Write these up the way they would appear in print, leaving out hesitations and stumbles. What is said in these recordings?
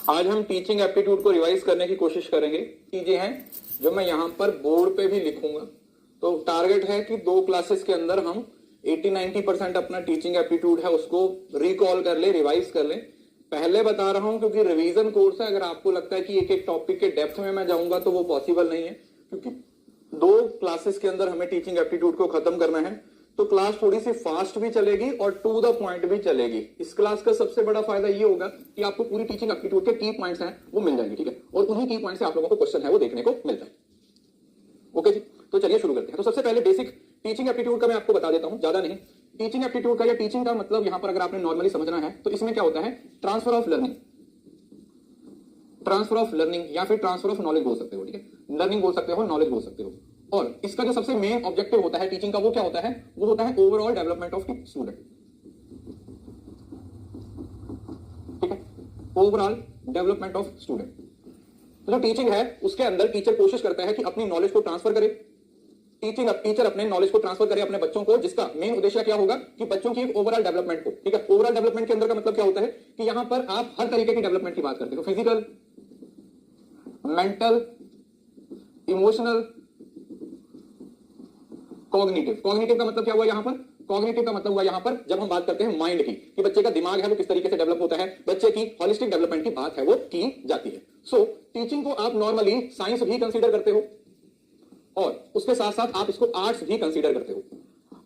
आज हम teaching aptitude को रिवाइज करने की कोशिश करेंगे। चीजें हैं जो मैं यहाँ पर बोर्ड पे भी लिखूंगा। तो टारगेट है कि 2 क्लासेस के अंदर हम 80-90% अपना टीचिंग एप्टीट्यूड है उसको रिकॉल कर ले, रिवाइज कर ले। पहले बता रहा हूं क्योंकि रिवीजन कोर्स है। अगर आपको लगता है कि एक एक टॉपिक के डेप्थ में मैं जाऊंगा तो वो पॉसिबल नहीं है, क्योंकि 2 क्लासेस के अंदर हमें टीचिंग एप्टीट्यूड को खत्म करना है। तो क्लास थोड़ी सी फास्ट भी चलेगी और टू द पॉइंट भी चलेगी। इस क्लास का सबसे बड़ा फायदा ये होगा कि आपको पूरी टीचिंग एप्टीट्यूड के की पॉइंट्स हैं वो मिल जाएंगे, ठीक है। और उन्हीं की पॉइंट से आप लोगों को क्वेश्चन है वो देखने को मिलता है। ओके जी, तो चलिए शुरू करते हैं। तो सबसे पहले बेसिक टीचिंग एप्टीट्यूड का मैं आपको बता देता हूं, ज्यादा नहीं। टीचिंग एप्टीट्यूड का या टीचिंग का मतलब यहां पर अगर आपने नॉर्मली समझना है तो इसमें क्या होता है, transfer of learning, transfer of learning या फिर ट्रांसफर ऑफ नॉलेज बोल सकते हो, ठीक है। लर्निंग बोल सकते हो, नॉलेज बोल सकते हो। और इसका जो सबसे मेन ऑब्जेक्टिव होता है टीचिंग का वो क्या होता है, वो होता है ओवरऑल डेवलपमेंट ऑफ स्टूडेंट, ठीक है। Overall development of student. तो जो टीचिंग है उसके अंदर टीचर कोशिश करता है कि अपनी नॉलेज को ट्रांसफर करे। टीचर अपने नॉलेज को ट्रांसफर करे अपने बच्चों को, जिसका मेन उद्देश्य क्या होगा कि बच्चों की एक ओवरऑल डेवलपमेंट को, ठीक है। ओवरऑल डेवलपमेंट के अंदर का मतलब क्या होता है कि यहां पर आप हर तरीके की डेवलपमेंट की बात करते हो, physical, mental, emotional, cognitive. Cognitive का मतलब क्या हुआ यहां पर, कॉग्निटिव का मतलब हुआ यहां पर जब हम बात करते हैं माइंड की, कि बच्चे का दिमाग है वो किस तरीके से डेवलप होता है, बच्चे की होलिस्टिक डेवलपमेंट की बात है वो की जाती है। सो टीचिंग को आप नॉर्मली साइंस भी कंसीडर करते हो और उसके साथ साथ आप इसको आर्ट्स भी कंसीडर करते हो।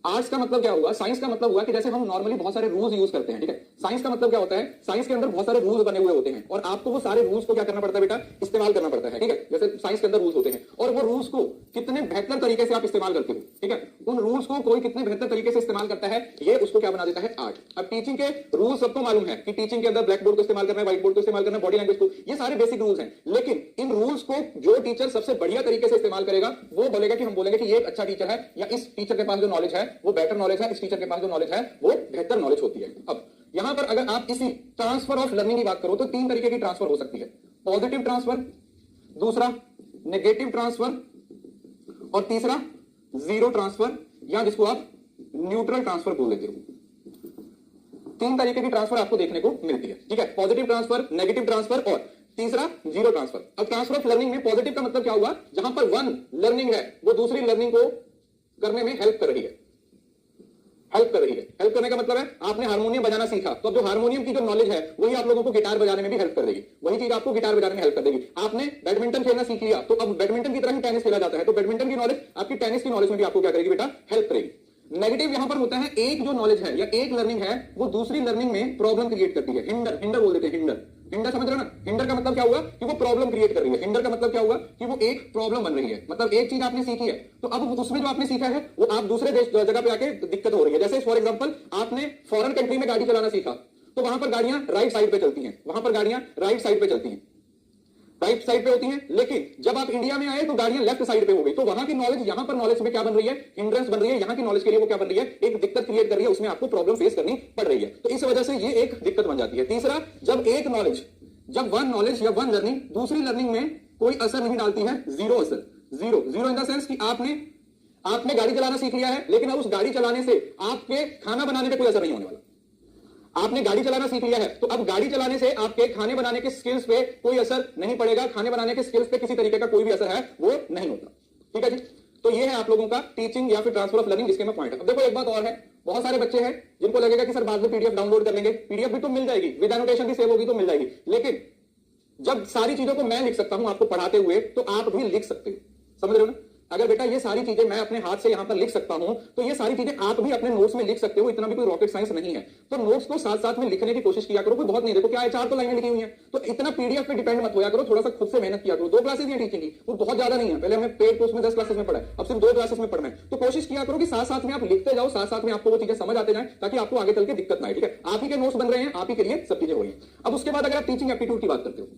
आर्ट्स का मतलब क्या हुआ, साइंस का मतलब हुआ कि जैसे हम नॉर्मली बहुत सारे रूल्स यूज करते हैं, ठीक है। साइंस का मतलब क्या होता है, साइंस के अंदर बहुत सारे रूल्स बने हुए होते हैं और आपको वो सारे रूल्स को क्या करना पड़ता है बेटा, इस्तेमाल करना पड़ता है, ठीक है। जैसे साइंस के अंदर रूल्स होते हैं और वो रूल्स को कितने बेहतर तरीके से आप इस्तेमाल करते हो, ठीक है। उन रूल्स को कोई कितने बेहतर तरीके से इस्तेमाल करता है, ये उसको क्या बना देता है, आर्ट। अब टीचिंग के रूल सबको मालूम है कि टीचिंग के अंदर ब्लैक बोर्ड को इस्तेमाल करना है, व्हाइट बोर्ड को इस्तेमाल करना है, बॉडी लैंग्वेज को, ये सारे बेसिक रूल्स हैं। लेकिन इन रूल्स को जो टीचर सबसे बढ़िया तरीके से इस्तेमाल करेगा वो बोलेगा कि हम बोलेंगे कि ये एक अच्छा टीचर है, या इस टीचर के पास जो नॉलेज है वो बेटर नॉलेज है, इस टीचर के पास जो नॉलेज है वो बेहतर नॉलेज होती है। अब यहां पर अगर आप इसी ट्रांसफर ऑफ लर्निंग की बात करो तो 3 तरीके की ट्रांसफर हो सकती है, पॉजिटिव ट्रांसफर, दूसरा नेगेटिव ट्रांसफर और तीसरा जीरो ट्रांसफर, या जिसको आप न्यूट्रल ट्रांसफर बोल देते हो। 3 तरीके की ट्रांसफर आपको देखने को मिलती है, ठीक है। पॉजिटिव ट्रांसफर, नेगेटिव ट्रांसफर और तीसरा जीरो ट्रांसफर। अब ट्रांसफर ऑफ लर्निंग में पॉजिटिव का मतलब क्या हुआ, जहां पर वन लर्निंग है वो दूसरी लर्निंग को करने में हेल्प कर रही है, हेल्प कर रही है। हेल्प करने का मतलब है आपने हारमोनियम बजाना सीखा तो अब जो हारमोनियम की जो नॉलेज है वही आप लोगों को गिटार बजाने में भी हेल्प कर देगी, वही चीज आपको गिटार बजाने में हेल्प कर देगी। आपने बैडमिंटन खेलना सीख लिया तो अब बैडमिंटन की तरह ही टेनिस खेला जाता है, तो बैडमिंटन की नॉलेज आपकी टेनिस की नॉलेज में भी आपको क्या करेगी बेटा, हेल्प करेगी। नेगेटिव यहां पर होता है एक जो नॉलेज है या एक लर्निंग है वो दूसरी लर्निंग में प्रॉब्लम क्रिएट करती है, हिंडर, हिंडर बोल देते हैं, हिंडर। हिंडर समझ रहे हो ना, हिंडर का मतलब क्या हुआ कि वो प्रॉब्लम क्रिएट कर रही है। हिंडर का मतलब क्या हुआ कि वो एक प्रॉब्लम बन रही है, मतलब एक चीज आपने सीखी है तो अब उसमें जो आपने सीखा है वो आप दूसरे देश जगह पे आके दिक्कत हो रही है। जैसे फॉर एग्जांपल आपने फॉरेन कंट्री में गाड़ी चलाना सीखा तो वहां पर गाड़ियां राइट साइड पे चलती हैं, वहां पर गाड़ियां राइट साइड पे चलती हैं, राइट साइड पे होती हैं। लेकिन जब आप इंडिया में आए तो गाड़ियां लेफ्ट साइड पे हो गई, तो वहां की नॉलेज यहां पर नॉलेज में क्या बन रही है, हिंड्रेंस बन रही है। यहां की नॉलेज के लिए वो क्या बन रही है, एक दिक्कत क्रिएट कर रही है, उसमें आपको प्रॉब्लम फेस करनी पड़ रही है। तो इस वजह से ये एक दिक्कत बन जाती है। तीसरा, जब एक नॉलेज, जब वन नॉलेज या वन लर्निंग दूसरी लर्निंग में कोई असर नहीं डालती है, जीरो असर, zero, zero in the sense कि आपने गाड़ी चलाना सीख लिया है लेकिन अब उस गाड़ी चलाने से आपके खाना बनाने पे कोई असर नहीं होने वाला। आपने गाड़ी चलाना सीख लिया है तो अब गाड़ी चलाने से आपके खाने बनाने के स्किल्स पे कोई असर नहीं पड़ेगा, खाने बनाने के स्किल्स पे किसी तरीके का कोई भी असर है वो नहीं होता, ठीक है जी। तो ये है आप लोगों का टीचिंग या फिर ट्रांसफर ऑफ लर्निंग, जिसके मैं पॉइंट। अब देखो एक बात और है, बहुत सारे बच्चे हैं जिनको लगेगा कि सर बाद में पीडीएफ डाउनलोड कर लेंगे, पीडीएफ भी तो मिल जाएगी, विद एनोटेशन भी सेव होगी तो मिल जाएगी। लेकिन जब सारी चीजों को मैं लिख सकता हूं आपको पढ़ाते हुए तो आप भी लिख सकते हो, समझ रहे हो ना। अगर बेटा ये सारी चीजें मैं अपने हाथ से यहां पर लिख सकता हूं तो ये सारी चीजें आप भी अपने नोट्स में लिख सकते हो, इतना भी कोई रॉकेट साइंस नहीं है। तो नोट्स को साथ साथ में लिखने की कोशिश किया करो, कोई बहुत नहीं, देखो क्या है 4 तो लाइनें लिखी हुई हैं, तो इतना पीडीएफ पे डिपेंड मत होया करो, थोड़ा सा खुद से मेहनत किया करो। 2 क्लासेस हैं टीचिंग की, वो बहुत ज्यादा नहीं है, पहले हमने पेड कोर्स में 10 क्लासेस में पढ़ा है, अब सिर्फ 2 क्लासेस में पढ़ना है। तो कोशिश किया करो कि साथ साथ में आप लिखते जाओ, साथ साथ में आपको वो चीजें समझ आते जाए ताकि आपको आगे चल के दिक्कत ना आए, ठीक है। आप ही के नोट्स बन रहे हैं, आप ही के लिए सब चीजें हो रही है। अब उसके बाद अगर आप टीचिंग एप्टीट्यूड की बात करते हो,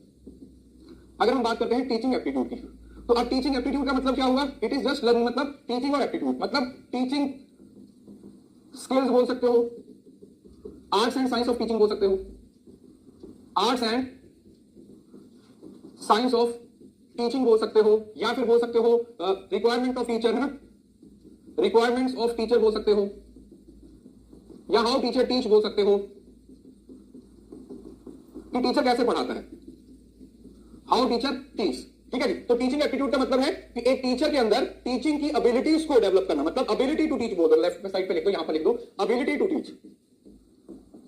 अगर हम बात करते हैं टीचिंग एप्टीट्यूड की, तो अब टीचिंग एप्टीट्यूड का मतलब क्या होगा, इट इज जस्ट लर्निंग, मतलब टीचिंग और एप्टीट्यूड, मतलब टीचिंग स्किल्स बोल सकते हो, arts and science of teaching बोल सकते हो, arts and science of teaching बोल सकते हो, या फिर बोल सकते हो रिक्वायरमेंट ऑफ टीचर, है ना, रिक्वायरमेंट्स ऑफ टीचर बोल सकते हो, या हाउ टीचर टीच बोल सकते हो, कि टीचर कैसे पढ़ाता है। हाउ टीचर टीच, ठीक है जी। तो टीचिंग एप्टीट्यूड का मतलब है कि एक टीचर के अंदर टीचिंग की एबिलिटीज को डेवलप करना, मतलब एबिलिटी टू टीच बोल दो, लेफ्ट साइड पे लिख दो, यहां पर लिख दो ability to teach.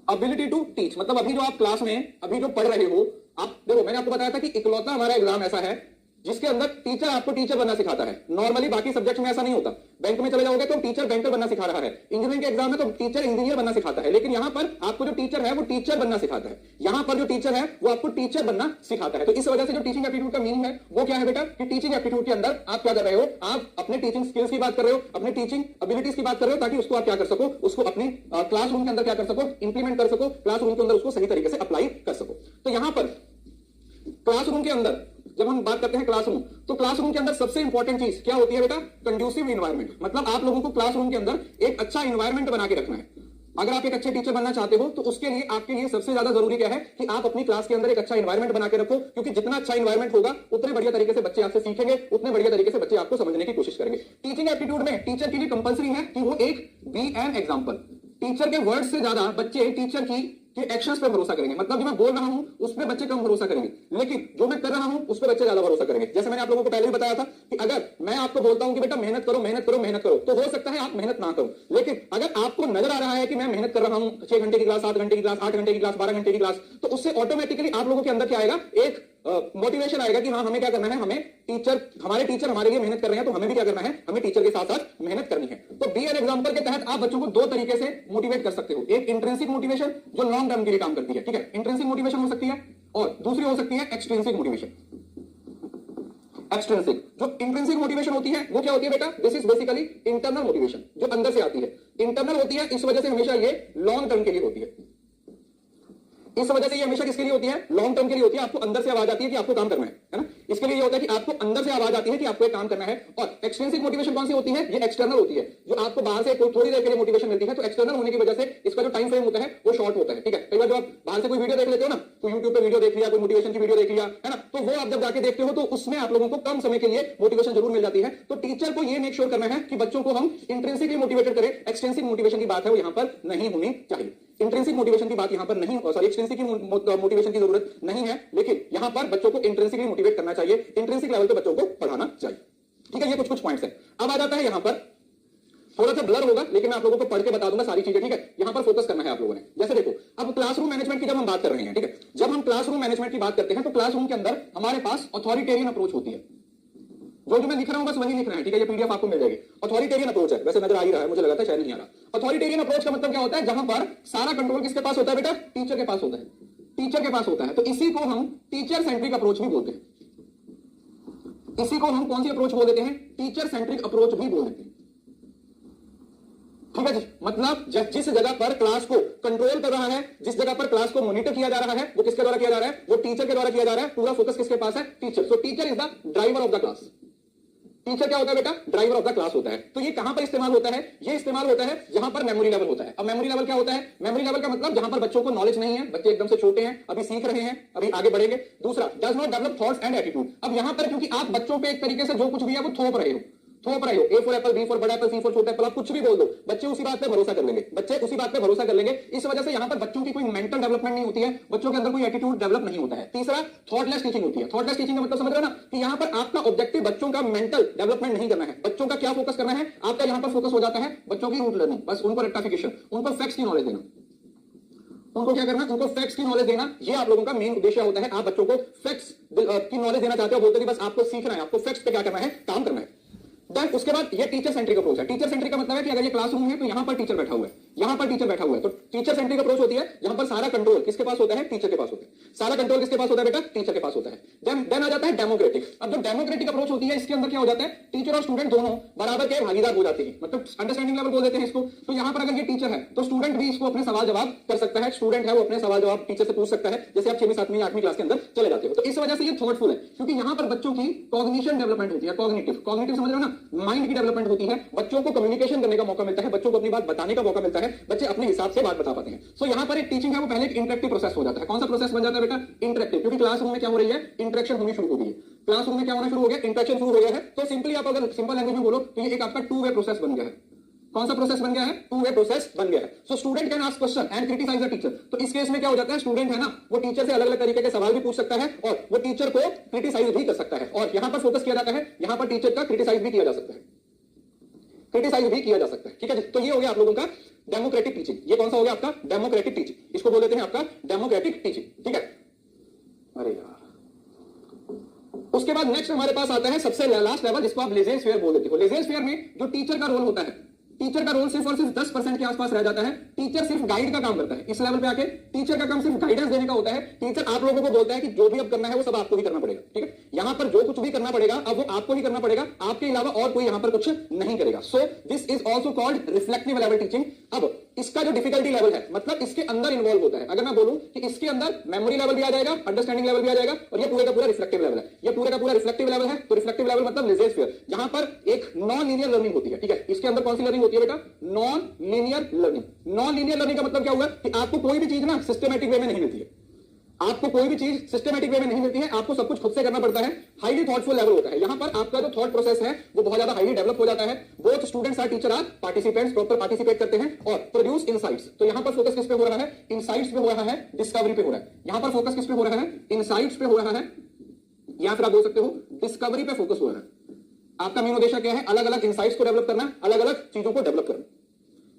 Ability to teach मतलब अभी जो आप क्लास में अभी जो पढ़ रहे हो, आप देखो मैंने आपको बताया था कि इकलौता हमारा एग्जाम ऐसा है जिसके अंदर टीचर आपको टीचर बनना सिखाता है। नॉर्मली बाकी सब्जेक्ट में ऐसा नहीं होता। बैंक में चले जाओगे तो टीचर बैंकर बनना सिखा रहा है, इंजीनियरिंग के एग्जाम में तो टीचर इंजीनियर बनना सिखाता है, लेकिन यहां पर आपको जो टीचर है वो टीचर बनना सिखाता है। यहां पर जो टीचर है वो आपको टीचर बनना सिखाता है। तो इस वजह से जो टीचिंग एप्टीट्यूड का मीनिंग है वो क्या है बेटा, कि टीचिंग एप्टीट्यूड के अंदर आप क्या कर रहे हो, आप अपने टीचिंग स्किल्स की बात कर रहे हो, अपने टीचिंग एबिलिटीज की बात कर रहे हो, ताकि उसको आप क्या कर सको, उसको अपनी क्लासरूम के अंदर क्या कर सको, इंप्लीमेंट कर सको, क्लासरूम के अंदर उसको सही तरीके से अप्लाई कर सको। तो यहां पर क्लासरूम के अंदर जब हम बात करते हैं क्लासरूम, तो क्लासरूम के अंदर सबसे इंपॉर्टेंट चीज क्या होती है बेटा, कंड्यूसिव एनवायरनमेंट। मतलब आप लोगों को क्लासरूम के अंदर एक अच्छा एनवायरनमेंट बना के रखना है। अगर आप एक अच्छे टीचर बनना चाहते हो तो उसके लिए आपके लिए सबसे ज्यादा जरूरी क्या है कि आप अपनी क्लास के अंदर एक अच्छा एनवायरनमेंट बना के रखो, क्योंकि जितना अच्छा एनवायरनमेंट होगा उतने बढ़िया तरीके से बच्चे आपसे सीखेंगे, उतने बढ़िया तरीके से बच्चे आपको समझने की कोशिश करेंगे। टीचिंग एप्टीट्यूड में टीचर के लिए कंपलसरी है कि वो एक बी एन एग्जाम्पल, टीचर के वर्ड से ज्यादा बच्चे टीचर की एक्शंस पे भरोसा करेंगे। मतलब जो मैं बोल रहा हूं उस पर बच्चे कम भरोसा करेंगे, लेकिन जो मैं कर रहा हूं उस पर बच्चे ज्यादा भरोसा करेंगे। जैसे मैंने आप लोगों को पहले भी बताया था कि अगर मैं आपको बोलता हूं कि बेटा मेहनत करो मेहनत करो मेहनत करो, तो हो सकता है आप मेहनत ना करो, लेकिन अगर आपको नजर आ रहा है कि मैं मेहनत कर रहा हूं, 6 घंटे की क्लास, 7 घंटे की क्लास, 8 घंटे की क्लास, 12 घंटे की क्लास, तो उससे ऑटोमेटिकली आप लोगों के अंदर क्या आएगा, एक मोटिवेशन आएगा कि हाँ हमें क्या करना है, हमें हमारे टीचर हमारे लिए मेहनत कर रहे हैं तो हमें भी क्या करना है, हमें टीचर के साथ साथ मेहनत करनी है। तो बी एन एग्जांपल के तहत आप बच्चों को दो तरीके से मोटिवेट कर सकते हो। एक इंट्रिंसिक मोटिवेशन जो लॉन्ग टर्म के लिए काम करती है, ठीक है, इंट्रिंसिक मोटिवेशन हो सकती है, और दूसरी हो सकती है एक्सट्रिंसिक मोटिवेशन। एक्सट्रिंसिक जो इंट्रिंसिक मोटिवेशन होती है वो क्या होती है बेटा, this is basically internal motivation, जो अंदर से आती है, इंटरनल होती है, इस वजह से हमेशा ये लॉन्ग टर्म के लिए होती है। इस वजह से ये हमेशा किसके लिए होती है, लॉन्ग टर्म के लिए होती है। आपको अंदर से आवाज आती है कि आपको काम करना है ना, इसके लिए ये होता है कि आपको अंदर से आवाज आती है कि आपको एक काम करना है। और एक्सट्रिंसिक मोटिवेशन कौन सी होती है, ये एक्सटर्नल होती है, जो आपको बाहर से कोई थोड़ी देर के लिए मोटिवेशन मिलती है। तो एक्सटर्नल होने की वजह से इसका जो टाइम फ्रेम होता है वो शॉर्ट होता है, ठीक है। कई बार जो आप बाहर से कोई वीडियो देख लेते हो ना, तो यूट्यूब पे वीडियो देख लिया, कोई मोटिवेशन की वीडियो देख लिया है ना, तो वो आप जब जाके देखते हो तो उसमें आप लोगों को कम समय के लिए मोटिवेशन जरूर मिल जाती है। तो टीचर को ये मेक श्योर करना है कि बच्चों को हम इंट्रिंसिकली मोटिवेटेड करें। एक्सट्रिंसिक मोटिवेशन की बात है वो यहां पर नहीं होनी चाहिए, इंट्रिंसिक मोटिवेशन की बात यहां पर नहीं, सॉरी एक्सट्रिंसिक मोटिवेशन की जरूरत नहीं है, लेकिन यहां पर बच्चों को इंट्रिंसिकली मोटिवेट करना चाहिए, इंट्रिंसिक लेवल पे बच्चों को पढ़ाना चाहिए, ठीक है। ये कुछ पॉइंट्स है। अब आ जाता है यहां पर थोड़ा सा ब्लर होगा, लेकिन मैं आप लोगों को पढ़ के बता दूंगा सारी चीजें, ठीक है। यहां पर फोकस करना है आप लोगों ने। जैसे देखो, अब क्लासरूम मैनेजमेंट की जब हम बात कर रहे हैं, ठीक है, जब हम क्लासरूम मैनेजमेंट की बात करते हैं तो क्लासरूम के अंदर हमारे पास अथॉरिटेरियन अप्रोच होती है। जो मैं लिख रहा हूं बस वही लिख रहा है, ठीक है, ये पीडीएफ आपको मिल जाएगी। अथॉरिटेरियन अप्रोच है, वैसे नजर आ ही रहा है, मुझे लगा था शायद नहीं आ रहा। अथॉरिटेरियन अप्रोच का मतलब क्या होता है, जहां पर सारा कंट्रोल किसके पास होता है बेटा, टीचर के पास होता है, टीचर के पास होता है। तो इसी को हम टीचर सेंट्रिक अप्रोच भी बोलते हैं। इसी को हम कौन सी अप्रोच बोल देते हैं, टीचर सेंट्रिक अप्रोच भी बोल देते हैं, ठीक है जी। मतलब जिस जगह पर क्लास को कंट्रोल कर रहा है, जिस जगह पर क्लास को मॉनिटर किया जा रहा है, वो किसके द्वारा किया जा रहा है, वो टीचर के द्वारा किया जा रहा है। पूरा फोकस किसके पास है, teacher. So teacher is the driver of the class. Teacher क्या होता है बेटा, ड्राइवर ऑफ द क्लास होता है। तो ये कहां पर इस्तेमाल होता है, ये इस्तेमाल होता है जहां पर मेमोरी लेवल होता है। अब मेमोरी लेवल क्या होता है, मेमोरी लेवल का मतलब जहां पर बच्चों को नॉलेज नहीं है, बच्चे एकदम से छोटे हैं, अभी सीख रहे हैं, अभी आगे बढ़ेंगे। दूसरा, does not develop thoughts and attitude. अब यहां पर क्योंकि आप बच्चों पे एक तरीके से जो कुछ भी है वो थोप रहे हो, A for apple, B for बड़ा एप्पल, सी फॉर छोटा एप्पल, आप कुछ भी बोल दो, बच्चे उसी बात पे भरोसा कर लेंगे, बच्चे उसी बात पे भरोसा कर लेंगे। इस वजह से यहां पर बच्चों की कोई मेंटल डेवलपमेंट नहीं होती है, बच्चों के अंदर कोई एटीट्यूड डेवलप नहीं होता है। तीसरा, थॉटलेस टीचिंग होती है। थॉटलेस टीचिंग का मतलब समझ रहे हो ना, कि यहां पर आपका ऑब्जेक्टिव बच्चों का मेंटल डेवलपमेंट नहीं करना है। बच्चों का क्या फोकस करना है, आपका यहां पर फोकस हो जाता है बच्चों की रूट लर्निंग, बस उनको रेक्टिफिकेशन, उनको फैक्ट्स की नॉलेज देना, उनको क्या करना, उनको फैक्ट्स की नॉलेज देना। ये आप लोगों का मेन उद्देश्य होता है। आप बच्चों को फैक्ट्स की नॉलेज देना चाहते हो, बोलते कि बस आपको सीखना है, आपको फैक्ट्स पे क्या करना है, काम करना है। देन उसके बाद ये टीचर सेंट्रिक अप्रोच है। टीचर सेंट्रिक का मतलब है कि अगर ये क्लासरूम है तो यहां पर टीचर बैठा हुआ है, यहां पर टीचर बैठा हुआ है। तो टीचर सेंट्रिक अप्रोच होती है जहां पर सारा कंट्रोल किसके पास होता है, टीचर के पास होता है। सारा कंट्रोल किसके पास होता है बेटा, टीचर के पास होता है। देन आ जाता है डेमोक्रेटिक। अब जो डेमोक्रेटिक अप्रोच होती है इसके अंदर क्या हो जाता है, टीचर और स्टूडेंट दोनों बराबर के भागीदार हो जाते हैं, मतलब अंडरस्टैंडिंग लेवल बोल देते हैं इसको। तो यहां पर अगर ये टीचर है तो स्टूडेंट भी इसको अपने सवाल जवाब कर सकता है, स्टूडेंट है वो अपने सवाल जवाब टीचर से पूछ सकता है, जैसे आप 6वीं 7वीं 8वीं क्लास के अंदर चले जाते हो। तो इस वजह से ये थॉटफुल है, क्योंकि यहां पर बच्चों की कॉग्निशन डेवलपमेंट होती है, कॉग्निटिव समझ रहे हो ना, माइंड की डेवलपमेंट होती है, बच्चों को कम्युनिकेशन करने का मौका मिलता है, बच्चों को अपनी बात बताने का मौका मिलता है, बच्चे अपने हिसाब से बात बता पाते हैं। सो यहां पर एक टीचिंग है वो पहले एक इंटरेक्टिव प्रोसेस हो जाता है। कौन सा प्रोसेस बन जाता है बेटा, इंटरेक्टिव, क्योंकि क्लासरूम में क्या हो रही है, इंटरेक्शन होनी शुरू हो गई है। क्लासरूम में क्या होना शुरू हो गया, इंटरेक्शन शुरू हो गया है। तो सिंपली आप अगर सिंपल लैंग्वेज में बोलो तो ये एक आपका टू वे प्रोसेस बन गया है। कौन सा प्रोसेस बन गया है? टू वे प्रोसेस बन गया है. So student can ask question and criticise the teacher. तो इस केस में क्या हो जाता है, स्टूडेंट है ना, वो टीचर से अलग अलग तरीके के सवाल भी पूछ सकता है और वो टीचर को क्रिटिसाइज भी कर सकता है. और यहां पर फोकस किया जाता है, यहां पर टीचर का क्रिटिसाइज भी किया जा सकता है, क्रिटिसाइज भी किया जा सकता है. ठीक है जी. तो ये हो गया आप लोगों का डेमोक्रेटिक टीचिंग. ये कौन सा हो गया आपका? Democratic teaching. इसको बोल देते हैं आपका डेमोक्रेटिक टीचिंग. ठीक है. अरे यार, उसके बाद नेक्स्ट हमारे पास आता है सबसे लास्ट लेवल, जिसको आप लेजेंस फेयर बोल देते हो. लेजेंस फेयर में जो टीचर का रोल होता है, टीचर का रोल सिर्फ और सिर्फ 10% के आसपास रह जाता है. टीचर सिर्फ गाइड का काम करता है. इस लेवल पे आके टीचर का काम सिर्फ गाइडेंस देने का होता है. टीचर आप लोगों को बोलता है कि जो भी अब करना है वो सब आपको ही करना पड़ेगा. ठीक है. यहां पर जो कुछ भी करना पड़ेगा अब वो आपको ही करना पड़ेगा, आपके अलावा और कोई यहां पर कुछ नहीं करेगा. सो this is also called reflective level teaching. अब इसका जो डिफिकल्टी लेवल है, मतलब इसके अंदर इन्वॉल्व होता है. अगर मैं बोलूं कि इसके अंदर मेमोरी लेवल भी आ जाएगा, अंडरस्टैंडिंग लेवल भी आ जाएगा, और ये पूरे का पूरा रिफ्लेक्टिव लेवल है. ये पूरे का पूरा रिफ्लेक्टिव लेवल है. तो रिफ्लेक्टिव लेवल मतलब लेजेंस फेयर, जहां पर एक नॉन लीनियर लर्निंग होती है. ठीक है. इसके अंदर कौन सी लर्निंग होती है बेटा? Non linear learning. Non linear learning का मतलब क्या हुआ कि आपको कोई भी चीज ना सिस्टमैटिक वे में नहीं मिलती है. आपको कोई भी चीज सिस्टमैटिक वे में नहीं मिलती है. आपको सब कुछ खुद से करना पड़ता है. हाईली थॉटफुल लेवल होता है. यहां पर आपका जो थॉट प्रोसेस है वो बहुत ज्यादा हाईली डेवलप हो जाता है. बोथ स्टूडेंट्स और teacher are participants, proper participate करते हैं और प्रोड्यूस इनसाइट्स. तो यहां पर फोकस किस पे हो रहा है? इनसाइट्स पे हो रहा है, डिस्कवरी पे हो रहा है. यहां पर फोकस किस पे हो रहा है? इनसाइट्स पे हो रहा है, या फिर आप बोल सकते हो डिस्कवरी पे फोकस हो रहा है. आपका मेन उद्देश्य क्या है? अलग अलग इनसाइट्स को डेवलप करना, अलग अलग चीजों को डेवलप करना.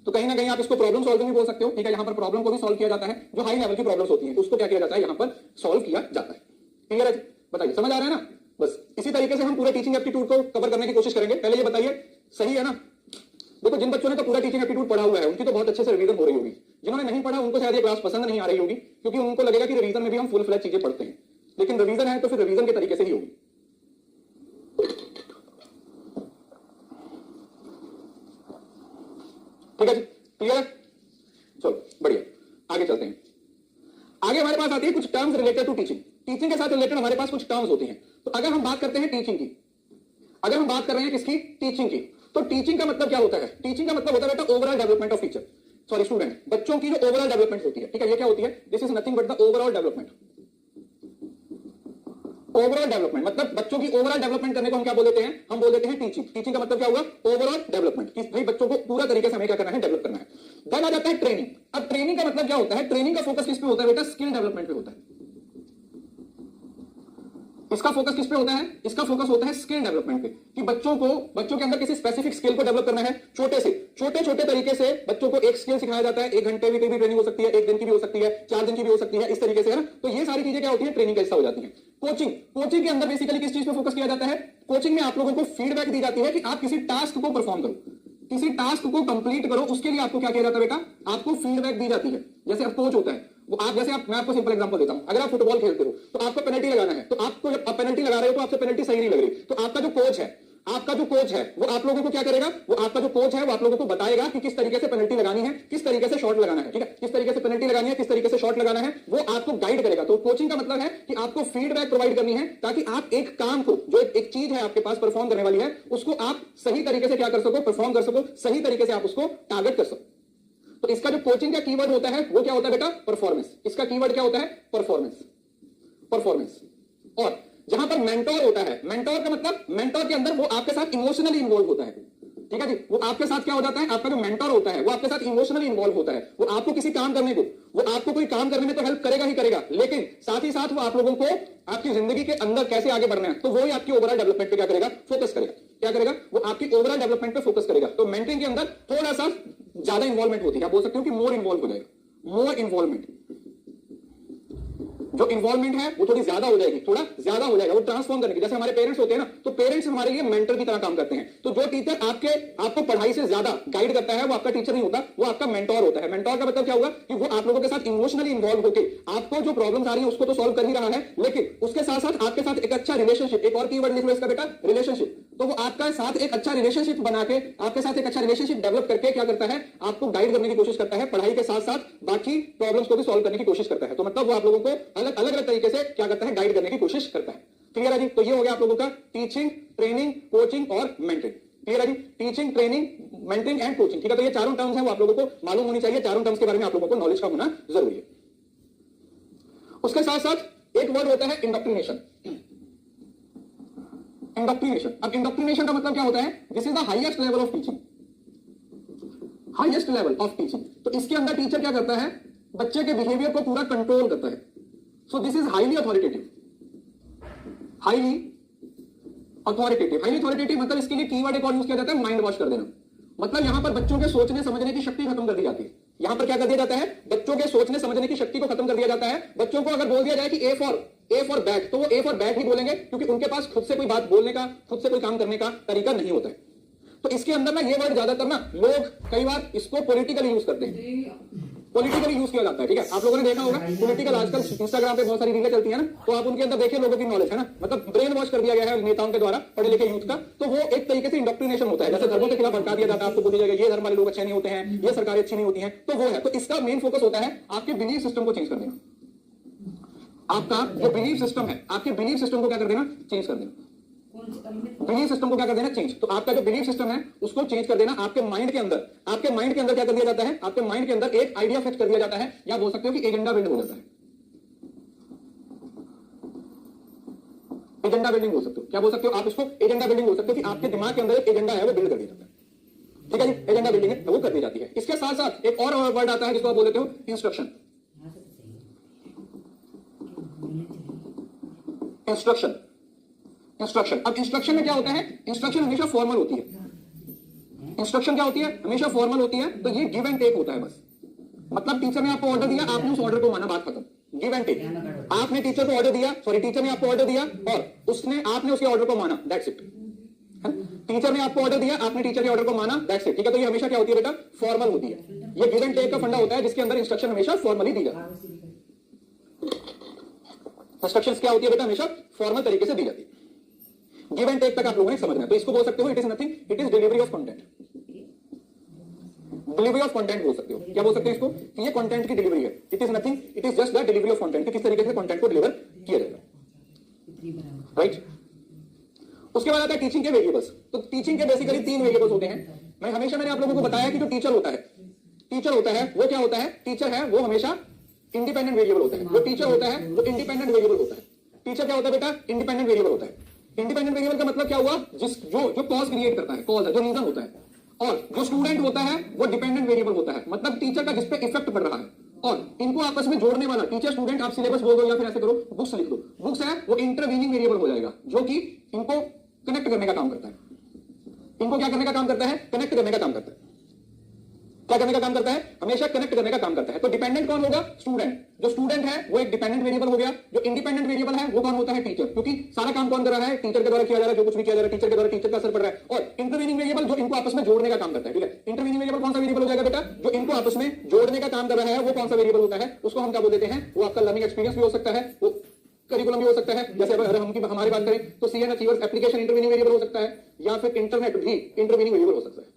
तो कहीं ना कहीं आप इसको प्रॉब्लम सॉल्विंग भी बोल सकते हो. ठीक है. यहां पर प्रॉब्लम को भी सॉल्व किया जाता है. जो हाई लेवल की प्रॉब्लम्स होती हैं उसको क्या किया जाता है? यहां पर सॉल्व किया जाता है. क्लियर है? बताइए, समझ आ रहा है ना? बस इसी तरीके से हम पूरे टीचिंग एप्टीट्यूड को कवर करने की कोशिश करेंगे. पहले ये बताइए, सही है ना? देखो, जिन बच्चों ने तो पूरा टीचिंग एप्टीट्यूड पढ़ा हुआ है उनकी तो बहुत अच्छे से रिवीजन हो रही होगी. जिन्होंने नहीं पढ़ा उनको शायद ये क्लास पसंद नहीं आ रही होगी, क्योंकि उनको लगेगा कि रिवीजन में भी हम फुल फ्लैश चीजें पढ़ते हैं. लेकिन रिवीजन है तो फिर रिवीजन के तरीके से ही होगी. ठीक है जी. क्लियर है? चलो बढ़िया, आगे चलते हैं. आगे हमारे पास आती है कुछ terms related to teaching. Teaching के साथ रिलेटेड हमारे पास कुछ टर्म्स होती हैं. तो अगर हम बात करते हैं टीचिंग की, अगर हम बात कर रहे हैं किसकी? टीचिंग की. तो टीचिंग का मतलब क्या होता है? टीचिंग का मतलब होता है बेटा overall development of teacher, sorry student. बच्चों की जो ओवरऑल डेवलपमेंट होती है. ठीक है. ये क्या होती है? This is nothing but the overall development. Overall development मतलब बच्चों की ओवरऑल डेवलपमेंट करने को हम क्या बोल देते हैं? हम बोल देते हैं टीचिंग. टीचिंग का मतलब क्या हुआ? Overall development. कि भाई बच्चों को पूरा तरीके से हमें क्या करना है? डेवलप करना है. देन आ जाता है ट्रेनिंग. अब ट्रेनिंग का मतलब क्या होता है? ट्रेनिंग का फोकस किस पे होता है बेटा? स्किल डेवलपमेंट पे होता है. इसका फोकस किस पे होता है? इसका फोकस होता है स्किल डेवलपमेंट पे, कि बच्चों के अंदर किसी स्पेसिफिक स्किल को डेवलप करना है. छोटे छोटे तरीके से बच्चों को एक स्किल सिखाया जाता है. 1 घंटे की भी ट्रेनिंग हो सकती है, 1 दिन की भी हो सकती है, 4 दिन की भी हो सकती है, इस तरीके से, है ना? तो ये सारी चीजें क्या होती है? ट्रेनिंग का हिस्सा हो जाती है. कोचिंग के अंदर बेसिकली किस चीज पे फोकस किया जाता है? कोचिंग में आप लोगों को फीडबैक दी जाती है कि आप किसी टास्क को परफॉर्म करो, किसी टास्क को कंप्लीट करो. उसके लिए आपको क्या किया जाता है बेटा? आपको फीडबैक दी जाती है. जैसे अब कोच होता है, वो आप जैसे मैं आपको सिंपल एग्जांपल देता हूं. अगर आप फुटबॉल खेलते हो तो आपको पेनल्टी लगाना है, तो आपको जब आप पेनल्टी लगा रहे हो तो आपसे पेनल्टी सही नहीं लग रही, तो आपका जो कोच है वो आप लोगों को क्या करेगा? वो आपका जो कोच है वो आप लोगों को बताएगा कि किस तरीके से पेनल्टी लगानी है, किस तरीके से शॉट लगाना है. ठीक है. किस तरीके से पेनल्टी लगानी है, किस तरीके से शॉट लगाना है, वो आपको गाइड करेगा. तो कोचिंग का मतलब है कि आपको फीडबैक प्रोवाइड करनी है, ताकि आप एक काम को, जो एक चीज है आपके पास परफॉर्म करने वाली है, उसको आप सही तरीके से क्या कर सको? परफॉर्म कर सको. सही तरीके से आप उसको टारगेट कर सको. तो इसका जो कोचिंग का कीवर्ड होता है वो क्या होता है बेटा? परफॉर्मेंस. इसका कीवर्ड क्या होता है? परफॉर्मेंस. और जहां पर मेंटोर होता है, मेंटोर का मतलब मेंटोर के अंदर वो आपके साथ इमोशनली इन्वॉल्व होता है. ठीक है जी. वो आपके साथ क्या हो जाता है? आपका जो मेंटोर होता है वो आपके साथ इमोशनली इन्वॉल्व होता है. वो आपको किसी काम करने को, वो आपको कोई काम करने में तो हेल्प करेगा ही करेगा, लेकिन साथ ही साथ वो आप लोगों को आपकी जिंदगी के अंदर कैसे आगे बढ़ना है, तो वो ही आपकी ओवरऑल डेवलपमेंट पे क्या करेगा? फोकस करेगा. क्या करेगा? वो आपकी ओवरऑल डेवलपमेंट पे फोकस करेगा. तो मेंटरिंग के अंदर थोड़ा सा ज्यादा इन्वॉल्वमेंट होती है. आप बोल सकते हो कि मोर इन्वॉल्व हो जाएगा. मोर इन्वॉल्वमेंट, जो इन्वॉल्वमेंट है वो थोड़ी ज्यादा हो जाएगी, थोड़ा ज्यादा हो जाएगा. वो ट्रांसफॉर्म करने की, जैसे हमारे पेरेंट्स होते हैं ना, तो पेरेंट्स हमारे लिए मेंटर की तरह काम करते हैं. तो जो टीचर आपको पढ़ाई से ज्यादा गाइड करता है वो आपका टीचर नहीं होता, वो आपका मेंटोर होता है. मेंटोर का मतलब क्या हुआ कि वो आप लोगों के साथ इमोशनली इन्वॉल्व होकर आपको जो प्रॉब्लम्स आ रही है उसको तो सॉल्व कर ही रहा है, लेकिन उसके साथ साथ आपके साथ एक अच्छा रिलेशनशिप, एक और कीवर्ड लिख लो इसका बेटा, रिलेशनशिप. तो वो आपका साथ एक अच्छा रिलेशनशिप बना के, आपके साथ एक अच्छा रिलेशनशिप डेवलप करके क्या करता है? आपको गाइड करने की कोशिश करता है. पढ़ाई के साथ साथ बाकी प्रॉब्लम्स को भी सॉल्व करने की कोशिश करता है. तो मतलब वो आप लोगों को अलग अलग तरीके से क्या करता है? गाइड करने की कोशिश करता है. क्लियर है जी? तो ये हो गया आप लोगों का टीचिंग, ट्रेनिंग, कोचिंग और मेंटरिंग. क्लियर है जी? Teaching, training, mentoring and coaching. ठीक है. तो ये चारों टर्म्स हैं, वो आप लोगों को मालूम होनी चाहिए. चारों टर्म्स के बारे में आप लोगों को नॉलेज का होना जरूरी है. उसके साथ साथ एक वर्ड होता है इंडोक्ट्रिनेशन. इंडोक्ट्रिनेशन. अब इंडोक्ट्रिनेशन का मतलब क्या होता है? This is the highest level of teaching. Highest level of teaching. तो इसके अंदर टीचर क्या करता है, बच्चे के बिहेवियर को पूरा कंट्रोल करता है। सो this is highly authoritative. Highly authoritative, highly authoritative मतलब इसके लिए कीवर्ड एक और यूज किया जाता है, माइंड वॉश कर देना। मतलब यहां पर बच्चों के सोचने समझने की शक्ति खत्म कर दी जाती है। यहां पर क्या कर दिया जाता है, बच्चों के सोचने समझने की शक्ति को खत्म कर दिया जाता है। बच्चों को अगर बोल दिया जाए कि ए फॉर बैट, तो वो ए फॉर बैट ही बोलेंगे, क्योंकि उनके पास खुद से कोई बात बोलने का, खुद से कोई काम करने का तरीका नहीं होता है। तो इसके अंदर ना ये वर्ड ज्यादातर ना लोग कई बार इसको पॉलिटिकली यूज करते हैं, पॉलिटिकली यूज किया जाता है। ठीक है, आप लोगों ने देखा होगा पॉलिटिकल आजकल इंस्टाग्राम पे बहुत सारी रीलें चलती है ना, तो आप उनके अंदर देखिए लोगों की नॉलेज है ना, मतलब ब्रेन वॉश कर दिया गया है नेताओं के द्वारा पढ़े लिखे यूथ का। तो वो एक तरीके से इंडोक्ट्रिनेशन होता है, जैसे धर्मों के खिलाफ भड़का दिया जाता है, आपको बोली जाएगा ये धर्म वाले लोग अच्छे नहीं होते हैं, ये सरकारें अच्छी नहीं होती हैं, तो वो है। तो इसका मेन फोकस होता है आपके बिलीफ सिस्टम को चेंज कर देना। आपका जो बिलीफ सिस्टम है, आपके बिलीफ सिस्टम को क्या कर देना, चेंज कर देना। बिलीफ सिस्टम को क्या कर देना, चेंज। तो आपका जो बिलीफ सिस्टम है उसको चेंज कर देना। आपके माइंड के अंदर, आपके माइंड के अंदर क्या कर दिया जाता है, आपके माइंड के अंदर एक आइडिया फिक्स कर दिया जाता है, या बोल सकते हो कि एजेंडा बिल्ड हो जाता है। एजेंडा बिल्डिंग बोल सकते हो, क्या बोल सकते हो आप इसको, एजेंडा बिल्डिंग बोल सकते हो कि आपके दिमाग के अंदर एक एजेंडा है वो बिल्ड कर दिया जाता है। ठीक है जी, एजेंडा बिल्डिंग है वो कर दी जाती है। इसके साथ साथ एक और वर्ड आता है जिसको आप बोल देते हो इंस्ट्रक्शन। Instruction, instruction. अब इंस्ट्रक्शन में क्या होता है, इंस्ट्रक्शन हमेशा फॉर्मल होती है। इंस्ट्रक्शन क्या होती है, हमेशा फॉर्मल होती है। तो ये गिव एंड टेक होता है बस। मतलब टीचर ने आपको ऑर्डर दिया, आपने उस ऑर्डर को माना, बात खत्म। Give and take. आपने टीचर को ऑर्डर दिया, सॉरी टीचर ने आपको ऑर्डर दिया और आपने उसके ऑर्डर को माना, दैट्स इट। टीचर ने आपको ऑर्डर दिया, आपने टीचर के ऑर्डर को माना, दैट्स इट। ठीक है, तो ये हमेशा क्या होती है बेटा, फॉर्मल होती है। ये गिव एंड टेक का फंडा होता है जिसके अंदर इंस्ट्रक्शन हमेशा फॉर्मली दी जाती है। इंस्ट्रक्शंस क्या होती है बेटा, हमेशा फॉर्मल तरीके से दी जाती है। गिव एंड टेक तक आप लोगों ने समझना है। तो इसको बोल सकते हो it is nothing, it is delivery of content. Delivery of content बोल सकते हो। क्या बोल सकते हैं इसको, कि ये कंटेंट की डिलीवरी है। It is nothing, it is just the delivery of content, कि किस तरीके से कंटेंट को डिलीवर किया जाएगा। राइट। उसके बाद आता है टीचिंग के वेरिएबल्स। तो टीचिंग के बेसिकली 3 वेरिएबल्स होते हैं। मैंने आप लोगों को बताया कि जो टीचर होता है वो क्या होता है, टीचर है वो हमेशा इंडिपेंडेंट वेरिएबल होता है। जो टीचर होता है वो इंडिपेंडेंट वेरिएबल होता है। टीचर क्या होता है बेटा, इंडिपेंडेंट वेरिएबल होता है। इंडिपेंडेंट वेरिएबल का मतलब क्या हुआ, जो कॉज क्रिएट करता है, कॉज है जो रीजन होता है। और जो स्टूडेंट होता है वो डिपेंडेंट वेरिएबल होता है, मतलब टीचर का जिस पे इफेक्ट पड़ रहा है। और इनको आपस में जोड़ने वाला, टीचर स्टूडेंट, आप सिलेबस बोल दो या फिर ऐसे करो, बुक्स लिख दो, बुक्स है वो इंटरवीनिंग वेरिएबल हो जाएगा, जो कि इनको कनेक्ट करने का काम करता है। इनको क्या करने का काम करता है, कनेक्ट करने का काम करता है। क्या करने का काम करता है, हमेशा कनेक्ट करने का काम करता है। तो डिपेंडेंट कौन होगा, स्टूडेंट। जो स्टूडेंट है वो एक डिपेंडेंट वेरिएबल हो गया। जो इंडिपेंडेंट वेरिएबल है वो कौन होता है, टीचर, क्योंकि सारा काम कौन कर रहा है, टीचर के द्वारा किया जा रहा है। जो कुछ भी किया जा रहा है टीचर के द्वारा, टीचर का असर पड़ रहा है। और इंटरवीनिंग वेरिएबल जो इनको आपस में जोड़ने का काम करता है। ठीक है, इंटरवीनिंग वेरिएबल कौन सा वेरिएबल हो जाएगा बेटा, जो इनको आपस में जोड़ने का काम कर रहा है वो कौन सा वेरिएबल होता है, उसको हम क्या बोल देते हैं, वो आपका लर्निंग एक्सपीरियंस भी हो सकता है, वो करिकुलम भी हो सकता है। जैसे अगर हम हमारी बात करें तो CN achievers application intervening variable हो सकता है, या फिर इंटरनेट भी इंटरवीनिंग वेरिएबल हो सकता है।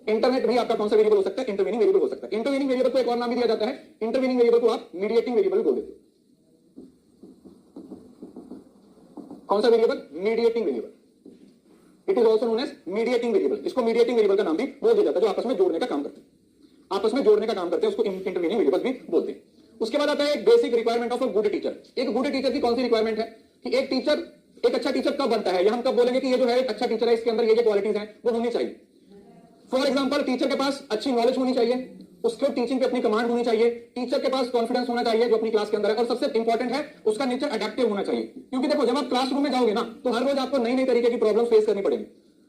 इंटरनेट भी आपका कौन सा वेरिएबल हो सकता है, इंटरवीनिंग वेरिएबल हो सकता है। इंटरवीनिंग वेरिएबल को एक और नाम भी दिया जाता है, इंटरवीनिंग वेरिएबल को आप मीडिएटिंग वेरिएबल बोल देते हो। कौन सा variable, mediating variable. It is also known as mediating variable. इसको मीडिएटिंग वेरिएबल का नाम भी बोल दिया जाता है, जो आपस में जोड़ने का काम करते हैं। आपस में जोड़ने का काम करते हैं, उसको इंटरवीनिंग वेरिएबल भी बोलते हैं। उसके बाद आता है basic requirement of a good teacher. एक गुड टीचर की कौन सी रिक्वायरमेंट है, कि एक टीचर, एक अच्छा टीचर कब बनता है, या हम कब बोलेंगे कि ये जो है एक अच्छा टीचर है, इसके अंदर ये क्वालिटीज हैं वो होनी चाहिए। फॉर एग्जाम्पल, टीचर के पास अच्छी नॉलेज होनी चाहिए, उसको टीचिंग पे अपनी कमांड होनी चाहिए, टीचर के पास कॉन्फिडेंस होना चाहिए जो अपनी क्लास के अंदर है, और सबसे इंपॉर्टेंट है उसका नेचर अडेप्टिव होना चाहिए। क्योंकि देखो, जब आप क्लासरूम में जाओगे ना तो हर रोज आपको नई नई तरीके की प्रॉब्लम फेस करनी पड़ेगी,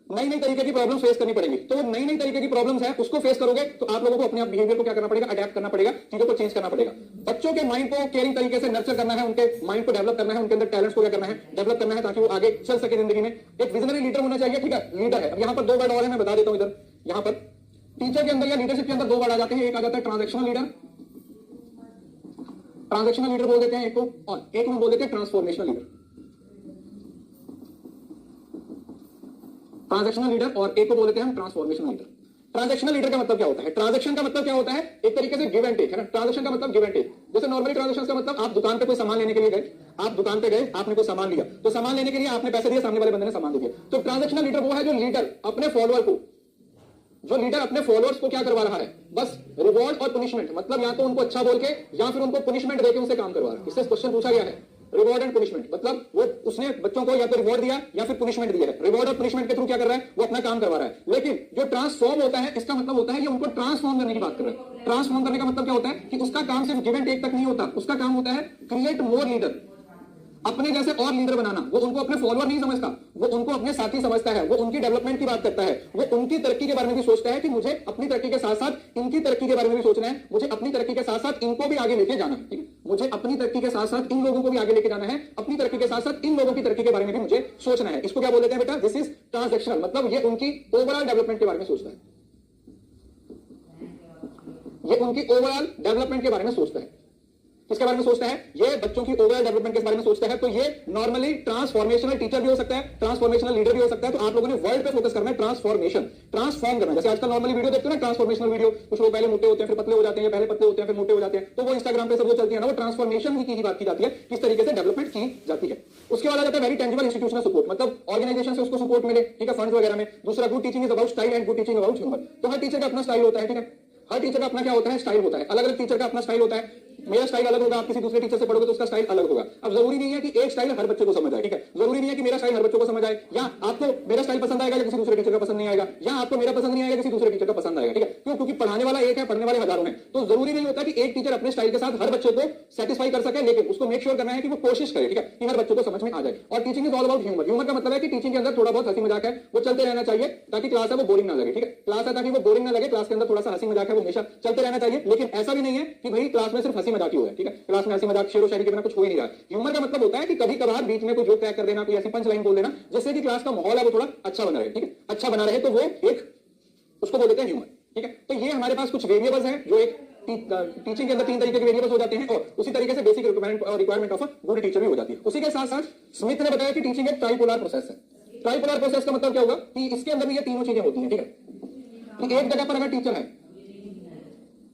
नई नई तरीके की प्रॉब्लम फेस करनी पड़ेगी। तो नई नई तरीके की प्रॉब्लम्स है उसको फेस करोगे तो आप लोगों को अपने बिहेवियर को क्या करना पड़ेगा, अडेप्ट करना पड़ेगा, चीजों को चेंज करना पड़ेगा। बच्चों के माइंड को केयरिंग तरीके से नर्चर करना है, उनके माइंड को डेवलप करना है, उनके अंदर टैलेंट्स को क्या करना है, डेवलप करना है, ताकि वो आगे चल सके जिंदगी में। एक विजनरी लीडर होना चाहिए। ठीक है, लीडर है। अब यहाँ पर 2 वर्ड और है, मैं बता देता हूं। इधर यहाँ पर टीचर के अंदर या लीडरशिप के अंदर 2 वर्ड आ जाते हैं। एक आ जाता है ट्रांजैक्शनल लीडर, ट्रांजैक्शनल लीडर बोल देते हैं एक को, और एक में बोल देते हैं ट्रांसफॉर्मेशनल लीडर। ट्रांजैक्शनल लीडर और एक को बोल देते हैं हम ट्रांसफॉर्मेशनल लीडर। ट्रांजैक्शनल लीडर का मतलब क्या होता है, ट्रांजैक्शन का मतलब क्या होता है, एक तरीके से गिव एंड टेक है ना। ट्रांजैक्शन का मतलब गिव एंड टेक। जैसे नॉर्मली ट्रांजैक्शन का मतलब आप दुकान पे कोई सामान लेने के लिए गए, आप दुकान पे गए, आपने कोई सामान लिया, तो सामान लेने के लिए आपने पैसे दिए, सामने वाले बंदे ने सामान दे दिया। तो ट्रांजैक्शनल लीडर वो है जो लीडर अपने फॉलोअर को, जो लीडर अपने फॉलोअर्स को क्या करवा रहा है, बस रिवॉर्ड और पनिशमेंट, मतलब या तो उनको अच्छा बोल के या फिर उनको पनिशमेंट देके उनसे काम करवा रहा है। इससे क्वेश्चन पूछा गया है रिवॉर्ड एंड पनिशमेंट, मतलब वो उसने बच्चों को या तो रिवॉर्ड दिया या फिर पनिशमेंट दिया है। रिवॉर्ड और पनिशमेंट के थ्रू क्या कर रहा है, वो अपना काम करवा रहा है। लेकिन जो ट्रांसफॉर्म होता है, इसका मतलब होता है ये उनको ट्रांसफॉर्म करने की बात कर रहा है। ट्रांसफॉर्म करने का मतलब क्या होता है कि उसका काम सिर्फ गिव एंड टेक तक नहीं होता, उसका काम होता है क्रिएट मोर लीडर, अपने जैसे और लीडर बनाना। वो उनको अपने फॉलोअर नहीं समझता, वो उनको अपने साथी समझता है, वो उनकी डेवलपमेंट की बात करता है, वो उनकी तरक्की के बारे में भी सोचता है कि मुझे अपनी तरक्की के साथ साथ इनकी तरक्की के बारे में भी सोचना है, मुझे अपनी तरक्की के साथ साथ इनको भी आगे लेके जाना है, ठीक है? मुझे अपनी तरक्की के साथ साथ इन लोगों को भी आगे लेके जाना है, अपनी तरक्की के साथ साथ इन लोगों की तरक्की के बारे में भी मुझे सोचना है। इसको क्या बोल देते हैं बेटा, दिस इज ट्रांसैक्शनल, मतलब ये उनकी ओवरऑल डेवलपमेंट के बारे में सोचता है, ये उनकी ओवरऑल डेवलपमेंट के बारे में सोचता है। किसके बारे में सोचता है, ये बच्चों की ओवरऑल डेवलपमेंट के बारे में सोचता है। तो ये नॉर्मली ट्रांसफॉर्मेशनल टीचर भी हो सकता है, ट्रांसफॉर्मेशनल लीडर भी हो सकता है। तो आप लोगों ने वर्ड पे फोकस करना है, ट्रांसफॉर्मेशन, ट्रांसफॉर्म करना। जैसे आजकल नॉर्मली वीडियो देखते हो ना, ट्रांसफॉर्मेशनल वीडियो, कुछ लोग पहले मोटे होते हैं फिर पतले हो जाते हैं, पहले पतले होते हैं फिर मोटे हो जाते हैं, तो वो इंस्टाग्राम पे सब वो चलती है ना, वो ट्रांसफॉर्मेशन की बात की जाती है, किस तरीके से डेवलपमेंट की जाती है। उसके बाद आ जाता है वेरी टेंजिबल इंस्टीट्यूशनल सपोर्ट, मतलब ऑर्गेनाइजेशन से उसको सपोर्ट मिले, ठीक है, फंड्स वगैरह में। दूसरा, good teaching is about style and good teaching about humour. तो हर टीचर का अपना स्टाइल होता है, ठीक है, हर टीचर का अपना क्या होता है, स्टाइल होता है। अलग अलग टीचर का अपना स्टाइल होता है। मेरा स्टाइल अलग होगा, आप किसी दूसरे टीचर से पढ़ोगे तो उसका स्टाइल अलग होगा। अब जरूरी नहीं है कि एक स्टाइल हर बच्चे को समझ आए, ठीक है, जरूरी नहीं है कि मेरा स्टाइल हर बच्चों को समझ आए, या आपको मेरा स्टाइल पसंद आएगा या किसी दूसरे टीचर का पसंद नहीं आएगा, या आपको मेरा पसंद नहीं आएगा किसी दूसरे टीचर का पसंद आएगा, ठीक है। क्यों? क्योंकि पढ़ाने वाला एक है, पढ़ने वाले हजारों हैं। तो जरूरी नहीं होता कि एक टीचर अपने स्टाइल के साथ हर बच्चे को सेटिस्फाई कर सके, लेकिन उसको मेक श्योर करना है कि वो कोशिश करे, ठीक है, कि हर बच्चे को समझ में आ जाए। और teaching is all about humour. Humour का मतलब है कि टीचिंग के अंदर थोड़ा बहुत हंसी मजाक है, वो चलते रहना चाहिए, ताकि क्लास है वो बोरिंग ना लगे, ठीक है। क्लास है ताकि वो बोरिंग ना लगे, क्लास के अंदर थोड़ा सा हंसी मजाक है वो हमेशा चलते रहना चाहिए। लेकिन ऐसा भी नहीं है कि भाई क्लास में सिर्फ हंसी मजाक ही हो, ठीक है, क्लास में हंसी मजाक शेरो शायरी के बिना कुछ हो ही नहीं रहा। ह्यूमर का मतलब होता है कि कभी कभार बीच में कोई जोक क्रैक कर देना, कोई ऐसी पंच लाइन बोल देना, जिससे कि क्लास का माहौल है वो थोड़ा अच्छा बना रहे, ठीक है, अच्छा बना रहे, तो वो एक उसको बोल देते हैं ह्यूमर, ठीक है। तो ये हमारे पास कुछ वेरिएबल्स हैं जो एक टीचिंग के अंदर तीन तरीके के वेरिएबल्स हो जाते हैं, और उसी तरीके से basic requirement of a good teacher भी हो जाती है। उसी के साथ साथ स्मिथ ने बताया कि टीचिंग एक ट्राइपोलर प्रोसेस है। ट्राइपोलर प्रोसेस का मतलब क्या होगा कि इसके अंदर भी ये तीनों चीजें होती हैं, ठीक है, कि एक जगह पर अगर टीचर है,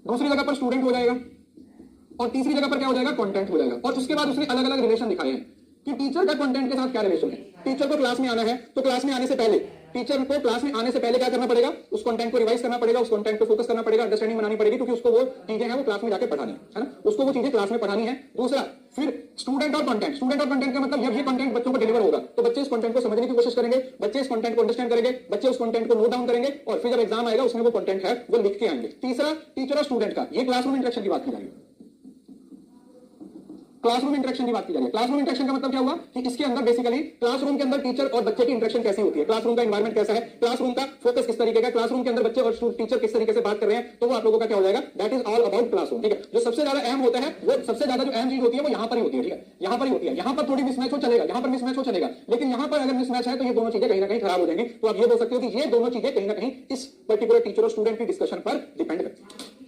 दूसरी जगह पर स्टूडेंट हो जाएगा, और तीसरी जगह पर क्या हो जाएगा, कंटेंट हो जाएगा। और उसके बाद उसने अलग अलग रिलेशन दिखाए हैं कि टीचर का कंटेंट के साथ क्या रिलेशन है। टीचर को क्लास में आना है, तो क्लास में आने से पहले टीचर को क्लास में आने से पहले क्या करना पड़ेगा, उस कंटेंट को रिवाइज करना पड़ेगा, उस कंटेंट को फोकस करना पड़ेगा, अंडरस्टैंडिंग बनानी पड़ेगी, क्योंकि उसको वो चीजें हैं वो क्लास में जाकर पढ़ानी है ना, उसको वो चीजें क्लास में पढ़ानी है। दूसरा, फिर स्टूडेंट और कंटेंट। स्टूडेंट और कंटेंट का मतलब जब ये कंटेंट बच्चों को डिलीवर होगा तो बच्चे इस कंटेंट को समझने की कोशिश करेंगे, बच्चे इस कंटेंट को अंडरस्टैंड करेंगे, बच्चे उस कंटेंट को नोट डाउन करेंगे, और फिर जब एग्जाम आएगा उसमें वो कंटेंट है वो लिख के आएंगे। तीसरा, टीचर और स्टूडेंट का, ये क्लासरूम इंटरेक्शन की बात की जाएगी। क्लासरूम इंटरेक्शन की बात की जा रही है। क्लासरूम इंटरेक्शन का मतलब क्या हुआ कि इसके अंदर बेसिकली क्लासरूम के अंदर टीचर और बच्चे की इंटरेक्शन कैसी होती है, क्लासरूम का एनवायरनमेंट कैसा है, क्लासरूम का फोकस किस तरीके का, क्लासरूम के अंदर बच्चे और टीचर किस तरीके से बात कर रहे हैं, तो वो आप लोगों का क्या हो जाएगा, that is all about classroom, ठीक है। जो सबसे ज्यादा अहम होता है, वो सबसे ज्यादा जो अहम चीज होती है वो यहां पर ही होती है, ठीक है, यहां पर ही होती है। यहां पर थोड़ी मिसमैच हो चलेगा, यहां पर मिसमैच हो चलेगा, लेकिन यहां पर अगर मिसमैच है तो ये दोनों चीजें कहीं ना कहीं खराब हो जाएंगी। तो आप ये बोल सकते हो कि ये दोनों चीजें कहीं ना कहीं इस पर्टिकुलर टीचर और स्टूडेंट की डिस्कशन पर डिपेंड करती है,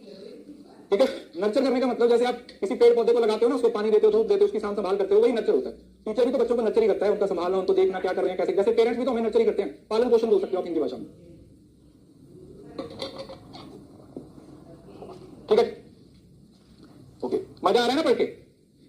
ठीक है। नर्चर करने का मतलब जैसे आप किसी पेड़ पौधे को लगाते हो ना, उसको पानी देते हो, धूप देते हो, उसकी साथ संभाल करते हो, वही नर्चर होता है। टीचर भी तो बच्चों को नर्चर ही करता है, उनका संभालना, उनको देखना क्या कर रहे हैं कैसे, जैसे पेरेंट्स भी तो हमें नर्चर ही करते हैं, पालन पोषण बोल सकते हो आप हिंदी भाषा में, ठीक है, ओके। मजा आ रहा है ना पढ़ के।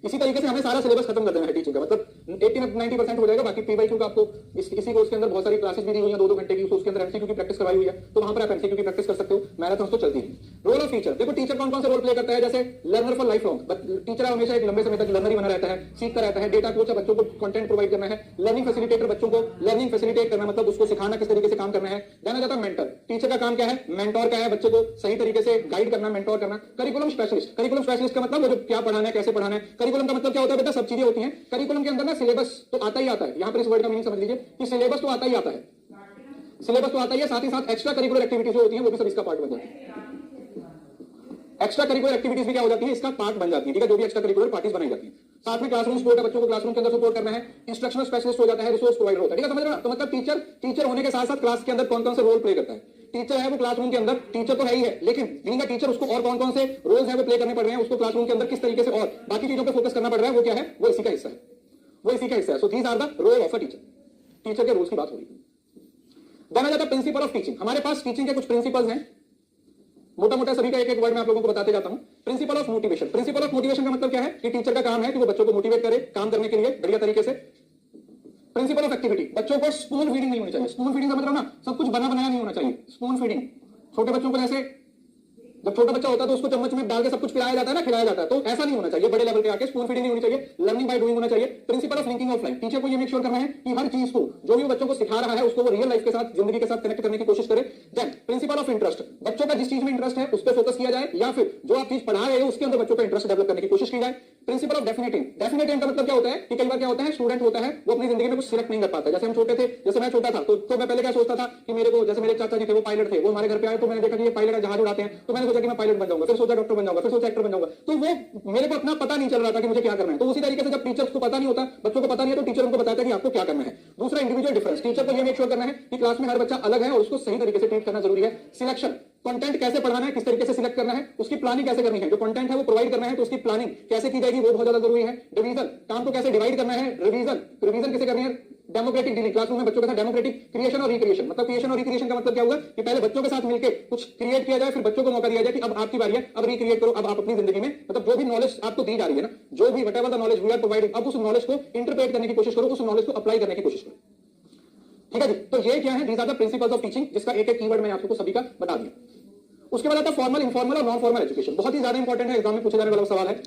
इसी तरीके से हमें सारा सिलेबस खत्म कर देना है टीचिंग का, मतलब 80-90% हो जाएगा। बाकी पी/क्यू का आपको इसी कोर्स के अंदर बहुत सारी क्लासेस भी दी हुई हैं 2-2 घंटे की, उसके अंदर एमसीक्यू की प्रैक्टिस करवाई हुई है, तो वहां पर आप एमसीक्यू की प्रैक्टिस कर सकते हो। मैराथन तो चलती है। रोल ऑफ टीचर, देखो टीचर कौन कौन से रोल प्ले करता है, जैसे learner for life long, teacher हमेशा एक लंबे समय तक लर्नर ही बना रहता है, सीखता रहता है। डेटा कोच, बच्चों को कंटेंट प्रोवाइड करना है। लर्निंग फैसिलिटेटर, बच्चों को लर्निंग फैसिलिटेट करना, मतलब उसको सिखाना किस तरीके से काम करना है। जाना जाता है मेंटर, टीचर का काम क्या है, मेंटोर का है, बच्चे को सही तरीके से गाइड करना, मेंटोर करना। करिकुलम स्पेशलिस्ट, करिकुलम स्पेशलिस्ट का मतलब वो जो क्या पढ़ाना है, कैसे पढ़ाना है। करिकुलम का मतलब क्या होता है बेटा, सब चीजें होती हैं करिकुलम के अंदर ना। सिलेबस तो आता ही आता है, यहां पर इस वर्ड का मीनिंग समझ लीजिए कि सिलेबस तो आता ही आता है, सिलेबस तो आता ही है, साथ ही साथ एक्स्ट्रा करिकुलर एक्टिविटीज जो होती हैं वो भी सब इसका पार्ट बन जाती है। एक्स्ट्रा करिकुलर एक्टिविटीज भी क्या हो जाती है, इसका पार्ट बन जाती है, ठीक है, जो भी एक्स्ट्रा करिकुलर पार्टीज बनाई जाती है। साथ में क्लासरूम सपोर्ट है, बच्चों को क्लासरूम के अंदर सपोर्ट करना है। इंस्ट्रक्शनल स्पेशलिस्ट हो जाता है, रिसोर्स प्रोवाइडर होता है, ठीक है, समझ रहे हो ना। तो मतलब टीचर होने के साथ साथ क्लास के अंदर कौन कौन से रोल प्ले करता है। टीचर है वो क्लासरूम के अंदर टीचर तो है ही है, लेकिन बीइंग अ टीचर उसको और कौन कौन से रोल्स है वो प्ले करने पड़ रहे हैं, उसको क्लासरूम के अंदर किस तरीके से और बाकी चीजों पर फोकस करना पड़ रहा है, वो क्या है, वो इसी का हिस्सा है, वो इसी का हिस्सा है। So these are the role of a teacher. Teacher के रोल्स की बात हो रही है। जाना जाता प्रिंसिपल ऑफ टीचिंग। हमारे पास टीचिंग के कुछ प्रिंसिपल्स हैं, मोटा मोटा सभी का एक एक वर्ड में आप लोगों को बताते जाता हूं। Principle of motivation. Principle of motivation का मतलब क्या है कि टीचर का काम है कि वो बच्चों को मोटिवेट करे काम करने के लिए बढ़िया तरीके से। प्रिंसिपल ऑफ एक्टिविटी, बच्चों को स्पून फीडिंग नहीं होनी चाहिए। स्पून फीडिंग समझ रहे हो ना, सब कुछ बना बनाया नहीं होना चाहिए। स्पून फीडिंग, छोटे बच्चों को जैसे जब छोटा बच्चा होता है तो उसको चम्मच में डाल के सब कुछ पिलाया जाता है ना, खिलाया जाता है, तो ऐसा नहीं होना चाहिए। बड़े लेवल पे आके स्पून फीडिंग नहीं होनी चाहिए, लर्निंग बाय डूइंग होना चाहिए। Principle of linking of life, teacher को ये मेक श्योर करना है कि हर चीज को जो भी वो बच्चों को सिखा रहा है उसको वो रियल लाइफ के साथ, जिंदगी के साथ कनेक्ट करने की कोशिश करे। देन प्रिंसिपल ऑफ इंटरेस्ट, बच्चों का जिस चीज में इंटरेस्ट है उस पर फोकस किया जाए, या फिर जो आप चीज पढ़ा रहे हो उसके अंदर बच्चों का इंटरेस्ट डेवलप करने की कोशिश की जाए। Principle of definite aim, definite aim का मतलब क्या होता है कि कई बार क्या होता है, स्टूडेंट होता है वो अपनी जिंदगी में कुछ सिलेक्ट नहीं कर पाता। जैसे हम छोटे थे, जैसे मैं छोटा था तो मैं पहले क्या सोचता था कि मेरे को, जैसे मेरे चाचा जी थे वो पायलट थे, वो हमारे घर पे आए तो मैंने देखा कि ये पायलट है, जहाज उड़ाते हैं, तो मैंने सोचा कि मैं पायलट बन जाऊंगा, फिर सोचा डॉक्टर बन जाऊंगा, फिर सोचा एक्टर बन जाऊंगा। तो वो मेरे को अपना पता नहीं चल रहा था कि मुझे क्या करना है। तो उसी तरीके से जब टीचर्स को पता नहीं होता, बच्चों को पता नहीं है, तो टीचर उनको बताता है कि आपको क्या करना है। दूसरा इंडिविजुअल डिफरेंस, टीचर को ये मेक श्योर करना है कि क्लास में हर बच्चा अलग है और उसको सही तरीके से ट्रीट करना जरूरी है। सिलेक्शन, कंटेंट कैसे पढ़ाना है, किस तरीके से सिलेक्ट करना है, उसकी प्लानिंग कैसे करनी है। जो कंटेंट है वो प्रोवाइड करना है तो उसकी प्लानिंग कैसे की जाएगी वो बहुत ज्यादा जरूरी है। डिवीजन, काम को कैसे डिवाइड करना है। रिवीजन कैसे करनी है। डेमोक्रेटिक डीलिंग, क्लासरूम में बच्चों के साथ डेमोक्रेटिक क्रिएशन और रिक्रिएशन, मतलब क्रिएशन और रिक्रिएशन का मतलब क्या हुआ कि पहले बच्चों के साथ मिलकर कुछ क्रिएट किया जाए, फिर बच्चों को मौका दिया जाए कि अब आपकी बारी है, अब रिक्रिएट करो, अब आप अपनी जिंदगी में, मतलब जो भी नॉलेज आपको दी जा रही है ना, जो भी whatever the knowledge we are providing, अब उस नॉलेज को इंटरप्रेट करने की कोशिश करो, उस नॉलेज को अप्लाई करने की कोशिश करो। ठीक है जी, तो ये क्या है, these are the principles of teaching, जिसका एक एक कीवर्ड मैंने आपको सभी का बता दिया। उसके बाद आता है फॉर्मल, इनफॉर्मल और नॉन फॉर्मल एजुकेशन। बहुत ही ज्यादा इंपॉर्टेंट है, एग्जाम में पूछे जाने वाला सवाल है।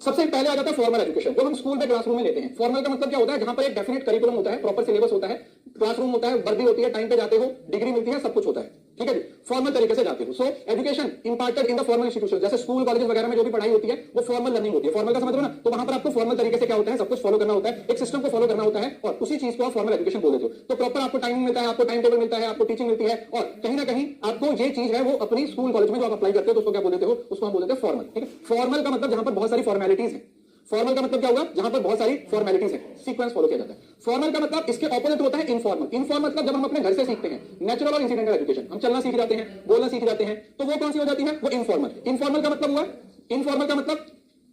सबसे पहले आ जाता है फॉर्मल एजुकेशन, जो हम स्कूल में क्लासरूम में लेते हैं। फॉर्मल का मतलब क्या होता है, जहां पर एक डेफिनेट करिकुलम होता है, प्रॉपर सिलेबस होता है, क्लासरूम होता है, वर्दी होती है, टाइम पे जाते हो, डिग्री मिलती है, सब कुछ होता है। ठीक है जी, फॉर्मल तरीके से जाते हो। So education imparted in the formal institution, जैसे स्कूल कॉलेज वगैरह में जो भी पढ़ाई होती है वो फॉर्मल लर्निंग होती है। फॉर्मल का समझ लो ना, तो वहां पर आपको फॉर्मल तरीके से क्या होता है, सब कुछ फॉलो करना होता है, एक सिस्टम को फॉलो करना होता है, और उसी चीज को आप फॉर्मल एजुकेशन बोल देते हो। तो प्रॉपर आपको टाइमिंग मिलता है, आपको टाइम टेबल मिलता है, आपको टीचिंग मिलती है, और कहीं ना कहीं आपको ये चीज है वो अपनी स्कूल कॉलेज में जो आप अप्लाई करते हो तो उसको क्या बोल देते हो, उसको हम बोल देते हैं फॉर्मल। ठीक है, फॉर्मल का मतलब जहां पर बहुत सारी फॉर्मेलिटीज है। फॉर्मल का मतलब क्या होगा, जहां पर बहुत सारी फॉर्मेलिटीज है, सीक्वेंस फॉलो किया जाता है। फॉर्मल का मतलब इसके ऑपोजिट होता है इनफॉर्मल। इनफॉर्मल मतलब जब हम अपने घर से सीखते हैं, नेचुरल और इंसिडेंटल एजुकेशन, हम चलना सीख जाते हैं, बोलना सीख जाते हैं, तो वो कौन सी हो जाती है, वो इनफॉर्मल। इनफॉर्मल का मतलब हुआ, इनफॉर्मल का मतलब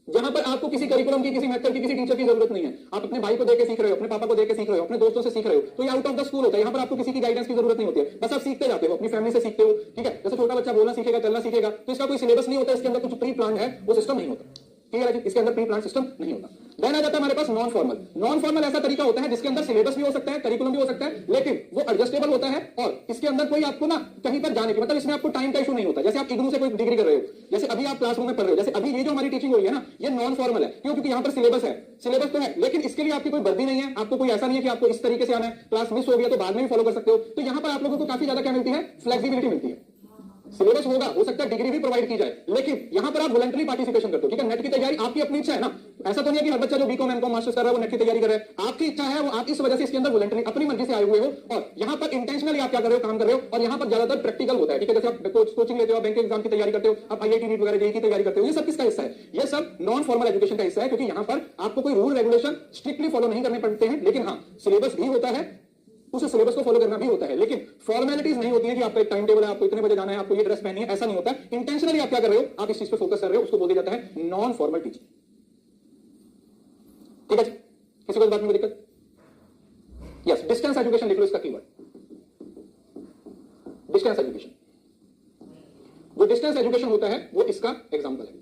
जहां पर आपको किसी करिकुलम की, किसी मेथड की, किसी टीचर की जरूरत नहीं है, आप अपने भाई को देख के सीख रहे हो, अपने पापा को देख के सीख रहे हो, अपने दोस्तों से सीख रहे हो, तो ये आउट ऑफ द स्कूल होता है। यहां पर आपको किसी की गाइडेंस की जरूरत नहीं होती है, बस आप सीखते जाते हो, अपनी फैमिली से सीखते हो। ठीक है, जैसे छोटा बच्चा बोलना सीखेगा, चलना सीखेगा, तो इसका कोई सिलेबस नहीं होता, इसके अंदर कुछ प्री प्लान है, वो सिस्टम नहीं होता। क्लियर है, इसके अंदर प्री प्लान सिस्टम नहीं होता। देन आ जाता है हमारे पास नॉन फॉर्मल। नॉन फॉर्मल ऐसा तरीका होता है जिसके अंदर सिलेबस भी हो सकता है, करिकुलम भी हो सकता है, लेकिन वो एडजस्टेबल होता है, और इसके अंदर कोई आपको ना कहीं पर जाने की, मतलब इसमें आपको टाइम का इशू नहीं होता। जैसे आप इग्नू से कोई डिग्री कर रहे हो, जैसे अभी आप क्लासरूम में पढ़ रहे हो, जैसे अभी ये जो हमारी टीचिंग हुई है ना, ये नॉन फॉर्मल है। क्यों? क्योंकि यहाँ पर सिलेबस है, सिलेबस तो है, लेकिन इसके लिए आपकी कोई वर्दी नहीं है, आपको कोई ऐसा नहीं है कि आपको इस तरीके से आना है, क्लास मिस हो गया तो बाद में भी फॉलो कर सकते हो। तो यहाँ पर आप लोगों को काफी ज्यादा क्या मिलती है, फ्लेक्सिबिलिटी मिलती है। सिलेबस होगा, हो सकता है डिग्री भी प्रोवाइड की जाए, लेकिन यहां पर आप वॉलंटरी पार्टिसिपेशन करते हो। ठीक है, नेट की तैयारी आपकी अपनी इच्छा है ना, ऐसा तो नहीं है कि हर बच्चा जो बीकॉम एमकॉम मास्टर्स कर रहा है वो नेट की तैयारी कर रहा है, आपकी इच्छा है, वो आप इस वजह से इसके अंदर वॉलंटरी अपनी मर्जी से आए हुए हो, और यहां पर इंटेंशनली आप क्या कर रहे हो, काम कर रहे हो, और यहां पर ज्यादातर प्रैक्टिकल होता है। ठीक है, जैसे आप कोचिंग लेते हो, बैंक एग्जाम की तैयारी करते हो, आप आईआईटी नीट वगैरह जेईई की तैयारी करते हो, ये सब किसका हिस्सा है, ये सब नॉन फॉर्मल एजुकेशन का हिस्सा है। क्योंकि यहां पर आपको कोई रूल रेगुलेशन स्ट्रिक्टली फॉलो नहीं करने पड़ते हैं, लेकिन हाँ सिलेबस भी होता है, उस सिलेबस को फॉलो करना भी होता है, लेकिन फॉर्मेलिटीज नहीं होती है कि आपका एक टाइम टेबल है, आपको इतने बजे जाना है, आपको ये ड्रेस पहननी है, ऐसा नहीं होता। इंटेंशनली आप क्या कर रहे हो, आप इस चीज पे फोकस कर रहे हो, उसको बोल दिया जाता है नॉन फॉर्मल टीचिंग। ठीक है जी, किसी को इस बात में कोई दिक्कत? यस, डिस्टेंस एजुकेशन लिख लो इसका कीवर्ड, डिस्टेंस एजुकेशन। जो डिस्टेंस एजुकेशन होता है वो इसका एग्जाम्पल है।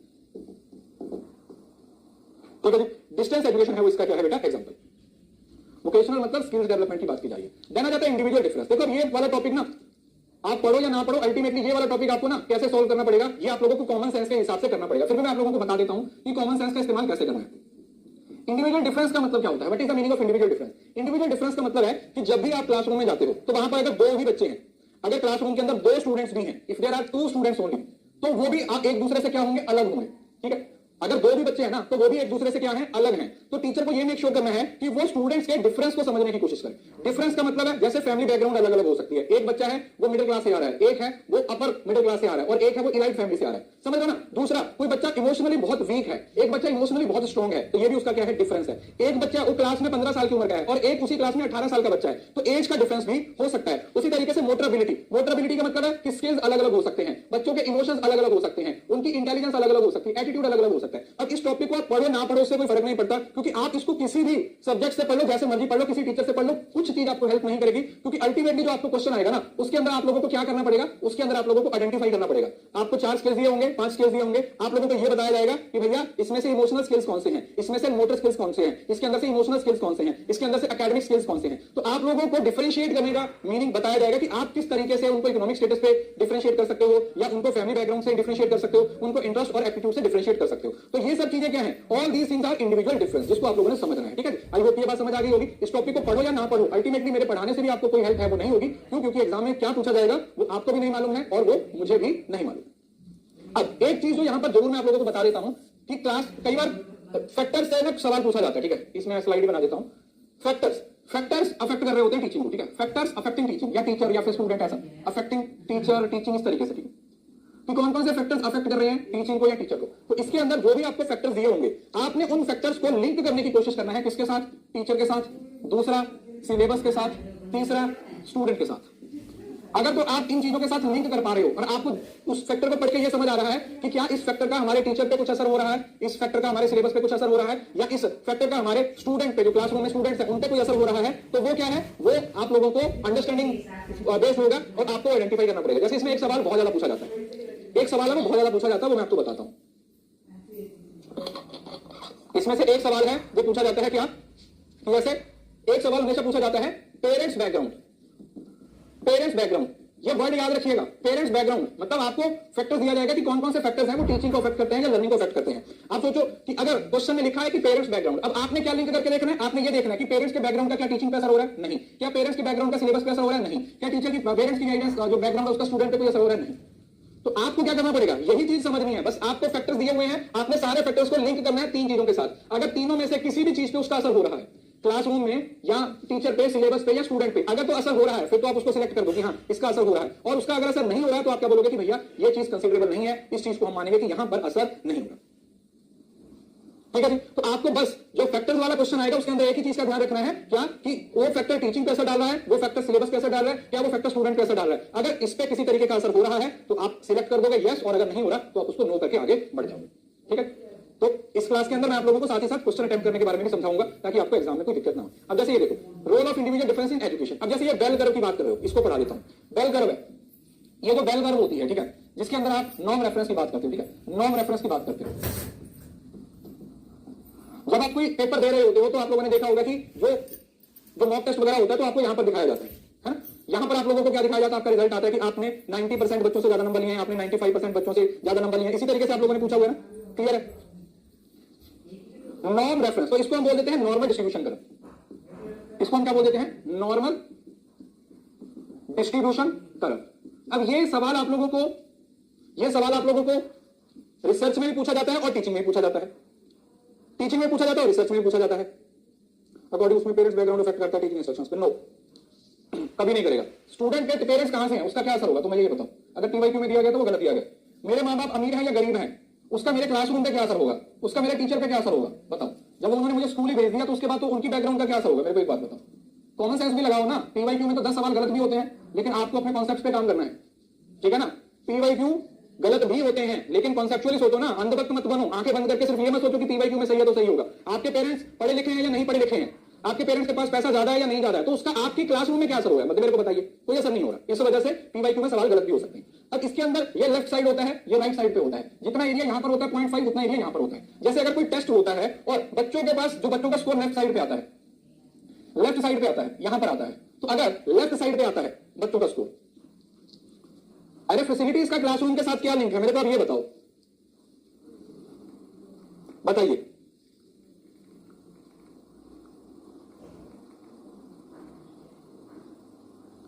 ठीक है जी, डिस्टेंस एजुकेशन है वो इसका क्या है बेटा, एग्जाम्पल। वोकेशनल मतलब स्किल्स डेवलपमेंट की बात की जाएगी। देन आ जाता है इंडिविजुअल डिफरेंस। देखो ये वाला टॉपिक ना आप पढ़ो या ना पढ़ो, अल्टीमेटली ये वाला टॉपिक आपको ना कैसे सोल्व करना पड़ेगा, ये आप लोगों को कॉमन सेंस के हिसाब से करना पड़ेगा। फिर भी मैं आप लोगों को बता देता हूं कि कॉमन सेंस का इस्तेमाल कैसे करना है। इंडिविजुअल डिफरेंस का मतलब क्या होता है, what is the meaning of individual difference? Individual difference का मतलब है कि जब भी आप क्लासरूम में जाते हो तो वहां पर अगर दो ही बच्चे हैं, अगर क्लासरूम के अंदर दो स्टूडेंट्स भी हैं, if there are two students only, तो वो भी एक दूसरे से क्या होंगे, अलग होंगे। ठीक है, अगर दो भी बच्चे हैं ना तो वो भी एक दूसरे से क्या है, अलग हैं। तो टीचर को ये मेक श्योर करना है कि वो स्टूडेंट्स के डिफरेंस को समझने की कोशिश करें। डिफरेंस का मतलब है जैसे फैमिली बैकग्राउंड अलग अलग हो सकती है, एक बच्चा है वो मिडिल क्लास से आ रहा है, एक है वो अपर मिडिल क्लास से आ रहा है, और एक है वो इलाइट फैमिली से आ रहा है, समझ रहे हो ना। दूसरा, कोई बच्चा इमोशनली बहुत वीक है, एक बच्चा इमोशनली बहुत स्ट्रॉन्ग है, तो ये भी उसका क्या है, डिफरेंस है। एक बच्चा वो क्लास में 15 साल की उम्र का है और एक उसी क्लास में 18 साल का बच्चा है, तो एज का डिफरेंस भी हो सकता है। उसी तरीके से मोटरबिलिटी, मोटरबिलिटी का मतलब है कि स्किल्स अलग अलग हो सकते हैं, बच्चों के इमोशंस अलग अलग हो सकते हैं, उनकी इंटेलिजेंस अलग अलग हो सकती है, एटीट्यूड अलग अलग हो सकता है। सकता है। अब इस टॉपिक को आप पढ़ो ना पढ़ो उससे कोई फर्क नहीं पड़ता, क्योंकि आप इसको किसी भी सब्जेक्ट से पढ़ लो, जैसे मर्जी पढ़ लो, किसी टीचर से पढ़ लो, कुछ चीज आपको हेल्प नहीं करेगी, क्योंकि अल्टीमेटली जो आपको क्वेश्चन आएगा ना उसके अंदर आप लोगों को क्या करना पड़ेगा, उसके अंदर आप लोगों को आइडेंटिफाई करना पड़ेगा। आपको 4 स्किल्स दिए होंगे, 5 स्किल्स दिए होंगे, आप लोगों को यह बताया जाएगा कि भैया इसमें से इमोशनल स्किल्स कौन से हैं, इसमें से मोटर स्किल्स कौन से हैं, इसके अंदर से इमोशनल स्किल्स कौन से हैं, इसके अंदर से एकेडमिक स्किल्स कौन से हैं। तो आप लोगों को डिफरेंशिएट करने का मीनिंग बताया जाएगा कि आप किस तरीके से उनको इकोनॉमिक स्टेटस पे डिफरेंशिएट कर सकते हो, या उनको फैमिली बैकग्राउंड से डिफरेंशिएट कर सकते हो, उनको इंटरेस्ट और एप्टीट्यूड से डिफरेंशिएट कर सकते हो। तो ये सब चीजें क्या है, all these things are individual difference, जिसको आप लोगों ने समझना है। ठीक है, आई होप ये बात समझ आ गई होगी। इस टॉपिक को पढ़ो या ना पढ़ो, अल्टीमेटली मेरे पढ़ाने से भी आपको कोई हेल्प है वो नहीं होगी, क्यों? क्योंकि एग्जाम में क्या पूछा जाएगा वो आपको भी नहीं मालूम है और वो मुझे भी नहीं मालूम। अब एक चीज जो यहां पर जरूर मैं आप लोगों को बता देता हूं कि क्लास कई बार फैक्टर्स से ना सवाल पूछा जाता है। ठीक है, इसमें स्लाइड बना देता हूं। फैक्टर्स अफेक्ट कर रहे होते हैं टीचिंग को। ठीक है, फैक्टर्स अफेक्टिंग टीचिंग, या टीचर या फिर स्टूडेंट, ऐसा अफेक्टिंग टीचर टीचिंग, इस तरीके से। ठीक है, कि कौन कौन से फैक्टर्स अफेक्ट कर रहे हैं टीचिंग को या टीचर को। तो इसके अंदर जो भी आपको फैक्टर्स दिए होंगे, आपने उन फैक्टर्स को लिंक करने की कोशिश करना है। किसके साथ? टीचर के साथ, दूसरा सिलेबस के साथ, तीसरा स्टूडेंट के साथ। अगर तो आप इन चीजों के साथ लिंक कर पा रहे हो और आपको उस फैक्टर को पढ़ के ये समझ आ रहा है कि क्या इस फैक्टर का हमारे टीचर पे कुछ असर हो रहा है, इस फैक्टर का हमारे सिलेबस पे कुछ असर हो रहा है, या इस फैक्टर का हमारे स्टूडेंट पे, जो क्लासरूम में स्टूडेंट्स हैं उन पे कोई असर हो रहा है, तो वो क्या है, वो आप लोगों को अंडरस्टैंडिंग बेस्ड होगा और आपको आइडेंटिफाई करना पड़ेगा। जैसे इसमें एक सवाल बहुत ज्यादा पूछा जाता है, एक सवाल है वो बहुत ज्यादा पूछा जाता है, वो मैं आपको बताता हूं। इसमें से एक सवाल है जो पूछा जाता है क्या, वैसे एक सवाल हमेशा पूछा जाता है पेरेंट्स बैकग्राउंड। पेरेंट्स बैकग्राउंड, ये वर्ड याद रखिएगा, पेरेंट्स बैकग्राउंड। मतलब आपको फैक्टर दिया जाएगा कि कौन कौन से फैक्टर्स हैं वो टीचिंग को अफेक्ट करते हैं या लर्निंग को अफेक्ट करते हैं। आप सोचो कि अगर क्वेश्चन में लिखा है कि पेरेंट्स बैकग्राउंड, अब आपने क्या लिंक करके देखना है, आपने ये देखना है कि पेरेंट्स के बैकग्राउंड का क्या टीचिंग पे असर हो रहा है, नहीं। क्या पेरेंट्स के बैकग्राउंड का सिलेबस पे असर हो रहा है, नहीं। क्या टीचर की पेरेंट्स की गाइडेंस जो बैकग्राउंड है उसका स्टूडेंट पे कोई असर हो रहा है, नहीं। तो आपको क्या करना पड़ेगा, यही चीज समझनी है। बस आपको फैक्टर्स दिए हुए हैं, आपने सारे फैक्टर्स को लिंक करना है 3 चीजों के साथ। अगर तीनों में से किसी भी चीज पे उसका असर हो रहा है, क्लासरूम में या टीचर पे, सिलेबस पे या स्टूडेंट पे, अगर तो असर हो रहा है फिर तो आप उसको सिलेक्ट कर दो कि हाँ इसका असर हो रहा है। और उसका अगर असर नहीं हो रहा है तो आप क्या बोलोगे कि भैया ये चीज कंसीडरेबल नहीं है, इस चीज को हम मानेंगे कि यहां पर असर नहीं हो रहा। ठीक है जी, तो आपको बस जो फैक्टर्स वाला क्वेश्चन आएगा उसके अंदर एक ही चीज का ध्यान रखना है, क्या कि वो फैक्टर टीचिंग पे असर डाल रहा है, वो फैक्टर सिलेबस पे असर डाल रहा है, क्या वो फैक्टर स्टूडेंट पे असर डाल रहा है। अगर इस पे किसी तरीके का असर हो रहा है तो आप सिलेक्ट कर दोगे यस, और अगर नहीं हो रहा तो आप उसको नो करके आगे बढ़ जाओगे। ठीक है, तो इस क्लास के अंदर मैं आप लोगों को साथ ही साथ क्वेश्चन अटेम्प्ट करने के बारे में भी समझाऊंगा ताकि आपको एग्जाम में कोई दिक्कत ना हो। अब जैसे ये देखो, role of individual difference in education. अब जैसे ये बेल कर्व की बात कर रहे हो, इसको पढ़ा देता हूं। बेल कर्व है, ये जो बेल कर्व होती है, ठीक है, जिसके अंदर आप नॉर्म रेफरेंस की बात करते हो। ठीक है, नॉर्म रेफरेंस की बात करते हो। जब आप कोई पेपर दे रहे होते हो तो आप लोगों ने देखा होगा कि जो मॉक टेस्ट वगैरह होता है तो आपको यहां पर दिखाया जाता है ना। यहां पर आप लोगों को क्या दिखाया जाता है, आपका रिजल्ट आता है कि आपने 90% बच्चों से ज्यादा नंबर लिए हैं, आपने 95% बच्चों से ज्यादा नंबर लिए हैं। इसी तरीके से आप लोगों ने पूछा हुआ है ना, क्लियर है। नॉर्म रेफरेंस, तो इसको हम बोल देते हैं नॉर्मल डिस्ट्रीब्यूशन कर्व। इसको हम क्या बोल देते हैं, नॉर्मल डिस्ट्रीब्यूशन कर्व। अब ये सवाल आप लोगों को रिसर्च में भी पूछा जाता है और टीचिंग में भी पूछा जाता है। टीचिंग में पूछा जाता है और रिसर्च में भी पूछा जाता है। अकॉर्डिंग उसमें पेरेंट्स बैकग्राउंड इफेक्ट करता है टीचिंग इंस्ट्रक्शंस पे, नो कभी नहीं करेगा। स्टूडेंट के पेरेंट्स कहां से हैं उसका क्या असर होगा, तो मैं ये बताऊं। अगर टीवाईक्यू में दिया गया तो वो गलत दिया गया। मेरे मां बाप अमीर हैं या गरीब हैं, उसका मेरे क्लासरूम पे क्या असर होगा, उसका मेरे टीचर पे क्या असर होगा, बताओ। जब उन्होंने मुझे स्कूल ही भेज दिया तो उसके बाद तो उनकी बैकग्राउंड का क्या असर होगा, मेरे को एक बात बताओ। कॉमन सेंस भी लगाओ ना। पीवाईक्यू में तो 10 सवाल गलत भी होते हैं, लेकिन आपको अपने कॉन्सेप्ट पे काम करना है, ठीक है ना। पीवाईक्यू गलत भी होते हैं लेकिन कॉन्सेप्चुअली सोचो ना, अंधभक्त मत बनो। आंखें बंद करके सिर्फ ये मत सोचो कि पीवाईक्यू में सही है तो सही होगा। आपके पेरेंट्स पढ़े लिखे हैं या नहीं पढ़े लिखे हैं, आपके पेरेंट्स के पास पैसा ज्यादा है या नहीं ज्यादा है, तो उसका आपकी क्लासरूम में क्या असर होगा, मतलब मेरे को बताइए। कोई असर नहीं हो रहा, इस वजह से पीवाईक्यू में सवाल गलत भी हो सकते हैं। अब इसके अंदर ये लेफ्ट साइड होता है, ये राइट साइड पे होता है। जितना एरिया यहां पर होता है 0.5, उतना एरिया यहां पर होता है। जैसे अगर कोई टेस्ट होता है और बच्चों के पास, जो बच्चों का स्कोर लेफ्ट साइड पे आता है, लेफ्ट साइड पे आता है, यहां पर आता है, तो अगर लेफ्ट साइड पे आता है बच्चों का स्कोर, अरे फैसिलिटीज का क्लासरूम के साथ क्या लिंक है मेरे को आप ये बताओ, बताइए।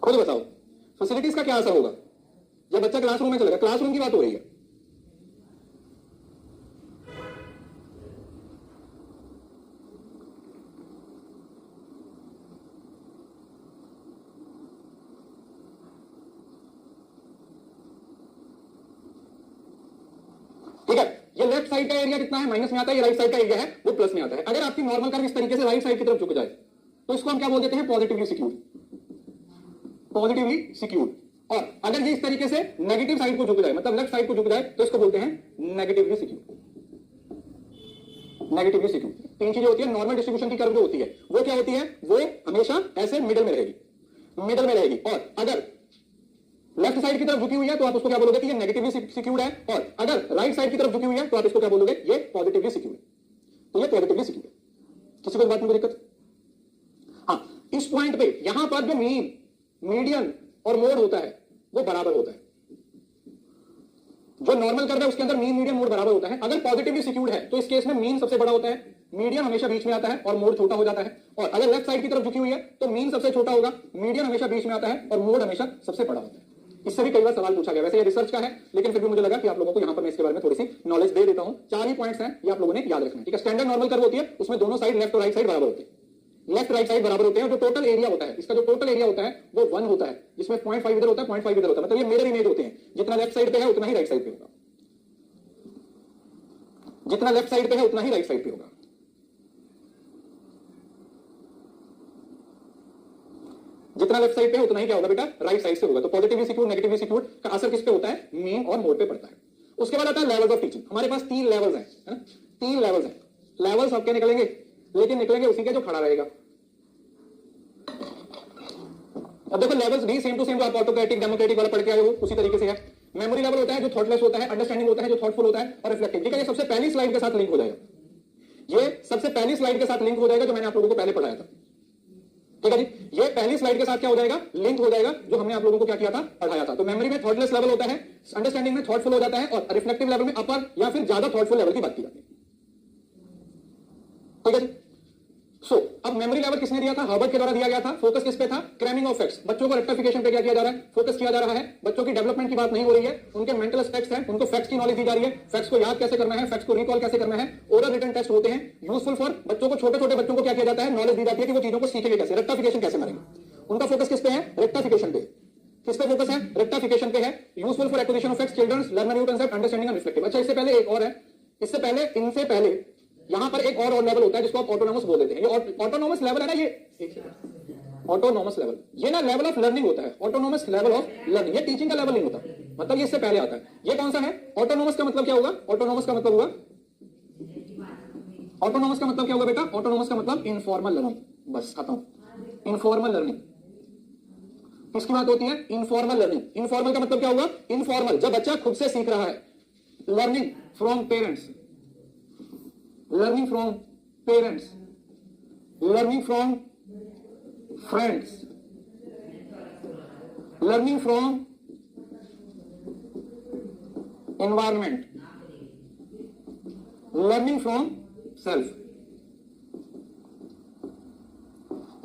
खुद बताओ, फैसिलिटीज का क्या असर होगा जब बच्चा क्लासरूम में चलेगा। क्लासरूम की बात हो रही है। ठीक है, ये लेफ्ट साइड का एरिया कितना है, माइनस में आता है, ये राइट साइड का एरिया है वो प्लस में आता है। अगर आपकी नॉर्मल कर्व इस तरीके से राइट साइड की तरफ झुक जाए तो इसको हम क्या बोल देते हैं, पॉजिटिवली सिक्यूर्ड। पॉजिटिवली सिक्यूर्ड। और अगर ये इस तरीके से नेगेटिव साइड को झुक जाए, मतलब लेफ्ट साइड को झुक जाए, तो इसको बोलते हैं नेगेटिवली सिक्यूर्ड। नेगेटिवली सिक्यूड। तीन चीजें होती है। नॉर्मल डिस्ट्रीब्यूशन की कर्व जो होती है वो क्या होती है, वो हमेशा ऐसे मिडल में रहेगी, मिडल में रहेगी। और अगर लेफ्ट साइड की तरफ झुकी हुई है तो आप उसको क्या बोलोगे कि ये नेगेटिवली सिक्यूर्ड है, और अगर राइट साइड की तरफ झुकी हुई है तो आप इसको क्या बोलोगे, ये पॉजिटिवली सिक्यूर्ड है। तो ये पॉजिटिवली सिक्यूर्ड है। किसी को इस बात में कोई दिक्कत? हाँ, इस पॉइंट पे यहां पर जो मीन, मीडियन और मोड होता है वो बराबर होता है। जो नॉर्मल कर्व है उसके अंदर मीन, मीडियन, मोड बराबर होता है। अगर पॉजिटिवली सिक्यूर्ड है तो इस केस में मीन सबसे बड़ा होता है, मीडियन हमेशा बीच में आता है और मोड छोटा हो जाता है। और अगर लेफ्ट साइड की तरफ झुकी हुई है तो मीन सबसे छोटा होगा, मीडियन हमेशा बीच में आता है और मोड हमेशा सबसे बड़ा होता है। इससे भी कई बार सवाल पूछा गया। वैसे ये रिसर्च का है, लेकिन फिर भी मुझे लगा कि आप लोगों को यहां पर मैं इसके बारे में थोड़ी सी नॉलेज दे देता हूं। 4 ही पॉइंट्स हैं, ये आप लोगों ने याद रखना है, ठीक है। स्टैंडर्ड नॉर्मल कर्व होती है, उसमें दोनों साइड लेफ्ट और राइट साइड बराबर होते हैं, लेफ्ट राइट साइड बराबर होते हैं। जो टोटल एरिया होता है, इसका जो टोटल एरिया होता है वो 1 होता है, जिसमें 0.5 इधर होता है, 0.5 इधर होता है। मतलब ये मिरर इमेज होते हैं, जितना लेफ्ट साइड पे है उतना ही राइट साइड पे होगा, जितना लेफ्ट साइड पे है उतना ही राइट साइड पे होगा। जितना लेफ्ट साइड पे है उतना ही क्या होगा बेटा, राइट साइड से होगा। तो पॉजिटिवली सिक्योर्ड, नेगेटिवली सिक्योर्ड का असर किस पे होता है, मीन और मोड पे पड़ता है। उसके बाद आता है लेवल्स ऑफ टीचिंग। हमारे पास 3 लेवल्स हैं, है ना, 3 लेवल्स हैं। लेवल्स आपके निकलेंगे, लेकिन निकलेंगे उसी के जो खड़ा रहेगा। अब देखो लेवल्स भी सेम टू सेम, जो आप ऑटोक्रेटिक, डेमोक्रेटिक वाला पढ़ के आए हो उसी तरीके से है। मेमोरी लेवल होता है जो थॉटलेस होता है, अंडरस्टैंडिंग होता है जो थॉटफुल होता है, और रिफ्लेक्टिव। ठीक है, ये सबसे पहली स्लाइड के साथ लिंक हो जाएगा, ये सबसे पहली स्लाइड के साथ लिंक हो जाएगा जो मैंने आप लोगों को पहले पढ़ाया था। ठीक है जी, ये पहली स्लाइड के साथ क्या हो जाएगा, लिंक हो जाएगा, जो हमने आप लोगों को क्या किया था, पढ़ाया था। तो मेमोरी में थॉटलेस लेवल होता है, अंडरस्टैंडिंग में थॉटफुल हो जाता है, और रिफ्लेक्टिव लेवल में अपर या फिर ज्यादा थॉटफुल लेवल की बात की जाती है। ठीक है जी। सो अब मेमोरी लेवल किसने दिया था, हर्बर्ट के द्वारा दिया गया था। फोकस किस पे था, क्रैमिंग ऑफ फैक्ट्स। बच्चों को रेक्टिफिकेशन पे क्या किया जा रहा है, फोकस किया जा रहा है। बच्चों की डेवलपमेंट की बात नहीं हो रही है, उनके मेंटल एस्पेक्ट्स हैं, उनको फैक्ट्स की नॉलेज दी जा रही है। फैक्ट्स को याद कैसे करना है, फैक्ट्स को रिकॉल कैसे करना है। ओरल रिटन टेस्ट होते हैं, यूजफुल फॉर बच्चों को, छोटे छोटे बच्चों को क्या किया जाता है, नॉलेज दी जाती है कि वो चीजों को सीखेंगे कैसे, रेक्टिफिकेशन कैसे मारेंगे। उनका फोकस किस पे है, रेक्टिफिकेशन पे। किस पे फोकस है, रेक्टिफिकेशन पे है। Useful for acquisition of facts, childrens learn new concept, understanding and reflective. अच्छा, इससे पहले एक और है, इससे पहले, इनसे पहले यहां पर एक और लेवल होता है जिसको आप ऑटोनॉमस बोल देते हैं। ये ऑटोनॉमस लेवल है ना, ये ऑटोनॉमस लेवल, ये ना लेवल ऑफ लर्निंग होता है। ऑटोनॉमस लेवल ऑफ लर्निंग, ये टीचिंग का लेवल नहीं होता, मतलब ये इससे पहले आता है। ये कौन सा है, ऑटोनॉमस का मतलब क्या होगा, ऑटोनॉमस का मतलब होगा, ऑटोनॉमस का मतलब क्या होगा बेटा, ऑटोनॉमस का मतलब इनफॉर्मल लर्निंग। बस खत्म, इनफॉर्मल लर्निंग। किसकी बात होती है, इनफॉर्मल लर्निंग। इनफॉर्मल का मतलब क्या होगा, इनफॉर्मल, जब बच्चा खुद से सीख रहा है। Learning from parents, learning from parents, learning from friends, learning from environment, learning from self,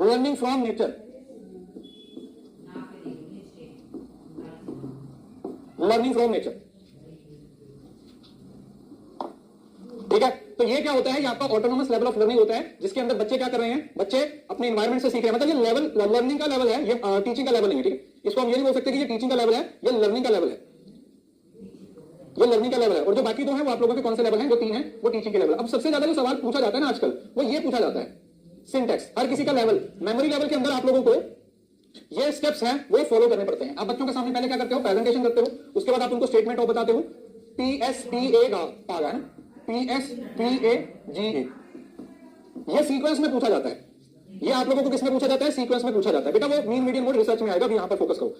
learning from nature, learning from nature। ठीक है, तो ये क्या होता है, ये आपका ऑटोनॉमस लेवल ऑफ लर्निंग होता है, जिसके अंदर बच्चे क्या कर रहे हैं, बच्चे अपने एनवायरमेंट से सीख रहे हैं। मतलब ये लेवल लर्निंग का लेवल है, ये टीचिंग का लेवल नहीं है। ठीक है, इसको हम ये नहीं बोल सकते कि ये टीचिंग का लेवल है, ये लर्निंग का लेवल है, ये लर्निंग का लेवल है। और जो बाकी दो हैं वो आप लोगों के कौन से लेवल हैं, जो 3 हैं वो टीचिंग के लेवल। अब सबसे ज्यादा जो सवाल पूछा जाता है ना आजकल, वो ये पूछा जाता है, सिंटैक्स। हर किसी का लेवल, मेमोरी लेवल के अंदर आप लोगों को ये स्टेप्स हैं वो फॉलो करने पड़ते हैं। आप बच्चों के सामने पहले क्या करते हो, प्रेजेंटेशन करते हो, उसके बाद आप उनको स्टेटमेंट ऑफ बताते हो, PSPA का है ना, PSPAGA, ये सीक्वेंस में पूछा जाता है। ये आप लोगों को किसमें पूछा जाता है, सीक्वेंस में पूछा जाता है। बेटा वो मीन, मीडियन, मोड रिसर्च में आएगा, भी यहां पर फोकस करो।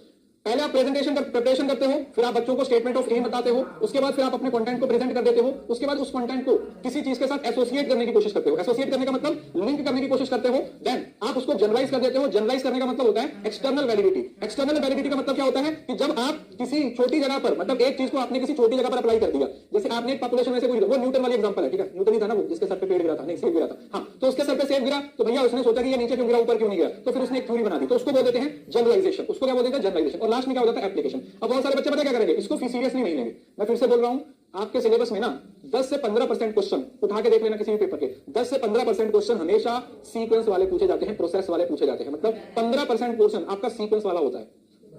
पहले आप प्रेजेंटेशन प्रिपरेशन करते हो, फिर आप बच्चों को स्टेटमेंट ऑफ एम बताते हो, उसके बाद फिर आप अपने कंटेंट को प्रेजेंट कर देते हो, उसके बाद उस कंटेंट को किसी चीज के साथ एसोसिएट करने की कोशिश करते हो। एसोसिएट करने का मतलब लिंक करने की कोशिश करते हो। देन आप उसको जनरलाइज कर देते हो। जनरलाइज करने का मतलब होता है एक्सटर्नल वैलिडिटी। एक्सटर्नल वैलिडिटी का मतलब क्या होता है कि जब आप किसी छोटी जगह पर, मतलब एक चीज को आपने किसी छोटी जगह पर अप्लाई कर दिया, जैसे आपने एक पॉपुलेशन में से कोई, वो न्यूटन वाली एग्जांपल है, ठीक है, न्यूटन ही था ना वो, जिसके सर पे पेड़ गिरा था, नहीं सेब गिरा था, हाँ, तो उसके सर पे सेब गिरा, तो भैया उसने सोचा कि ये नीचे क्यों गिरा, ऊपर क्यों नहीं गिरा, तो फिर उसने एक थ्योरी बना दी, तो उसको बोल देते हैं जनरलाइजेशन। उसको क्या बोल देते हैं, जनरलाइजेशन। और लास्ट में क्या होता है, एप्लीकेशन। अब बहुत सारे बच्चे पता क्या करेंगे, इसको सीरियसली नहीं लेंगे। मैं फिर से बोल रहा हूं, आपके सिलेबस में ना 10 से 15% क्वेश्चन उठा के देख लेना किसी भी पेपर के, 10 से 15% क्वेश्चन हमेशा सीक्वेंस वाले पूछे जाते हैं, प्रोसेस वाले पूछे जाते हैं। मतलब 15% क्वेश्चन आपका सीक्वेंस वाला होता है।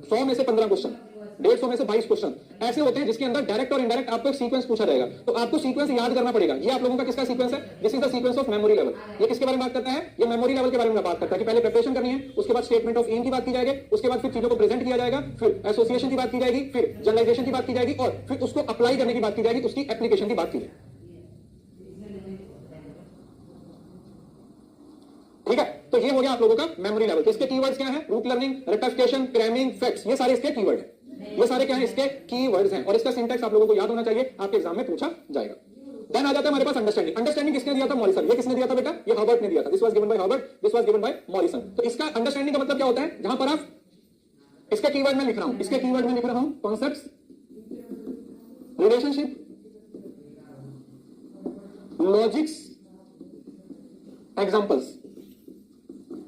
100 में से 15 क्वेश्चन, 150 में से 22 क्वेश्चन ऐसे होते हैं जिसके अंदर डायरेक्ट और इनडायरेक्ट आपको एक सीक्वेंस पूछा जाएगा। तो आपको सीक्वेंस याद करना पड़ेगा। ये आप लोगों का किसका सीक्वेंस है, this is the sequence of memory level. ये किसके बारे में बात करता है, ये मेमोरी लेवल के बारे में बात करता है कि पहले प्रिपरेशन करनी है, उसके बाद स्टेटमेंट ऑफ एम की बात की जाएगी, उसके बाद फिर चीजों को प्रेजेंट किया जाएगा, फिर एसोसिएशन की बात की जाएगी, फिर जनरलाइजेशन की बात की जाएगी, और फिर उसको अप्लाई करने की बात की जाएगी, उसकी एप्लीकेशन की बात की जाएगी। ठीक है, तो ये हो गया आप लोगों का मेमोरी लेवल। तो इसके कीवर्ड्स क्या है? Rote learning, rectification, cramming, facts, ये सारे इसके कीवर्ड है। ये सारे क्या है? इसके कीवर्ड्स हैं और इसका सिंटैक्स आप लोगों को याद होना चाहिए, आपके एग्जाम में पूछा जाएगा। देन आ जाता है हमारे पास अंडरस्टैंडिंग। अंडरस्टैंडिंग किसने दिया था? मॉरिसन। ये किसने दिया था बेटा? ये हर्बर्ट ने दिया था। This was given by Herbert, this was given by Morrison. तो इसका अंडरस्टैंडिंग का मतलब क्या होता है? जहां पर आप इसका कीवर्ड में लिख रहा हूं, इसके कीवर्ड में लिख रहा हूं concepts, relationship, logics, examples.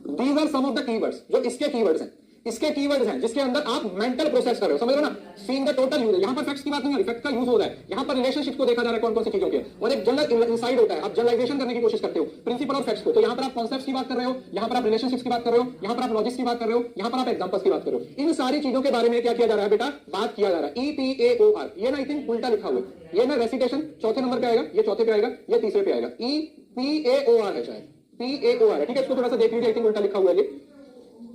These are some of the keywords जो इसके कीवर्ड्स हैं। इसके कीवर्ड्स हैं जिसके अंदर आप मेंटल प्रोसेस कर रहे हो, समझ रहे हो ना? सीइंग द टोटल यूज है। यहां पर फैक्ट्स की बात नहीं है, फैक्ट का यूज हो रहा है। यहां पर रिलेशनशिप को देखा जा रहा है कौन कौन सी चीजों के, और एक जनरल इनसाइड होता है। आप जनरलाइजेशन करने की कोशिश करते हो प्रिंसिपल और फैक्ट्स को। तो यहां पर आप कॉन्सेप्ट्स की बात कर रहे हो, यहां पर आप रिलेशनशिप्स की बात कर रहे हो, यहां पर आप लॉजिक्स की बात कर रहे हो, यहां पर आप एग्जांपल्स की बात कर रहे हो। इन सारी चीजों के बारे में क्या किया जा रहा है बेटा? बात किया जा रहा है। EPAOR, ये ना आई थिंक उल्टा लिखा हुआ है, ये ना रेसिटेशन चौथे नंबर पे आएगा, ये चौथे पे आएगा, ये तीसरे पे आएगा। EPAOR है शायद, PAOR है, ठीक है। इसको थोड़ा सा देख लीजिए, आई थिंक उल्टा लिखा हुआ है ये।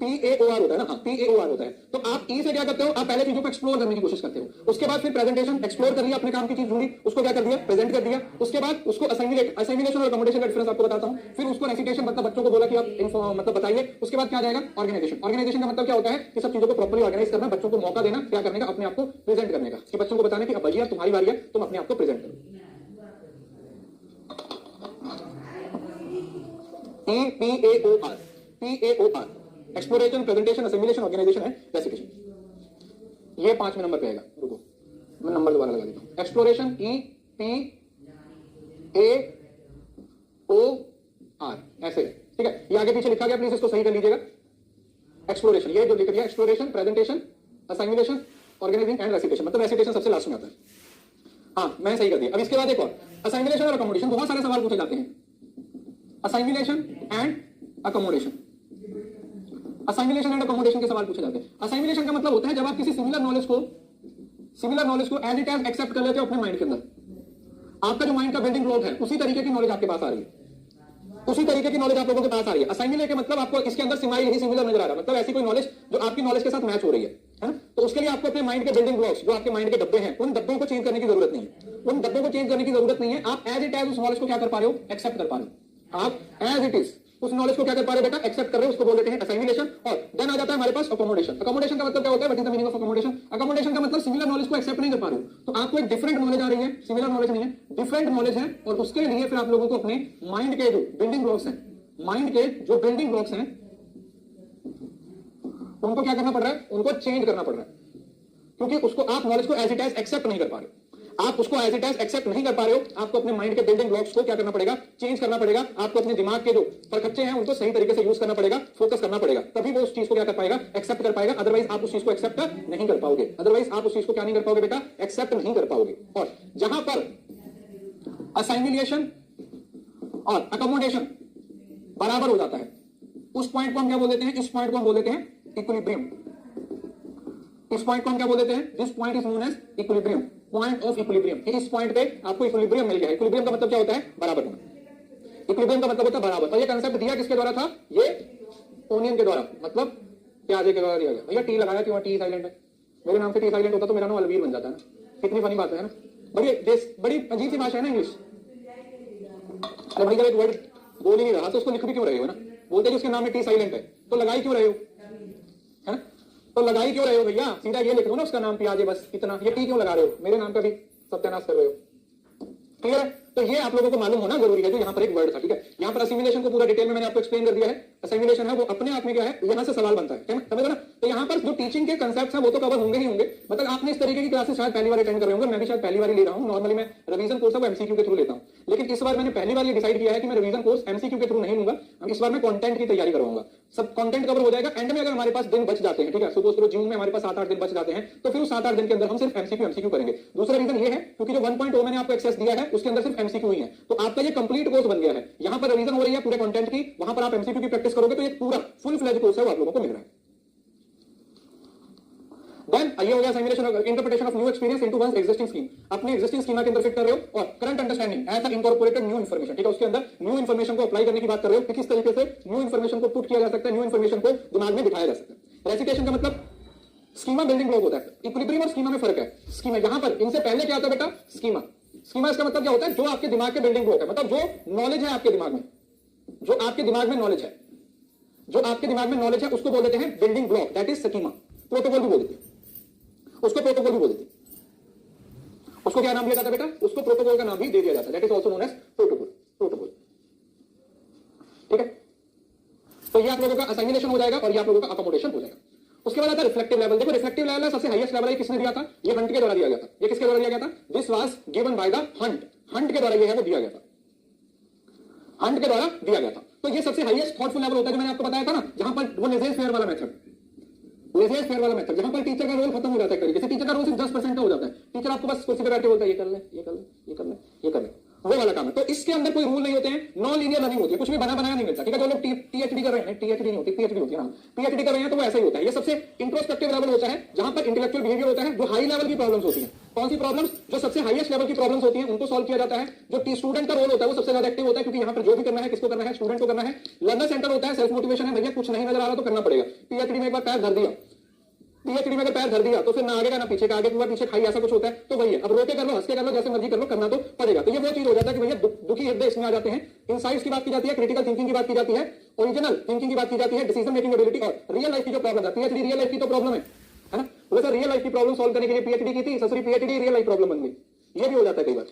PAOR होता है ना? हाँ, PAOR होता है। तो आप ई से क्या करते हो? आप पहले चीजों को एक्सप्लोर करने की कोशिश करते हो, उसके बाद फिर प्रेजेंटेशन, एक्सप्लोर कर लिया, अपने काम की चीज ढूंढी, उसको क्या कर दिया? प्रेजेंट कर दिया। उसके बाद उसको असाइमिलेशन और अकोमोडेशन का डिफरेंस आपको बताता हूं। फिर उसको रेसिटेशन, मतलब बच्चों को बोला कि आप मतलब बताइए। उसके बाद क्या जाएगा? ऑर्गेनाइजेशन। ऑर्गेनाइजेशन का मतलब क्या होता है? कि सब चीजों को प्रॉपर्ली ऑर्गेनाइज करना, बच्चों को मौका देना, क्या करने का? अपने आप को प्रेजेंट करने का, कि बच्चों को बताने की अब भैया तुम्हारी बारी है, तुम अपने आप को प्रेजेंट करो। PAOR, PAOR, exploration, presentation, assimilation, organisation है रेसिटेशन। ये 5वें नंबर पे आएगा। रुको मैं नंबर दोबारा लगा देता हूं। एक्सप्लोरेशन EPAOR, ऐसे, ठीक है। ये आगे पीछे लिखा गया, प्लीज इसको सही कर लीजिएगा। एक्सप्लोरेशन, ये जो लिख दिया, exploration, presentation, assimilation, organizing and recitation. मतलब रेसिटेशन सबसे लास्ट में आता है। हाँ, मैंने सही कर दिया। अब इसके बाद एक और, असाइमिलेशन और अकोमोडेशन। बहुत सारे सवाल पूछे जाते हैं। असाइमिलेशन एंड अकोमोडेशन, असाइमिलेशन एंड अकोमोडेशन के सवाल पूछे जाते हैं। असाइमिलेशन का मतलब होता है जब आप किसी सिमिलर नॉलेज को एज इट एज एक्सेप्ट कर लेते हो अपने माइंड के अंदर। आपका जो माइंड का बिल्डिंग ब्लॉक है, उसी तरीके की नॉलेज आपके पास आ रही है, उसी तरीके की नॉलेज आप लोगों के पास आ रही है। असाइमिलेशन के मतलब आपको इसके अंदर सिमिलर नजर आ रहा है, मतलब ऐसी कोई नॉलेज जो आपकी नॉलेज के साथ मैच हो रही है। तो उसके लिए आपको अपने माइंड के बिल्डिंग ब्लॉक्स, जो आपके माइंड के डब्बे हैं, उन डब्बों को चेंज करने की जरूरत नहीं है। उन डब्बों को चेंज करने की जरूरत नहीं है। आप एज इट एज उस नॉलेज को क्या कर पा रहे हो? एक्सेप्ट कर पा रहे हो। आप एज इट इज उस नॉलेज को क्या कर पा रहे हो बेटा? एक्सेप्ट कर रहे हो। उसको बोल देते हैं असाइमिलेशन। और देन आ जाता है हमारे पास अकोमोडेशन। अकोमोडेशन का मतलब क्या होता है? What is the meaning of accommodation? Accommodation का मतलब सिमिलर नॉलेज को एक्सेप्ट नहीं कर पा रहे हो, तो आपको एक डिफरेंट नॉलेज आ रही है, सिमिलर नॉलेज नहीं है, डिफरेंट नॉलेज है, और उसके लिए फिर आप लोगों को अपने माइंड के जो बिल्डिंग ब्लॉक्स हैं, माइंड के जो बिल्डिंग ब्लॉक्स हैं, उनको क्या करना पड़ रहा है? उनको चेंज करना पड़ रहा है, क्योंकि उसको आप नॉलेज को एज इट एज एक्सेप्ट नहीं कर पा रहे हो। आप उसको एज इट एज एक्सेप्ट नहीं कर पा रहे हो। आपको अपने माइंड के बिल्डिंग ब्लॉक्स को क्या करना पड़ेगा? चेंज करना पड़ेगा। आपको अपने दिमाग के जो परखच्चे हैं उनको सही तरीके से यूज करना पड़ेगा, फोकस करना पड़ेगा, तभी वो उस चीज को क्या कर पाएगा? एक्सेप्ट कर पाएगा। अदरवाइज आप उस चीज को एक्सेप्ट नहीं कर पाओगे। अदरवाइज आप उस चीज को क्या नहीं कर पाओगे बेटा? एक्सेप्ट नहीं कर पाओगे। और जहां पर असाइमिलेशन और अकोमोडेशन बराबर हो जाता है, उस पॉइंट को हम क्या बोल देते हैं? इस पॉइंट को हम बोल देते हैं इक्विलिब्रियम। इस पॉइंट को हम क्या बोल देते हैं? This point is known as equilibrium, point of equilibrium. इस पॉइंट पे आपको इक्विलिब्रियम मिल गया। इक्विलिब्रियम का मतलब क्या होता है? बराबर होना। इक्विलिब्रियम का मतलब होता है बराबर। और ये कंसेप्ट दिया किसके द्वारा था? ये ओनियन के द्वारा, मतलब प्याजे के द्वारा दिया गया। भैया टी लगाया क्यों? टी साइलेंट है। मेरे नाम से टी साइलेंट होता तो मेरा नाम अलवीर बन जाता है ना। कितनी फनी बात है ना? बड़ी अजीब सी भाषा है ना इंग्लिश। अरे भाई जब एक वर्ड बोल ही नहीं रहा तो उसको लिख भी क्यों रहे हो ना? बोलते कि उसके नाम में टी साइलेंट है, तो लगाई क्यों रहे हो? है ना? तो लगाई क्यों रहे हो भैया? सीधा ये लिख लो ना उसका नाम प्याजे, बस इतना। ये टी क्यों लगा रहे हो? मेरे नाम का भी सत्यानाश कर रहे हो। क्लियर है? तो ये आप लोगों को मालूम होना जरूरी है। जो यहाँ पर एक वर्ड था, ठीक है। यहाँ पर असिमिलेशन को पूरा डिटेल में मैंने आपको एक्सप्लेन कर दिया है। असिमिलेशन है वो अपने आप में क्या है? यहाँ से सवाल बनता है, समझ ना? तो यहाँ पर जो टीचिंग के कंसेप्ट्स हैं वो तो कवर होंगे ही होंगे। मतलब आपने इस तरीके की क्लासेस शायद पहली बार अटेंड कर रहे होंगे, मैं भी शायद पहली बार ले रहा हूँ। नॉर्मली मैं रिवीजन कोर्स है वो एमसीक्यू के थ्रू लेता हूँ, लेकिन इस बार मैंने पहली बार ये डिसाइड किया है कि मैं रिवीजन कोर्स एमसीक्यू के थ्रू नहीं लूंगा। इस बार मैं कंटेंट की तैयारी करवाऊंगा। सब कंटेंट कवर हो जाएगा। एंड में अगर हमारे पास दिन बच जाते हैं, ठीक है, सपोज करो जून में हमारे पास 7-8 दिन बच जाते हैं, तो फिर उस 7-8 दिन के अंदर हम सिर्फ एमसीक्यू करेंगे। दूसरा रीजन ये है क्योंकि जो 1.0 मैंने आपको एक्सेस दिया है उसके अंदर सिर्फ एमसीक्यू ही है, तो आपका ये कंप्लीट कोर्स बन गया है। यहां पर रिवीजन हो रही है पूरे कंटेंट की, वहां पर आप एमसीक्यू की प्रैक्टिस करोगे, तो एक पूरा फुल फ्लेज कोर्स है वो आप लोगों को मिल रहा है। देन ये हो गया simulation of interpretation of new experience into once existing scheme. अपने एक्जिस्टिंग स्कीमा के अंदर फिट कर रहे हो। और current understanding as a incorporated new information, ठीक है, उसके अंदर न्यू इन्फॉर्मेशन को अप्लाई करने की बात कर रहे हो कि किस तरीके से न्यू इन्फॉर्मेशन को पुट किया जा सकता है, न्यू इन्फॉर्मेशन को दिमाग में बिठाया जा सकता है। रेसिटेशन का मतलब स्कीमा बिल्डिंग ब्लॉक होता है। इक्विलिब्रियम और स्कीमा में फर्क है। स्कीमा यहां पर इनसे पहले क्या आता है बेटा? स्कीमा। स्कीमा इसका मतलब क्या होता है? जो आपके दिमाग के बिल्डिंग ब्लॉक है, मतलब जो नॉलेज है आपके दिमाग में, जो आपके दिमाग में नॉलेज है, जो आपके दिमाग में नॉलेज है उसको बोल देते हैं building block, that is schema. Protocol भी बोल देते हैं उसको, प्रोटोकॉल भी बोल देते हैं उसको। क्या नाम दिया जाता है बेटा? उसको प्रोटोकॉल का नाम भी दे दिया जाता है, that is also known as protocol. Protocol, ठीक है। तो ये आप लोगों का असाइनेशन हो जाएगा और ये आप लोगों का अकोमोडेशन हो जाएगा। उसके बाद आता है रिफ्लेक्टिव लेवल। देखो रिफ्लेक्टिव लेवल सबसे हाईएस्ट लेवल है, किसने दिया था? ये हंट के द्वारा दिया गया था। ये किसके द्वारा दिया गया था? This was given by the Hunt. Hunt के द्वारा ये है वो दिया गया था, हंट के द्वारा दिया गया था। तो ये सबसे हाईएस्ट थॉटफुल लेवल होता है, जो मैंने आपको बताया था ना, जहां पर वो लेजेस फेयर वाला मेथड, लेजेस फेयर वाला मेथड, जहां पर टीचर का रोल खत्म हो जाता है तरीके से। टीचर का रोल सिर्फ 10% का हो जाता है। टीचर आपको बस कुर्सी पे बैठ के बोलता है ये कर ले, ये कर ले, ये कर ले, ये कर ले, वो वाला काम है। तो इसके अंदर कोई रूल नहीं होते हैं, नॉन लीनियर लर्निंग होती है, कुछ भी बना बनाया नहीं मिलता, ठीक है। जो लोग टीएचडी कर रहे हैं, टीएचडी नहीं होती, पीएचडी होती है, पीएचडी कर रहे हैं तो वो ऐसा ही होता है। ये सबसे इंट्रोस्पेक्टिव लेवल होता है, जहां पर इंटेलेक्चुअल बिहेवियर होता है, जो हाई लेवल की प्रॉब्लम्स होती है। कौन सी प्रॉब्लम्स? जो सबसे हाईएस्ट लेवल की प्रॉब्लम्स होती है उनको सॉल्व किया जाता है। जो स्टूडेंट का रोल होता है वो सबसे ज्यादा एक्टिव होता है, क्योंकि यहाँ पर जो भी करना है किसको करना है? स्टूडेंट को करना है। लर्नर सेंटर होता है, सेल्फ मोटिवेशन है, भैया कुछ नहीं नजर आ रहा तो करना पड़ेगा। पीएचडी में एक बार पैर धर दिया, पीएचडी में अगर पैर धर दिया तो फिर ना आगे का ना पीछे का, आगे पूरा पीछे खाई, ऐसा कुछ होता है। तो वही है, अब रोके कर लो, हंस के कर लो, जैसे मर्जी कर लो, करना तो पड़ेगा। तो ये वो चीज हो जाता है कि भैया दुखी हृदय इसमें आ जाते हैं। इनसाइट्स की बात की जाती है, क्रिटिकल थिंकिंग की बात की जाती है, ओरिजिनल थिंकिंग की बात की जाती है, डिसीजन मेकिंग एबिलिटी और रियल लाइफ की जो प्रॉब्लम है। पीएचडी रियल लाइफ की तो प्रॉब्लम है ना, वैसे रियल लाइफ की प्रॉब्लम सॉल्व करने के लिए पीएचडी की थी, ससुरी पीएचडी रियल लाइफ प्रॉब्लम बन गई। ये भी हो जाता है कई बार।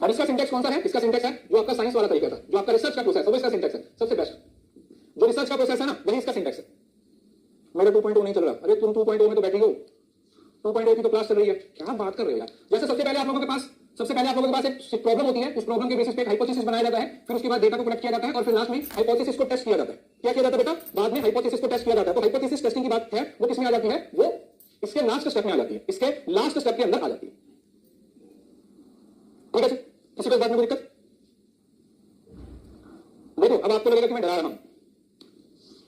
और इसका सिंटेक्स कौन सा है? इसका सिंटेक्स है जो आपका साइंस वाला तरीका था, जो आपका रिसर्च का प्रोसेस है, वो इसका सिंटेक्स है सबसे बेस्ट। जो रिसर्च का प्रोसेस है ना, वही इसका सिंटेक्स है। मेरा 2.0 नहीं चल रहा, अरे तुम 2.0 में तो बैठी हो, 2.0 की तो क्लास चल रही है, क्या बात कर रहे हो यार। जैसे सबसे पहले आप लोगों के पास एक प्रॉब्लम होती है, उस प्रॉब्लम के बेसिस पे एक हाइपोथेसिस बनाया जाता है, फिर उसके बाद डेटा को कलेक्ट किया जाता है और फिर लास्ट में हाइपोथेसिस को टेस्ट किया जाता है। क्या किया जाता है बेटा? बाद में हाइपोथेसिस को टेस्ट किया जाता है। तो हाइपोथेसिस टेस्टिंग की बात है वो किसमें आ जाती है? वो इसके लास्ट स्टेप में आ जाती है, इसके लास्ट स्टेप के अंदर आ जाती है, ठीक है। किसी को इस बात में कोई दिक्कत? देखो अब आपको लगेगा कि मैं डरा रहा हूं।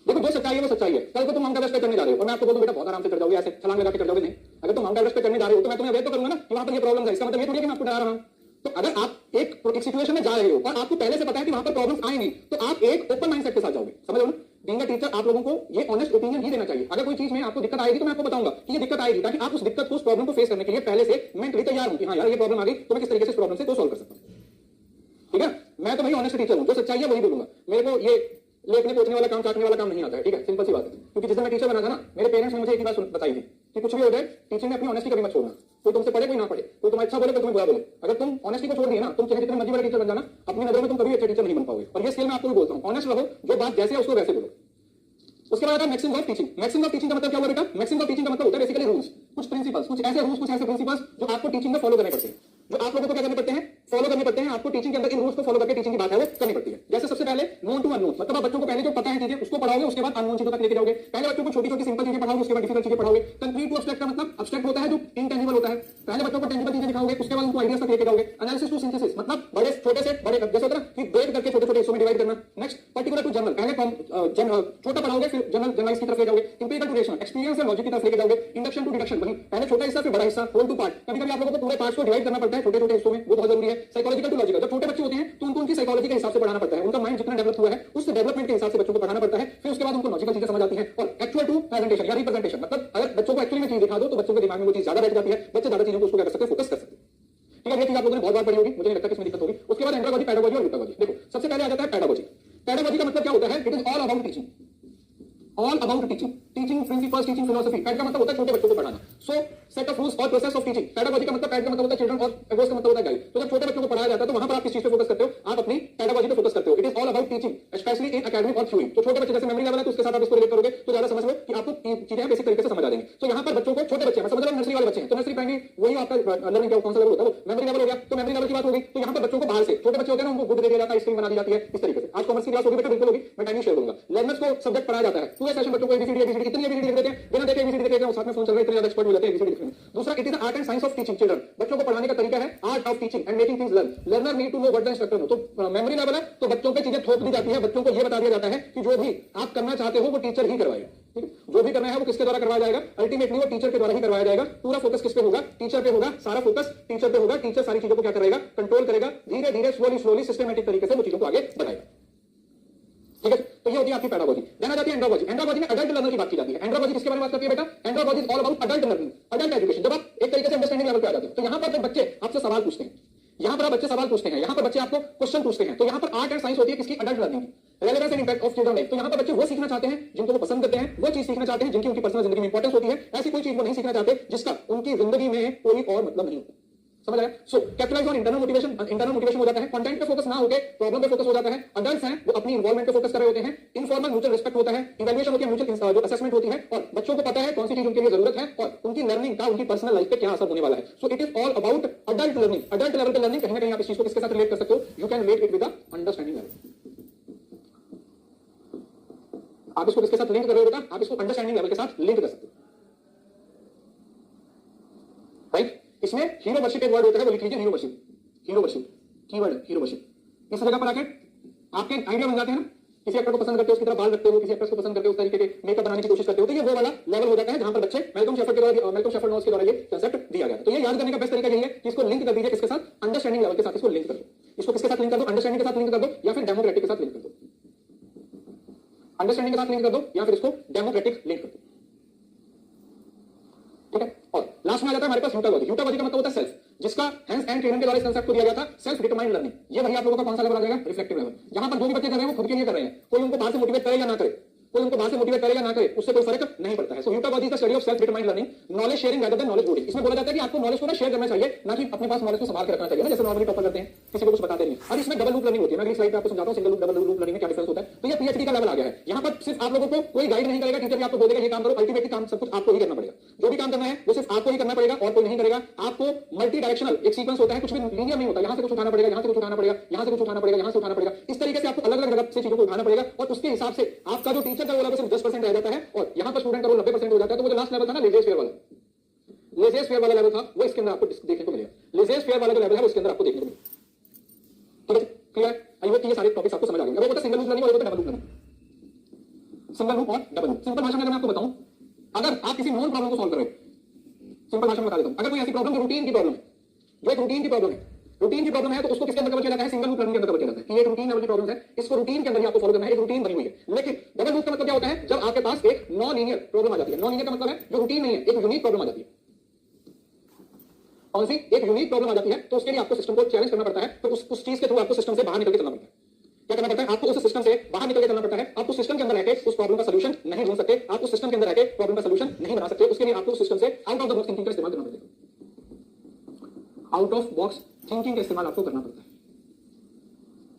देखो जो सच्चाई है वो सच्चाई है। कल को तुम माउंट एवरेस्ट पे चढ़ने जा रहे हो और मैं आपको बोलूं बेटा बहुत आराम से चढ़ जाओगे, ऐसे छलांग लगा के चढ़ जाओगे, नहीं। अगर तुम माउंट एवरेस्ट पे चढ़ने जा रहे हो तो मैं तुम्हें अवेयर तो करूंगा ना कि वहां पर ये प्रॉब्लम है। इसका मतलब ये थोड़ी है कि मैं आपको डरा रहा हूं। तो अगर आप एक सिचुएशन में जा रहे हो और आपको पहले से पता है कि वहां पर प्रॉब्लम्स आएंगी, तो आप एक ओपन माइंडसेट के साथ जाओगे, समझ लो ना। बीइंग अ टीचर आप लोगों को ये ऑनेस्ट ओपिनियन ही देना चाहिए। अगर कोई चीज में आपको दिक्कत आएगी तो मैं आपको बताऊंगा कि ये दिक्कत आएगी, ताकि आप उस दिक्कत को, उस प्रॉब्लम को फेस करने के लिए पहले से मेंटली तैयार हो कि हाँ यार ये प्रॉब्लम आ गई तो मैं किस तरीके से इस प्रॉब्लम से को सॉल्व कर सकता हूं, ठीक है। मैं तो भाई ऑनेस्ट टीचर हूं, जो सच्चाई है वही बोलूंगा। मेरे को ये लेखने पोछने वाला काम, काटने वाला काम नहीं आता है, ठीक है। सिंपल सी बात है। क्योंकि जिस दिन मैं टीचर बना था ना, मेरे पेरेंट्स ने मुझे एक ही बात बताई थी कि कुछ भी हो जाए टीचिंग में अपनी ऑनेस्टी कभी मत छोड़ना। कोई तुमसे पढ़े कोई ना पढ़े, कोई तुम्हें अच्छा बोले कोई तुम्हें बुरा बोले, अगर तुम ऑनेस्टी को छोड़ दिए ना, तुम चाहे जितने मर्जी वाले टीचर बन जाना, अपनी नजरों में तुम कभी अच्छे टीचर नहीं बन पाओगे। और ये स्किल मैं आपको भी बोलता हूं, ऑनेस्ट रहो, जो बात जैसे है उसको वैसे बोलो। उसके बाद maximum of teaching. Maximum of teaching का मतलब क्या हुआ बेटा? मैक्सिमम ऑफ टीचिंग का मतलब होता है बेसिकली रूल्स, कुछ प्रिंसिपल्स, कुछ ऐसे रूल्स, कुछ ऐसे प्रिंसिपल्स जो आपको टीचिंग में फॉलो करने पड़ते हैं, जो आप लोगों को क्या करने पड़ते हैं? फॉलो करने पड़ते हैं। आपको टीचिंग के अंदर इन रूल्स को फॉलो करके टीचिंग की बात है वो करनी पड़ती है। जैसे सबसे पहले नोन टू अननोन, मतलब आप बच्चों को पहले जो पता है चीजें उसको पढ़ाओगे, उसके बाद अननोन चीजों तक लेके जाओगे। पहले बच्चों को छोटी छोटी सिंपल चीजें पढ़ाओगे, उसके बाद डिफिकल्ट चीजें पढ़ाओगे। कंक्रीट टू एब्स्ट्रैक्ट का मतलब एब्स्ट्रैक्ट होता है जो इनटेंजिबल होता है। पहले बच्चों को टेंजिबल चीजें दिखाओगे, उसके बाद उनको आइडियाज तक लेके जाओगे। एनालिसिस टू सिंथेसिस मतलब बड़े छोटे से बड़े, जैसे होता है कि ब्रेक करके छोटे छोटे हिस्सों में डिवाइड करना। नेक्स्ट पर्टिकुलर टू जनरल, पहले छोटा पढ़ाओगे फिर जनरलाइज की तरफ ले जाओगे। इंपीरिकल टू रेशनल, एक्सपीरियंस और लॉजिक की तरफ लेके जाओगे। इंडक्शन टू डिडक्शन, वही पहले छोटा हिस्सा फिर बड़ा हिस्सा, होल टू पार्ट। कभी कभी आप लोगों को पूरे पार्ट्स को डिवाइड करना पड़ता है छोटे छोटे हिस्सों में, वो बहुत जरूरी है। साइकोलॉजिकल टू लॉजिकल, जब छोटे बच्चे होते हैं तो उनको उनकी साइकोलॉजी के हिसाब से पढ़ाना पड़ता है। उनका माइंड जितना डेवलप हुआ है उस डेवलपमेंट के हिसाब से बच्चों को पढ़ाना पड़ता है। फिर उसके बाद उनको लॉजिकल चीजें समझ आती है। और एक्चुअल टू प्रेजेंटेशन या रिप्रेजेंटेशन, मतलब अगर बच्चों को एक्चुअली में चीज दिखा दो तो बच्चों के दिमाग में वो चीज ज्यादा बैठ जाती है, बच्चे ज्यादा चीजों को उसको क्या कर सकते हैं? फोकस कर सकते हैं, ठीक है। ये चीज आप लोगों ने बहुत बार पढ़ी होगी, मुझे नहीं लगता कि इसमें दिक्कत होगी। उसके बाद एंड्रोलॉजी, पैडागोजी और यूटागोजी। देखो सबसे पहले आ जाता है पैडागोजी। पैडागोजी का मतलब क्या होता है? It is all about teaching, all about teaching, teaching principles, teaching philosophy. Pad का मतलब होता है छोटे बच्चों को पढ़ाना। सो सेट ऑफ रूल्स और प्रोसेस ऑफ टीचिंग। पैडागोजी का मतलब, पैड का मतलब होता है चिल्ड्रन और एगोस का मतलब होता है गाइड। तो जब छोटे बच्चों को पढ़ाया जाता है तो वहां पर आप किस चीज पे फोकस करते हो? आप अपनी पैडागोजी पे फोकस करते हो। It is all about teaching specially in academic और थ्योरी। तो छोटे बच्चे जैसे मेमोरी लेवल है तो उसके साथ आप इसको रिलेट करोगे तो ज्यादा समझ लो कि आपको चीजें बेसिक तरीके से समझ आ जाएंगी। तो यहाँ पर बच्चों को, छोटे बच्चे समझ लो नर्सरी वाले बच्चे हैं तो नर्सरी प्राइमरी वही आपका लर्निंग क्या कौन सा लेवल होता है? वो मेमोरी लेवल हो गया। तो मेमोरी लेवल की बात हो गई। तो यहाँ पर बच्चों को बाहर से, छोटे बच्चे होते हैं ना, उनको गुड दे दिया जाता है, स्क्रीन बना दी जाती है इस तरीके से। आज कॉमर्स की क्लास होगी बेटा, बिल्कुल होगी, मैं टाइमिंग शेयर करूंगा। लर्नर्स को सब्जेक्ट पढ़ाया जाता है, पूरे सेशन बच्चों को एबीसीडी एबीसीडी इतनी एबीसीडी लिख देते हैं, बिना देखे एबीसीडी देखे साथ में फोन चल रहा है, इतने ज्यादा एक्सपर्ट हो जाते हैं एबीसीडी लिखने में। दूसरा, it is art and science of teaching children. बच्चों को पढ़ाने का तरीका है art of teaching and making things learn. Learner need to know what the instructor know. तो मेमोरी लेवल है तो बच्चों पे चीजें थोप दी जाती है, बच्चों को यह बता दिया जाता है कि जो भी आप करना चाहते हो वो टीचर ही करवाएगा, ठीक है। जो भी करना है वो किसके द्वारा करवाया जाएगा? अल्टीमेटली वो टीचर के द्वारा ही करवाया जाएगा। पूरा फोकस किस पे होगा? टीचर पे होगा, सारा फोकस टीचर पे होगा। टीचर सारी चीजों को क्या करेगा? कंट्रोल करेगा, धीरे धीरे स्लोली स्लोली सिस्टमैटिक तरीके से वो चीजों को आगे बढ़ाएगा, ठीक है। तो ये होती है आपकी पैडागोजी। देन आ जाती है एंड्रोलॉजी। एंड्रोलॉजी में अडल्ट लर्नर की बात की जाती है। एंड्रोलॉजी किसके बारे में बात करती है बेटा? Andrology is all about adult learning, adult education. जब आप एक तरीके से अंडरस्टैंडिंग लेवल पे आ जाते हैं तो यहां पर जब बच्चे आपसे सवाल पूछते हैं यहां पर आप बच्चे सवाल पूछते हैं, यहां पर बच्चे आपको क्वेश्चन पूछते हैं, तो यहां पर आर्ट एंड साइंस होती है किसकी? Adult learning, relevance and impact of children life. तो यहां पर बच्चे वो सीखना चाहते हैं जिनको वो पसंद करते हैं, वो चीज सीखना चाहते हैं जिनकी उनकी पर्सनल जिंदगी में इंपॉर्टेंस होती है, ऐसी कोई चीज वो नहीं सीखना चाहते जिसका उनकी जिंदगी में कोई और मतलब नहीं होता। समझ आया? सो कैपिटलाइज ऑन इंटरनल मोटिवेशन हो जाता है, कंटेंट पे फोकस ना होकर प्रॉब्लम पे फोकस हो जाता है। अडल्ट्स हैं वो अपनी इन्वॉल्वमेंट पे फोकस कर रहे होते हैं, इनफॉर्मल म्यूचुअल रिस्पेक्ट होता है, इवैल्यूएशन होती है, म्यूचुअल जो असेसमेंट होती है, और बच्चों को पता है कौन सी चीज उनके लिए जरूरत है और उनकी लर्निंग का उनकी पर्सनल लाइफ पे क्या असर होने वाला है। So it is all about adult learning. Adult level पे लर्निंग कहीं ना कहीं आप इस चीज को किसके साथ रिलेट कर सकते हो? You can relate it with the understanding level. आप इसको किसके साथ लिंक कर रहे हो बेटा? आप इसको अंडरस्टैंडिंग लेवल के साथ लिंक कर सकते हो, राइट? इसमें हीरो वर्शिप एक वर्ड होता है, वो लिख लीजिए, hero worship. Hero worship keyword, hero worship. इस जगह पर आकर आपके आइडिया बन जाते हैं ना, किसी एक्टर को पसंद करते हो, उसकी तरह बाल रखते हो, किसी एक्टर को पसंद करते हो, उस तरीके के मेकअप बनाने की कोशिश करते हो, तो ये वो वाला लेवल हो जाता है जहां पर बच्चे मैल्कम शेफर्ड के द्वारा, मैल्कम शेफर्ड नोट्स के द्वारा ये कांसेप्ट दिया गया। तो ये याद करने का बेस्ट तरीका यही है कि इसको लिंक कर दीजिए किसके साथ? अंडरस्टैंडिंग लेवल के साथ इसको लिंक कर दो। इसको किसके साथ लिंक कर दो? अंडरस्टैंडिंग के साथ लिंक कर दो या फिर डेमोक्रेटिक के साथ लिंक कर दो। अंडरस्टैंडिंग के साथ लिंक कर दो या फिर इसको डेमोक्रेटिक लिंक कर दो, ठीक है? और लास्ट में आ जाता है हमारे पास यूटागोजी। यूटागोजी का मतलब होता है सेल्फ, जिसका हैंस एंड ट्रेनर के द्वारा इस कांसेप्ट को दिया गया था, सेल्फ डिटरमाइंड लर्निंग। ये भैया आप लोगों का कौन सा लेवल आ जाएगा? Reflective level. यहां पर जो भी बच्चे कर रहे हैं वो खुद के लिए कर रहे हैं, कोई उनको बाहर से मोटिवेट करे या ना करे, कोई उनको बाहर से मोटिवेट करे या ना करे, उससे कोई फर्क नहीं पड़ता है। सो यूटागोजी का study of self determined learning, knowledge sharing rather than knowledge hoarding. इसमें बोला जाता है कि आपको नॉलेज को ना शेयर करना चाहिए, ना कि अपने पास नॉलेज को संभाल के रखना चाहिए ना, जैसे नॉर्मली टॉपर करते हैं, किसी को कुछ बताते नहीं। और इसमें डबल लूप लर्निंग होती है, मैं अगली स्लाइड पे आपको समझाता हूं single loop double loop learning में क्या डिफरेंस होता है। तो ये पीएचडी का लेवल आ गया है। यहां पर सिर्फ आप लोगों को कोई गाइड नहीं करेगा, टीचर भी आपको बोलेगा ये काम करो, अल्टीमेटली काम सब कुछ आपको ही करना पड़ेगा। जो भी काम करना है वो सिर्फ आपको ही करना पड़ेगा और कोई नहीं करेगा। आपको मल्टी डायरेक्शनल एक सीक्वेंस होता है, कुछ भी लीनियर नहीं होता, यहां से कुछ उठाना पड़ेगा, यहां से कुछ उठाना पड़ेगा, यहां से कुछ उठाना पड़ेगा, यहां से उठाना पड़ेगा, इस तरीके से आपको अलग अलग जगह से चीजों को उठाना पड़ेगा और उसके हिसाब से आपका जो टीचर का रोल है सिर्फ 10% रह जाता है और यहां पर स्टूडेंट का रोल 90% हो जाता है। तो वो जो लास्ट लेवल था ना लेजेस फेयर वाला, लेजेस फेयर वाला लेवल था, वो इसके अंदर आपको देखने को मिलेगा। लेजेस फेयर वाला जो लेवल है उसके अंदर आपको देखने को मिलेगा, ठीक है? क्लियर है? आई होप ये सारे टॉपिक्स आपको समझ आ गए। अब होता है सिंगल लूप लर्निंग और होता है double loop learning. Single loop और डबल लूप। सिंपल भाषा में अगर मैं आपको बताऊं, अगर आप किसी नॉन प्रॉब्लम को सॉल्व कर रहे हो, सिंपल भाषा में बता देता हूं, अगर कोई ऐसी प्रॉब्लम जो रूटीन की प्रॉब्लम है, जो एक रूटीन की प्रॉब्लम है, रूटीन की प्रॉब्लम है, तो उसको किसके अंदर कवर किया जाता है? सिंगल लूप लर्निंग के अंदर कवर किया जाता है कि ये रूटीन लेवल की प्रॉब्लम है, इसको रूटीन के अंदर ही आपको फॉलो करना है, एक रूटीन बनी हुई है। लेकिन डबल लूप का मतलब क्या होता है? जब आपके पास एक नॉन लीनियर प्रॉब्लम आ जाती है। नॉन लीनियर का मतलब है जो रूटीन नहीं है, एक यूनिक प्रॉब्लम आ जाती है। कौन सी? एक यूनिक प्रॉब्लम आ जाती है, तो उसके लिए आपको सिस्टम को चैलेंज करना पड़ता है, तो उस चीज के थ्रू आपको सिस्टम से बाहर निकल के चलना पड़ता है। क्या करना पड़ता है? आपको उस सिस्टम से बाहर निकल के चलना पड़ता है। आप उस सिस्टम के अंदर रहकर उस प्रॉब्लम का सॉल्यूशन नहीं ढूंढ सकते, आप उस सिस्टम के अंदर रहकर प्रॉब्लम का सॉल्यूशन नहीं बना सकते। उसके लिए आपको उस सिस्टम से out of the box thinking का इस्तेमाल करना पड़ेगा। आउट ऑफ बॉक्स थिंकिंग का इस्तेमाल आपको करना पड़ता है।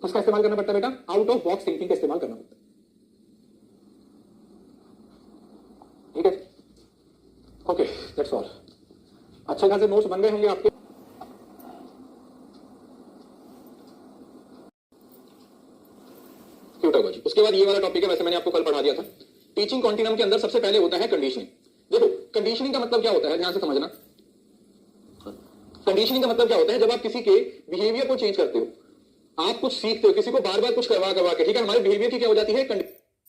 किसका इस्तेमाल करना पड़ता है बेटा? आउट ऑफ बॉक्स थिंकिंग का इस्तेमाल करना पड़ता है, ठीक है? Okay, that's all. अच्छे खासे नोट्स बन गए होंगे आपके। उसके बाद ये वाला टॉपिक है, वैसे मैंने आपको कल पढ़ा दिया था। टीचिंग कॉन्टिन्यूम के अंदर सबसे पहले होता है कंडीशनिंग। देखो कंडीशनिंग का मतलब क्या होता है, ध्यान से समझना। कंडीशनिंग का मतलब क्या होता है? जब आप किसी के बिहेवियर को चेंज करते हो, आप कुछ सीखते हो, किसी को बार बार कुछ करवा के, ठीक है, हमारे बिहेवियर की क्या हो जाती है?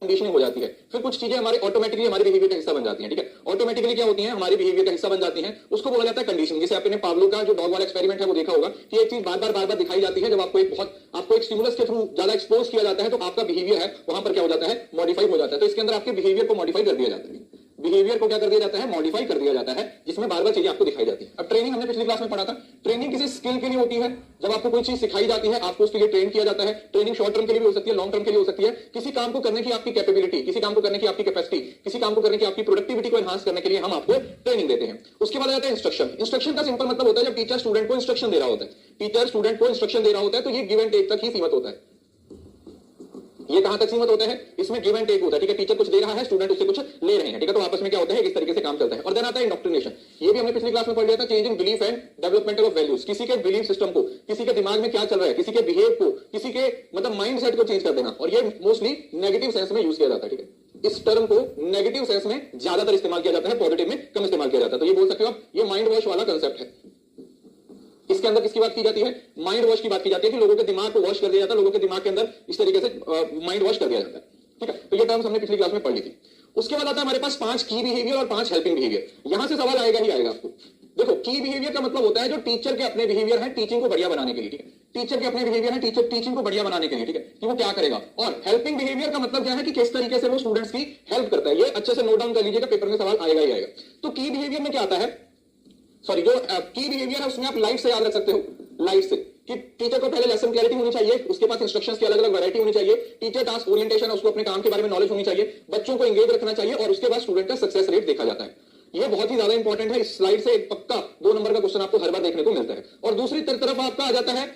कंडीशनिंग हो जाती है। फिर कुछ चीजें हमारे ऑटोमेटिकली हमारे बिहेवियर का हिस्सा बन जाती हैं, ठीक है? ऑटोमेटिकली क्या होती हैं? हमारे बिहेवियर का हिस्सा बन जाती हैं, उसको बोला जाता है कंडीशनिंग। जैसे आपने पावलो का जो डॉग वाला एक्सपेरिमेंट है वो देखा होगा कि एक चीज बार बार दिखाई जाती है। जब आपको एक स्टिमुलस के थ्रू ज्यादा एक्सपोज किया जाता है तो आपका बिहेवियर है वहां पर क्या हो जाता है? मॉडिफाई हो जाता है। तो इसके अंदर आपके बिहेवियर को मॉडिफाई कर दिया जाता है, बिहेवियर को क्या कर दिया जाता है? मॉडिफाई कर दिया जाता है, जिसमें बार बार चीजें आपको दिखाई जाती है। अब ट्रेनिंग हमने पिछली क्लास में पढ़ा था, ट्रेनिंग किसी स्किल के लिए होती है। जब आपको कोई चीज सिखाई जाती है, आपको उसके लिए ट्रेन किया जाता है। ट्रेनिंग शॉर्ट टर्म के लिए भी हो सकती है, लॉन्ग टर्म के लिए हो सकती है। किसी काम को करने की आपकी कैपेबिलिटी, किसी काम को करने की आपकी कैपेसिटी, किसी काम को करने की आपकी प्रोडक्टिविटी को एनहांस करने के लिए हम आपको ट्रेनिंग देते हैं। उसके बाद आता है इंस्ट्रक्शन। इंस्ट्रक्शन का सिंपल मतलब होता है जब टीचर स्टूडेंट को इंस्ट्रक्शन दे रहा होता है, टीचर स्टूडेंट को इंस्ट्रक्शन दे रहा होता है, तो ये गिव एंड टेक तक ही सीमित होता है। ये कहां तक सीमित होता है? इसमें गिव एंड टेक होता है, ठीक है? टीचर कुछ दे रहा है, स्टूडेंट उससे कुछ ले रहे हैं, ठीक है? तो आपस में क्या होता है? इस तरीके से काम चलता है। और देन आता है इंडोक्ट्रिनेशन। ये भी हमने पिछली क्लास में पढ़ लिया था, changing belief and development of values. किसी के बिलीफ सिस्टम को, किसी के दिमाग में क्या चल रहा है, किसी के बिहेव को, किसी के मतलब माइंड सेट को चेंज कर देना। और ये मोस्टली नेगेटिव सेंस में यूज किया जाता है, ठीक है? इस टर्म को नेगेटिव सेंस में ज्यादातर इस्तेमाल किया जाता है, पॉजिटिव में कम इस्तेमाल किया जाता है। तो ये बोल सकते हो आप, ये माइंड वॉश वाला कंसेप्ट है। इसके अंदर किसकी बात की जाती है? माइंड वॉश की बात की जाती है कि लोगों के दिमाग को वॉश कर दिया जाता है, लोगों के दिमाग के अंदर इस तरीके से माइंड वॉश कर दिया जाता है, ठीक है? तो ये टर्म्स हमने पिछली क्लास में पढ़ ली थी। उसके बाद आता है हमारे पास 5 की बिहेवियर और 5 हेल्पिंग बिहेवियर। यहां से सवाल आएगा ही आएगा आपको। देखो की बिहेवियर का मतलब होता है जो टीचर के अपने बिहेवियर है टीचिंग को बढ़िया बनाने के लिए, ठीक है? टीचर के अपने बिहेवियर है टीचर टीचिंग को बढ़िया बनाने के लिए, ठीक है? कि वो क्या करेगा। और हेल्पिंग बिहेवियर का मतलब क्या है कि किस तरीके से वो स्टूडेंट्स की हेल्प करता है। ये अच्छे से नोट डाउन कर लीजिएगा, पेपर में सवाल आएगा ही आएगा। तो की बिहेवियर में क्या आता है? सॉरी, जो की बिहेवियर है उसमें आप लाइट से याद रख सकते हो, लाइट से। कि टीचर को पहले लेसन क्लैरिटी होनी चाहिए, उसके पास इंस्ट्रक्शंस की अलग अलग वैरायटी होनी चाहिए, टीचर टास्क ओरिएंटेशन, उसको अपने काम के बारे में नॉलेज होनी चाहिए, बच्चों को एंगेज रखना चाहिए, और उसके बाद स्टूडेंट का सक्सेस रेट देखा जाता है। ये बहुत ही ज्यादा इंपॉर्टेंट है। इस स्लाइड से एक पक्का 2 नंबर का क्वेश्चन आपको हर बार देखने को मिलता है। और दूसरी तरफ आपका आ जाता है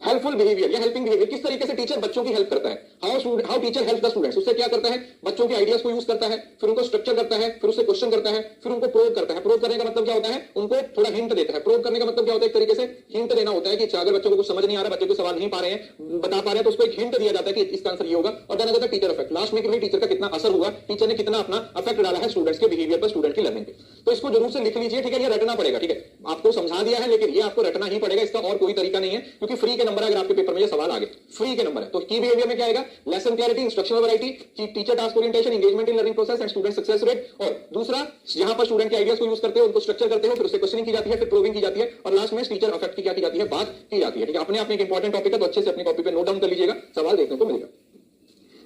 हेल्पफुल बिहेवियर या हेल्पिंग बिहेवियर। किस तरीके से टीचर बच्चों की हेल्प करता है, how teacher help the students. उससे क्या करता है, बच्चों के आइडियाज को यूज करता है, फिर उनको स्ट्रक्चर करता है, फिर उससे क्वेश्चन करता है, फिर उनको प्रोब करता है। प्रोब करने का मतलब क्या होता है, उनको थोड़ा हिंट देता है। प्रोब करने का मतलब क्या होता है, एक तरीके से हिंट देना होता है कि अगर बच्चों को कुछ समझ नहीं आ रहा, बच्चे को सवाल नहीं पा रहे हैं, बता पा रहे हैं, तो उसको एक हिंट दिया जाता है कि इसका आंसर ये होगा। और देन आता है टीचर इफेक्ट, लास्ट में कि भाई टीचर का कितना असर हुआ, टीचर ने कितना अपना इफेक्ट डाला है स्टूडेंट्स के बिहेवियर पर, स्टूडेंट की लर्निंग पे। तो इसको जरूर से लिख लीजिए, ठीक है। ये रटना पड़ेगा, ठीक है। आपको समझा दिया है लेकिन ये आपको रटना ही पड़ेगा, इसका और कोई तरीका नहीं है, क्योंकि फ्री के नंबर अगर आपके पेपर में सवाल आ गए, फ्री के नंबर है। तो की बिहेवियर में क्या आएगा, lesson clarity, instructional variety, teacher task orientation, engagement in learning process and student success rate. और दूसरा, यहां पर स्टूडेंट के आइडियाज को यूज करते हो, उनको स्ट्रक्चर करते हो, फिर उससे क्वेश्चनिंग की जाती है, फिर प्रूविंग की जाती है, और लास्ट में टीचर इफेक्ट की क्या की जाती है, बात की जाती है, ठीक है। अपने आप में एक इंपॉर्टेंट टॉपिक है, तो अच्छे से अपनी कॉपी पे नोट डाउन कर लीजिएगा, सवाल देखने को मिलेगा।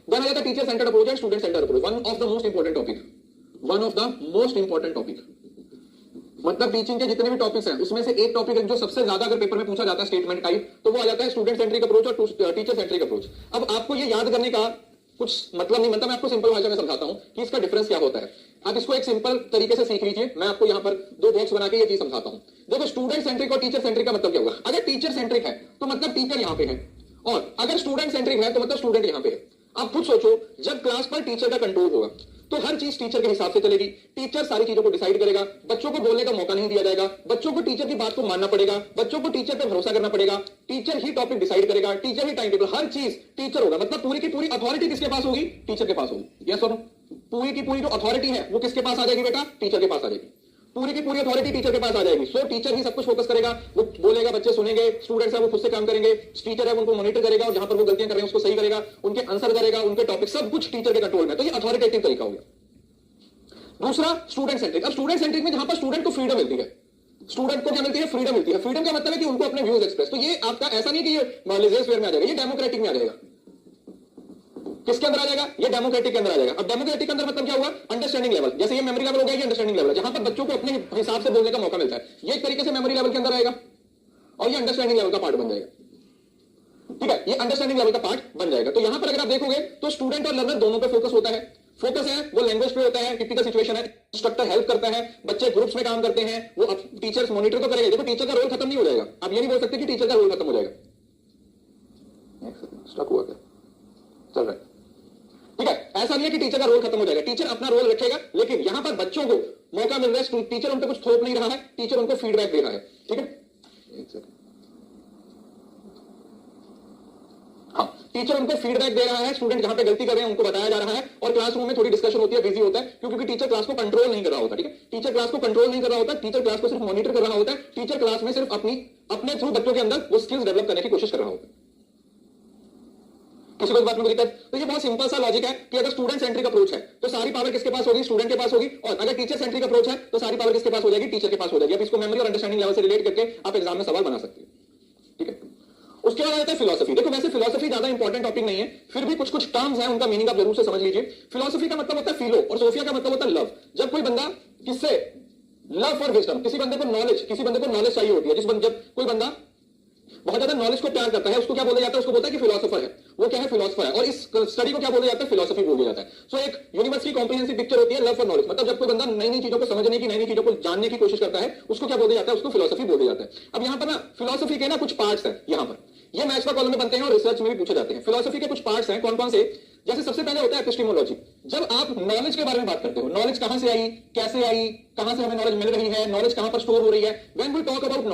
देन आ जाता है teacher centred approach and student centred approach, one of the most important topic, one of the most important topic. मतलब टीचिंग के जितने भी टॉपिक्स हैं उसमें से एक टॉपिक जो सबसे ज्यादा अगर पेपर में पूछा जाता है स्टेटमेंट टाइप, तो वो आ जाता है स्टूडेंट सेंट्रिक अप्रोच और टीचर सेंट्रिक अप्रोच। अब आपको ये याद करने का कुछ मतलब नहीं बनता, मैं आपको सिंपल भाषा में समझाता हूं कि इसका डिफरेंस क्या होता है। आप इसको एक सिंपल तरीके से सीख लीजिए। मैं आपको यहां पर 2 बॉक्स बना के ये चीज समझाता हूं। देखो, स्टूडेंट सेंट्रिक और टीचर सेंट्रिक का मतलब क्या होगा। अगर टीचर सेंट्रिक है तो मतलब टीचर यहां पे है, और अगर स्टूडेंट सेंट्रिक है तो मतलब स्टूडेंट यहां पे है। आप खुद सोचो, जब क्लास पर टीचर का कंट्रोल होगा तो हर चीज टीचर के हिसाब से चलेगी, टेचर सारी चीजों को डिसाइड करेगा, बच्चों को बोलने का मौका नहीं दिया जाएगा, बच्चों को टीचर की बात को मानना पड़ेगा, बच्चों को टीचर पे भरोसा करना पड़ेगा, टीचर ही टॉपिक डिसाइड करेगा, टीचर ही टाइम टेबल, हर चीज टीचर होगा। मतलब पूरी की पूरी अथॉरिटी किसके पास होगी, टीचर के पास होगी। यस और नो, पूरी की पूरी जो अथॉरिटी है वो किसके पास आ जाएगी बेटा, टीचर के पास आ जाएगी। पूरी की पूरी अथॉरिटी टीचर के पास आ जाएगी। सो टीचर ही सब कुछ फोकस करेगा, वो बोलेगा, बच्चे सुनेंगे, स्टूडेंट्स है वो खुद से काम करेंगे, टीचर है उनको मॉनिटर करेगा, और जहां पर वो गलतियां कर रहे हैं उसको सही करेगा, उनके आंसर करेगा, उनके टॉपिक सब कुछ टीचर के कंट्रोल में। तो ये अथॉरिटेटिव तरीका हो गया। दूसरा, स्टूडेंट सेंट्रिक। अब स्टूडेंट सेंट्रिक में जहां पर स्टूडेंट को फ्रीडम मिलती है, स्टूडेंट को क्या मिलती है, फ्रीडम मिलती है। फ्रीडम का मतलब है कि उनको अपने व्यूज एक्सप्रेस। तो ये आपका ऐसा नहीं कि ये लेजर में आ जाएगा, ये डेमोक्रेटिक में आ जाएगा। किसके अंदर आ जाएगा, ये डेमोक्रेटिक के अंदर आ जाएगा। अब डेमोक्रेटिक के अंदर मतलब क्या हुआ, अंडरस्टैंडिंग लेवल। जैसे ये मेमोरी लेवल हो गया, ये अंडरस्टैंडिंग लेवल है, जहां पर बच्चों को अपने हिसाब से बोलने का मौका मिलता है। ये एक तरीके से मेमोरी लेवल के अंदर आएगा, और ये अंडरस्टैंडिंग लेवल का पार्ट बन जाएगा, ठीक है। ये अंडरस्टैंडिंग लेवल का पार्ट बन जाएगा। तो यहां पर अगर आप देखोगे तो स्टूडेंट और लर्नर दोनों पे फोकस होता है। फोकस है वो लैंग्वेज पे होता है, टिपिकल सिचुएशन है, इंस्ट्रक्टर हेल्प करता है, बच्चे ग्रुप्स में काम करते हैं, वो टीचर्स मॉनिटर तो करेंगे। देखो, टीचर का रोल खत्म नहीं हो जाएगा। आप ये नहीं बोल सकते कि टीचर का रोल खत्म हो जाएगा। स्टक हुआ क्या, चल रहा है, ठीक है। ऐसा नहीं है कि टीचर का रोल खत्म हो जाएगा, टीचर अपना रोल रखेगा, लेकिन यहां पर बच्चों को मौका मिल रहा है, टीचर उन पर कुछ थोप नहीं रहा है, टीचर उनको फीडबैक दे रहा है, ठीक है। एक सेकंड, हाँ, टीचर उनको फीडबैक दे रहा है, स्टूडेंट जहां पे गलती कर रहे हैं उनको बताया जा रहा है, और क्लासरूम में थोड़ी डिस्कशन होती है, बिजी होता है, क्योंकि टीचर क्लास को कंट्रोल नहीं कर रहा होता, ठीक है। टीचर क्लास को कंट्रोल नहीं कर रहा होता, टीचर क्लास को सिर्फ मॉनिटर कर रहा होता है, टीचर क्लास में सिर्फ अपने थ्रू बच्चों के अंदर वो स्किल्स डेवलप करने की कोशिश कर रहा होता है। किसी को इस बात में दिक्कत? तो ये बहुत सिंपल सा लॉजिक है कि अगर स्टूडेंट सेंट्रिक अप्रोच है तो सारी पावर किसके पास होगी, स्टूडेंट के पास होगी, और अगर टीचर सेंट्रिक अप्रोच है तो सारी पावर किसके पास हो जाएगी, टीचर के पास हो जाएगी। अब इसको मेमोरी और अंडरस्टैंडिंग लेवल से रिलेट करके आप एग्जाम में सवाल बना सकते हैं, ठीक है। उसके बाद आता है फिलॉसफी। देखो, वैसे फिलॉसफी ज्यादा इंपॉर्टेंट टॉपिक नहीं है, फिर भी कुछ कुछ टर्म्स हैं, उनका मीनिंग आप जरूर से समझ लीजिए। फिलॉसफी का मतलब होता है फिलो, और सोफिया का मतलब होता है लव। जब कोई बंदा किससे, लव फॉर विजडम, किसी बंदे को नॉलेज चाहिए होती है, जब कोई बंदा बहुत ज्यादा नॉलेज को प्यार करता है, उसको क्या बोला जाता है, उसको बोलता है कि फिलोसोफर है। वो क्या है, फिलोसोफर है, और इस स्टडी को क्या बोला जाता है, फिलोसफी बोला जाता है। सो एक यूनिवर्सिटी कॉम्प्रिहेंसिव पिक्चर होती है लव फॉर नॉलेज। मतलब जब कोई बंदा नई नई चीजों को समझने की, नई नई चीजों को जानने की कोशिश करता है, उसको क्या बोला जाता है, उसको फिलोसफी बोला जाता है। अब यहां पर ना फिलोसफी के ना कुछ पार्ट्स हैं, यहां पर ये मैथ्स का कॉलम में बनते हैं और रिसर्च में भी पूछे जाते हैं। फिलोसफी के कुछ पार्ट्स हैं, कौन कौन से, जैसे सबसे पहले होता है एपिस्टेमोलॉजी। जब आप नॉलेज के बारे में बात करते हो, नॉलेज कहां से आई, कैसे आई, कहां से हमें नॉलेज मिल रही है, नॉलेज कहां पर स्टोर हो रही है, when we talk about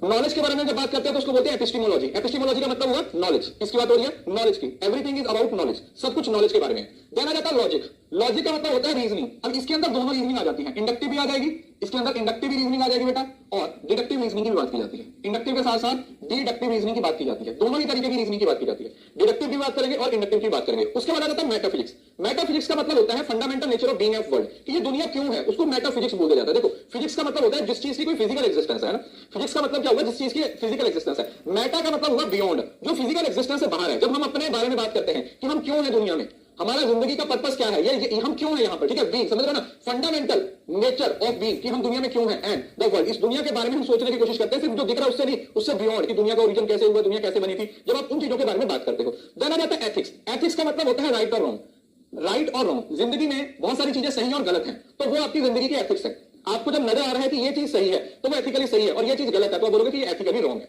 knowledge के बारे में जब बात करते हैं तो उसको बोलते हैं एपिस्टेमोलॉजी। एपिस्टेमोलॉजी का मतलब हुआ नॉलेज। किसकी बात हो रही है, नॉलेज की। एवरीथिंग इज अबाउट नॉलेज, सब कुछ नॉलेज के बारे में। देन आ जाता है लॉजिक। लॉजिक का मतलब होता है रीजनिंग। अब इसके अंदर दोनों रीजनिंग आ जाती है, इंडक्टिव भी आ जाएगी, इसके अंदर इंडक्टिव रीजनिंग आ जाएगी बेटा, और डिडक्टिव रीजनिंग की भी बात की जाती है। इंडक्टिव के साथ साथ डिडक्टिव रीजनिंग की बात की जाती है, दोनों ही तरीके की रीजनिंग की बात की जाती है। डिडक्टिव की बात करेंगे और इंडक्टिव की बात करेंगे। उसके बाद आ जाता है मेटाफिजिक्स। मेटाफिजिक्स का मतलब होता है fundamental nature of being of world, कि ये दुनिया क्यों है, उसको मेटाफिजिक्स बोला जाता है। देखो, फिजिक्स का मतलब होता है जिस चीज की कोई फिजिकल एक्जिस्टेंस है ना, फिजिक्स का मतलब क्या हुआ, जिस चीज की फिजिकल एक्जिस्टेंस है। मेटा का मतलब हुआ बियॉन्ड, जो फिजिकल एक्जिस्टेंस से बाहर है। जब हम अपने बारे में बात करते हैं कि हम क्यों है दुनिया में, हमारा जिंदगी का पर्पस क्या है, ये हम क्यों है यहाँ पर, ठीक है, बीइंग, समझ रहे हो ना, फंडामेंटल नेचर ऑफ बीइंग कि हम दुनिया में क्यों हैं, एंड द वर्ल्ड, इस दुनिया के बारे में हम सोचने की कोशिश करते हैं, सिर्फ जो दिख रहा है उससे नहीं, उससे बियॉन्ड कि दुनिया का ओरिजिन कैसे हुआ, दुनिया कैसे बनी थी, जब आप उन चीजों के बारे में बात करते हो। देन आ जाता है एथिक्स। एथिक्स का मतलब होता है राइट और रॉन्ग। राइट और रॉन्ग, जिंदगी में बहुत सारी चीजें सही और गलत है, तो वो आपकी जिंदगी की एथिक्स है। आपको जब नजर आ रहा है कि ये चीज सही है तो वो एथिकली सही है, और ये चीज गलत है तो आप बोलोगे कि ये एथिकली रॉन्ग है।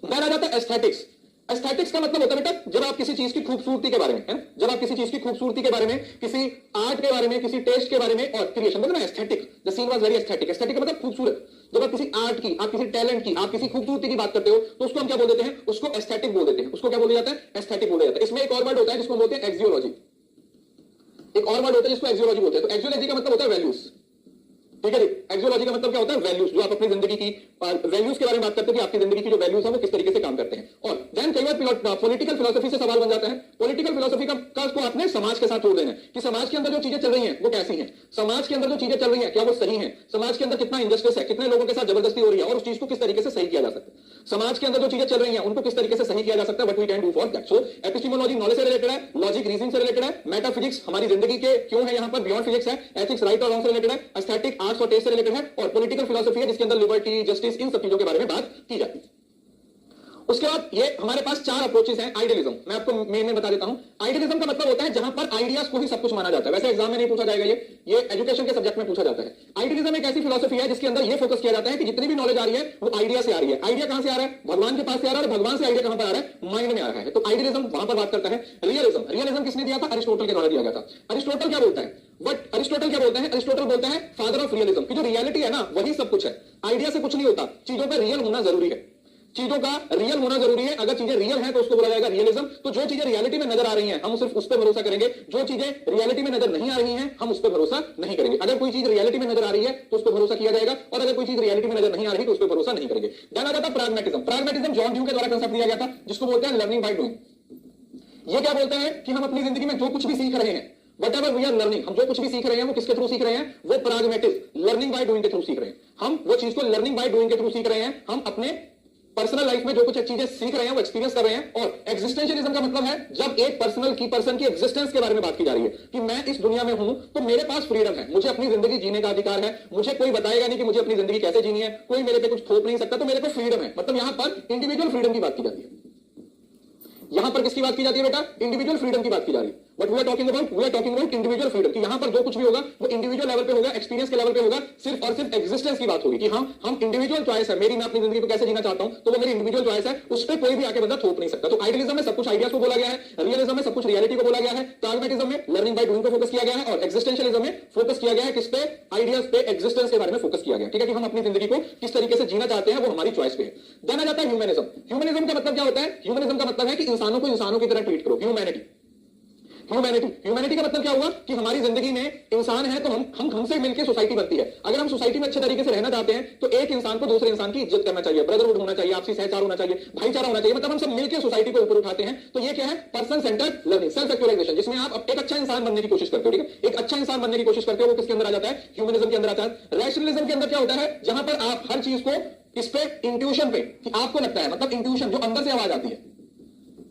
देन आ जाता है एस्थेटिक्स। एस्थेटिक्स का मतलब होता है बेटा जब आप किसी चीज की खूबसूरती के बारे में, है ना, जब आप किसी चीज की खूबसूरती के बारे में, किसी आर्ट के बारे में, किसी टेस्ट के बारे में, और क्रिएशन मतलब aesthetic, the scene was very aesthetic. Aesthetic का मतलब खूबसूरत। जब आप किसी आर्ट की, आप किसी टैलेंट की, आप किसी खूबसूरती की बात करते हो तो उसको हम क्या बोल देते हैं, उसको एस्थेटिक बोल देते हैं। उसको क्या बोला जाता है, एस्थेटिक बोला जाता है। इसमें एक और वर्ड होता है जिसको बोलते हैं एक्सियोलॉजी। एक और वर्ड होता है जिसको एक्सियोलॉजी बोलते हैं। तो एक्सियोलॉजी का मतलब होता है वैल्यूज, ठीक है जी। एक्सियोलॉजी का मतलब क्या होता है, वैल्यूज, जो आप अपनी जिंदगी की वैल्यूज के बारे में बात करते हो कि आपकी जिंदगी की जो वैल्यूज है वो किस तरीके से काम करते हैं। और देन कई बार पॉलिटिकल फिलोसफी से सवाल बन जाता है। पॉलिटिकल फिलोसफी का को आपने समाज के साथ जोड़ देना है कि समाज के अंदर जो चीजें चल रही हैं वो कैसी हैं, समाज के अंदर जो चीजें चल रही हैं क्या वो सही है, समाज के अंदर कितना इंजस्टिस है, कितने लोगों के साथ जबरदस्ती हो रही है, और उस चीज को किस तरीके से सही किया जा सकता है, समाज के अंदर जो चीजें चल रही हैं उनको किस तरीके से सही किया जा सकता है, what we can do for that. So epistemology knowledge से रिलेटेड है, लॉजिक रीजनिंग से रिलेटेड है, मेटाफिजिक्स हमारी जिंदगी के क्यों है यहाँ पर बियॉन्ड फिजिक्स है, एथिक्स राइट और रॉन्ग से रिलेटेड है, एस्थेटिक आर्ट्स और टेस्ट से रिलेटेड है, और पॉलिटिकल फिलोसफी है जिसके अंदर लिबर्टी, जस्टिस, इन सब चीजों के बारे में बात की जाती है। उसके बाद ये हमारे पास 4 अप्रोचेस हैं। आइडियलिज्म मैं आपको मेन में बता देता हूं। आइडियलिज्म का मतलब होता है जहां पर आइडियाज को ही सब कुछ माना जाता है। वैसे एग्जाम में नहीं पूछा जाएगा, ये एजुकेशन के सब्जेक्ट में पूछा जाता है। आइडियलिज्म एक ऐसी फिलोसफी है जिसके अंदर ये फोकस किया जाता है कि जितनी भी नॉलेज आ रही है वो आइडिया से आ रही है। आइडिया कहां से आ रहा है, भगवान के पास से आ रहा है, और भगवान से आइडिया कहां पर आ रहा है, माइंड में आ रहा है। तो आइडियलिज्म वहां पर बात करता है। रियलिज्म, रियलिज्म किसने दिया था, अरिस्टोटल के द्वारा दिया गया था। अरिस्टोटल क्या बोलता है, बट अरिस्टोटल क्या बोलता है, अरिस्टोटल बोलता है फादर ऑफ रियलिज्म की जो रियलिटी है ना वही सब कुछ है, आइडिया से कुछ नहीं होता, चीजों पर रियल होना जरूरी है, चीजों का रियल होना जरूरी है। अगर चीजें रियल हैं तो उसको बोला जाएगा रियलिज्म। तो जो चीजें रियलिटी में नजर आ रही हैं हम सिर्फ उस पर भरोसा करेंगे, जो चीजें रियलिटी में नजर नहीं आ रही हैं हम उस पर भरोसा नहीं करेंगे। अगर कोई चीज रियलिटी में नजर आ रही है तो उस पर भरोसा किया जाएगा, और अगर कोई चीज रियलिटी में नजर नहीं आ रही तो उस पर भरोसा नहीं करेंगे। जाना जाता प्राग्मेटिज्म। प्राग्मेटिज्म जॉन ड्यू के द्वारा कंसेप्ट दिया गया था, जिसको बोलते हैं लर्निंग बाय डूइंग। ये क्या बोलते हैं कि हम अपनी जिंदगी में जो कुछ भी सीख रहे हैं, whatever we are learning, हम जो कुछ भी सीख रहे हैं वो किसके थ्रू सीख रहे हैं, वो प्राग्मेटिक लर्निंग बाय डूइंग के थ्रू सीख रहे हैं। हम वो चीज को लर्निंग बाय डूइंग के थ्रू सीख रहे हैं, हम अपने पर्सनल लाइफ में जो कुछ चीजें सीख रहे हैं वो एक्सपीरियंस कर रहे हैं। और एग्जिस्टेंशियलिज्म का मतलब है जब एक पर्सन की एग्जिस्टेंस के बारे में बात की जा रही है कि मैं इस दुनिया में हूं तो मेरे पास फ्रीडम है, मुझे अपनी जिंदगी जीने का अधिकार है, मुझे कोई बताएगा नहीं कि मुझे अपनी जिंदगी कैसे जीनी है, कोई मेरे पे कुछ थोप नहीं सकता, तो मेरे को फ्रीडम है। मतलब यहां पर इंडिविजुअल फ्रीडम की बात की जाती है। यहां पर किसकी बात की जाती है बेटा, इंडिविजुअल फ्रीडम की बात की जा रही है। But we are talking about individual freedom कि यहां पर जो कुछ भी होगा वो इंडिविजुअल लेवल पे होगा, एक्सपीरियंस के लेवल पे होगा, सिर्फ और सिर्फ एग्जिस्टेंस की बात होगी कि हम इंडिविजुअल चॉइस है मेरी, मैं अपनी जिंदगी को कैसे जीना चाहता हूं तो वो मेरी इंडिविजुअल चॉइस है, उस पर कोई भी आके बंदा थोप नहीं सकता। तो आइडियलिज्म में सब कुछ आइडियाज को बोला गया है, रियलिज्म में सब कुछ रियलिटी को बोला गया है, प्राग्मेटिज्म में लर्निंग बाय डूइंग को फोकस किया गया है, और एक्जिस्टेंशियलिज्म में फोकस किया गया है किस पे, आइडियाज पे, एग्जिस्टेंस के बारे में फोकस किया गया। ठीक है कि हम अपनी जिंदगी को किस तरीके से जीना चाहते हैं वो हमारी चॉइस पे है। देन आ जाता है ह्यूमनिज्म। ह्यूमनिज्म का मतलब क्या होता है, ह्यूमनिज्म का मतलब है कि इंसानों को इंसानों की तरह ट्रीट करो, ह्यूमैनिटी। ह्यूमैनिटी का मतलब क्या हुआ कि हमारी जिंदगी में इंसान है तो हम हमसे मिलकर सोसाइटी बनती है। अगर हम सोसाइटी में अच्छे तरीके से रहना चाहते हैं तो एक इंसान को दूसरे इंसान की इज्जत करना चाहिए, ब्रदरहुड होना चाहिए, आपसी सहचार होना चाहिए, भाईचारा होना चाहिए, मतलब हम सब मिलकर सोसाइटी को ऊपर उठाते हैं। तो ये क्या है, person centred learning, self actualisation, जिसमें आप एक अच्छा इंसान बनने की कोशिश करते हो। ठीक है, एक अच्छा इंसान बनने की कोशिश करते हो, वो किसके अंदर आ जाता है, ह्यूमनिज्म के अंदर आता है। रैशनलिज्म के अंदर क्या होता है, जहां पर आप हर चीज को किस पे, इंट्यूशन पे, कि आपको लगता है, मतलब इंट्यूशन जो अंदर से आवाज आती है।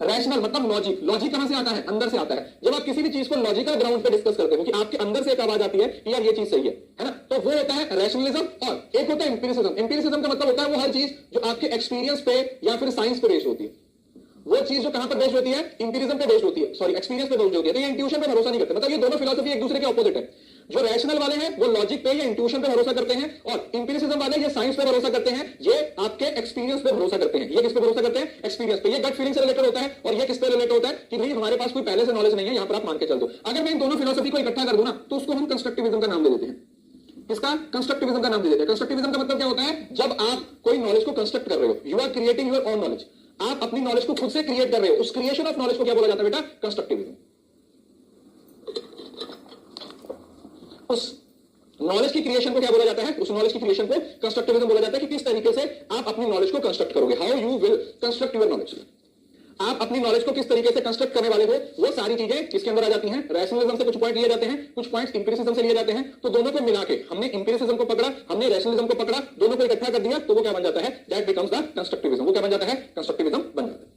रैशनल मतलब लॉजिक, लॉजिक कहां से आता है, अंदर से आता है। जब आप किसी भी चीज को लॉजिकल ग्राउंड पे डिस्कस करते हो कि आपके अंदर से एक आवाज आती है कि यार ये चीज सही है ना, तो वो होता है रैशनलिज्म। और एक होता है एम्पिरिसिज्म। एम्पिरिसिज्म का मतलब होता है वो हर चीज जो आपके एक्सपीरियंस पे या फिर साइंस पे बेस्ड होती है, वो चीज जो कहां पर बेस्ड होती है, एम्पिरिज्म पे बेस्ड होती है, सॉरी एक्सपीरियंस पे बेस्ड होती है। तो ये इंट्यूशन पे भरोसा नहीं करते, मतलब ये दोनों फिलॉसफी एक दूसरे के ऑपोजिट है। जो रैशनल वाले हैं वो लॉजिक पे या इंट्यूशन पे भरोसा करते हैं, और इंपिरिसिज्म वाले ये साइंस पे भरोसा करते हैं, ये आपके एक्सपीरियंस पे भरोसा करते हैं। ये किस पे भरोसा करते हैं, एक्सपीरियंस पे। ये गट फीलिंग से रिलेटेड होता है, और ये किस पे रिलेटेड होता है कि भाई हमारे पास कोई पहले से नॉलेज नहीं है, यहां पर आप मान के चल दो। अगर मैं इन दोनों फिलॉसफी को इकट्ठा कर दूं ना तो उसको हम कंस्ट्रक्टिविज्म का नाम दे देते हैं। इसका कंस्ट्रक्टिविज्म का नाम दे देते हैं। कंस्ट्रक्टिविज्म का मतलब क्या होता है, जब आप कोई नॉलेज को कंस्ट्रक्ट कर रहे हो, you are creating your own knowledge, आप अपनी नॉलेज को खुद से क्रिएट कर रहे हो, उस क्रिएशन ऑफ नॉलेज को क्या बोला जाता है बेटा, कंस्ट्रक्टिविज्म। उस नॉलेज की क्रिएशन को क्या बोला जाता है, उस नॉलेज की क्रिएशन को कंस्ट्रक्टिविज्म बोला जाता है कि किस तरीके से आप अपनी नॉलेज को कंस्ट्रक्ट करोगे, how you will construct your knowledge. आप अपनी नॉलेज को किस तरीके से कंस्ट्रक्ट करने वाले हो, वो सारी चीजें किसके अंदर आ जाती हैं, रैशनलिज्म से कुछ पॉइंट लिए जाते हैं, कुछ पॉइंट्स इंपिरिसिज्म से लिए जाते हैं। तो दोनों को मिला के हमने इंपिरिसिज्म को पकड़ा, हमने रैशनलिज्म को पकड़ा, दोनों को इकट्ठा कर दिया, तो वो क्या बन जाता है, दैट बिकम्स द कंस्ट्रक्टिविज्म। वो क्या बन जाता है, कंस्ट्रक्टिविज्म बन जाता है।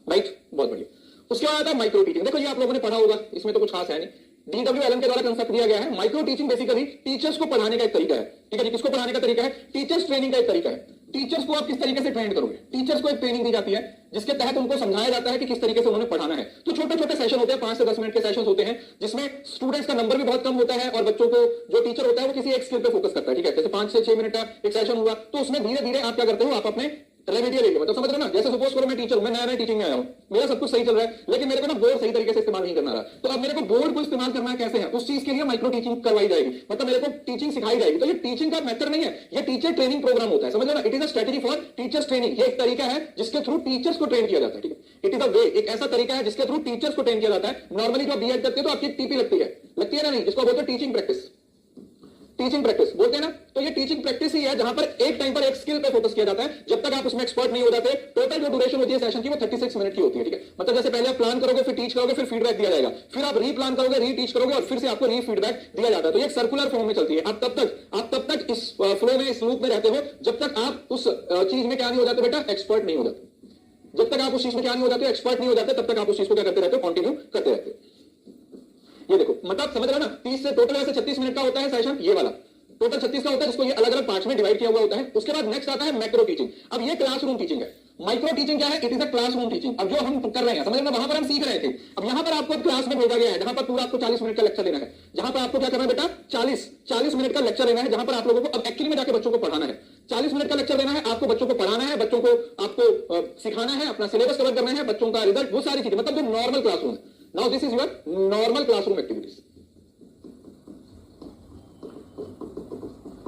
राइट, बहुत बढ़िया। उसके बाद बाद आता है माइक्रो टीचिंग। देखो ये आप लोगों ने पढ़ा होगा, इसमें तो कुछ खास है नहीं। DW के द्वारा कंसेप्ट दिया गया है। माइक्रो टीचिंग बेसिकली टीचर्स को पढ़ाने का एक तरीका है, ठीक है जी। किसको पढ़ाने का तरीका है? टीचर्स ट्रेनिंग का एक तरीका है। टीचर्स को आप किस तरीके से ट्रेन करोगे? टीचर्स को एक ट्रेनिंग दी जाती है जिसके तहत उनको समझाया जाता है कि किस तरीके से उन्होंने पढ़ाना है। तो छोटे छोटे सेशन होते हैं, 5 से 10 मिनट के सेशन होते हैं, जिसमें स्टूडेंट्स का नंबर भी बहुत कम होता है और बच्चों को जो टीचर होता है वो किसी एक स्किल पे फोकस करता है, ठीक है। जैसे 5 से 6 मिनट का एक सेशन हुआ तो उसमें धीरे धीरे आप क्या करते हो, आप अपने रेमेडियल एरिया, मतलब समझ रहे हो ना। जैसे सपोज करो मैं टीचर हूं, मैं नया टीचिंग में आया हूं, मेरा सब कुछ सही चल रहा है, लेकिन मेरे को ना बोर्ड सही तरीके से इस्तेमाल नहीं करना रहा। तो अब मेरे को बोर्ड को इस्तेमाल करना है कैसे है, उस चीज के लिए माइक्रो टीचिंग करवाई जाएगी, मतलब मेरे को टीचिंग सिखाई जाएगी। तो ये टीचिंग का मेथड नहीं है, ये टीचर ट्रेनिंग प्रोग्राम होता है, समझ लो ना। It is a strategy for teachers training. ये एक तरीका है जिसके थ्रू टीचर्स को ट्रेन किया जाता है, ठीक है। इट इज अ वे, एक ऐसा तरीका है जिसके थ्रू टीचर्स को ट्रेन किया जाता है। नॉर्मली जो बीएड करते हैं तो आपकी टीपी लगती है ना, नहीं, जिसको बोलते हैं टीचिंग प्रैक्टिस। टीचिंग प्रैक्टिस बोलते हैं ना, तो ये टीचिंग प्रैक्टिस ही है जहां पर एक टाइम पर एक स्किल पे फोकस किया जाता है जब तक आप उसमें एक्सपर्ट नहीं हो जाते। टोटल जो ड्यूरेशन होती है सेशन की वो 36 मिनट की होती है, ठीक है। मतलब जैसे पहले आप प्लान करोगे, फिर टीच करोगे, फिर फीडबैक दिया जाएगा, फिर आप रीप्लान करोगे, रीटीच करोगे और फिर से आपको रीफीडबैक दिया जाता है। तो ये एक सर्कुलर फॉर्म में चलती है। आप तब तक इस फ्लो में, इस लूप में रहते हो जब तक आप उस चीज में क्या नहीं हो जाते बेटा, एक्सपर्ट नहीं हो जाते। जब तक आप उस चीज में क्या नहीं हो जाते, एक्सपर्ट नहीं हो जाते, तब तक आप उस चीज को क्या करते रहते हो, कंटिन्यू करते रहते हो। ये देखो, मतलब समझ रहे हो ना, 30 से टोटल वैसे 36 मिनट का होता है सेशन, ये वाला टोटल 36 का होता है, जिसको ये अलग अलग पार्ट्स में डिवाइड किया हुआ होता है। उसके बाद नेक्स्ट आता है मैक्रो टीचिंग। अब ये क्लासरूम टीचिंग है। माइक्रो टीचिंग क्या है? It is a classroom teaching. अब जो हम कर रहे हैं, समझ रहे हैं, वहां पर हम सीख रहे थे, अब यहां पर आपको क्लास में भेजा गया है जहां पर पूरा आपको 40 मिनट का लेक्चर देना है, जहां पर आपको क्या करना है बेटा, 40 मिनट का लेक्चर देना है, जहां पर आप लोगों को अब एक्चुअली में जाके बच्चों को पढ़ाना है। 40 मिनट का लेक्चर देना है आपको, बच्चों को पढ़ाना है, बच्चों को आपको सिखाना है, अपना सिलेबस कवर करना है, बच्चों का रिजल्ट, वो सारी चीजें, मतलब जो नॉर्मल क्लासरूम है। Now this is your normal classroom activities.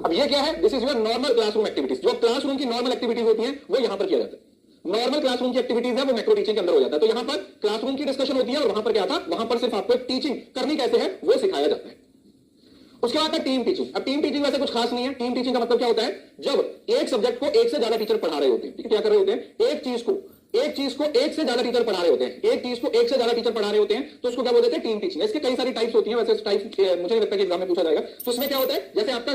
अब ये क्या है? This is your normal classroom activities. जो क्लासरूम की नॉर्मल एक्टिविटीज होती हैं वो यहां पर किया जाता है। नॉर्मल क्लासरूम की एक्टिविटीज है वो मैक्रो टीचिंग के अंदर हो जाता है। तो यहां पर क्लासरूम की डिस्कशन होती है और वहां पर क्या था, वहां पर सिर्फ आपको टीचिंग करनी कैसे है वो सिखाया जाता है। उसके बाद टीम टीचिंग। अब टीम टीचिंग वैसे कुछ खास नहीं है। टीम टीचिंग का मतलब क्या होता है, जब एक सब्जेक्ट को एक से ज्यादा टीचर पढ़ा रहे होते हैं, क्या कर रहे होते हैं, एक चीज को एक से ज्यादा टीचर पढ़ा रहे होते हैं, एक चीज को एक से ज्यादा टीचर पढ़ा रहे होते हैं, तो उसको क्या बोलते हैं, टीम टीचिंग। इसके कई सारी टाइप्स होती हैं, वैसे टाइप्स मुझे नहीं लगता कि एग्जाम में पूछा जाएगा। तो उसमें क्या होता है, जैसे आपका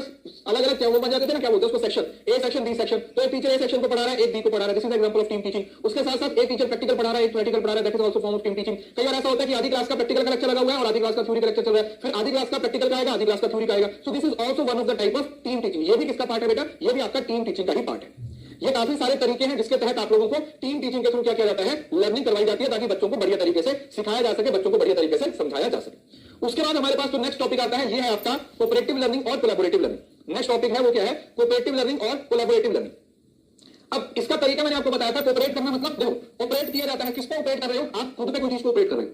अलग अलग वो बन जाते थे ना, क्या बोलते हैं उसको, section A section B section. तो एक टीचर ए सेक्शन को पढ़ा रहा है, एक बी को पढ़ा रहा है, this is example of team teaching. उसके साथ साथ एक टीचर प्रैक्टिकल पढ़ा रहा है, एक थ्योरेटिकल पढ़ा रहा है, that is also form of team teaching. कई बार ऐसा होता है कि आधी क्लास का प्रैक्टिकल का लेक्चर लगा हुआ है और आधी क्लास का थ्योरी का लेक्चर चल रहा है, फिर आधी क्लास का प्रैक्टिकल का आएगा, आधी क्लास का थ्योरी का आएगा। सो this is also one of the type of team teaching. ये भी किसका पार्ट है बेटा, ये भी आपका टीम टीचिंग का ही पार्ट है। ये काफी सारे तरीके हैं जिसके तहत आप लोगों को टीम टीचिंग के थ्रू क्या किया जाता है, लर्निंग करवाई जाती है, ताकि बच्चों को बढ़िया तरीके से सिखाया जा सके, बच्चों को बढ़िया तरीके से समझाया जा सके। उसके बाद हमारे पास जो नेक्स्ट टॉपिक आता है, ये है आपका कोऑपरेटिव लर्निंग और कोलैबोरेटिव लर्निंग। नेक्स्ट टॉपिक है वो क्या है, कोऑपरेटिव लर्निंग और कोलैबोरेटिव लर्निंग। अब इसका तरीका मैंने आपको बताया था। कोऑपरेट करना मतलब, देखो ऑपरेट किया जाता है, किस पे ऑपरेट कर रहे हो आप, खुद पे कोई चीज को ऑपरेट कर रहे हो,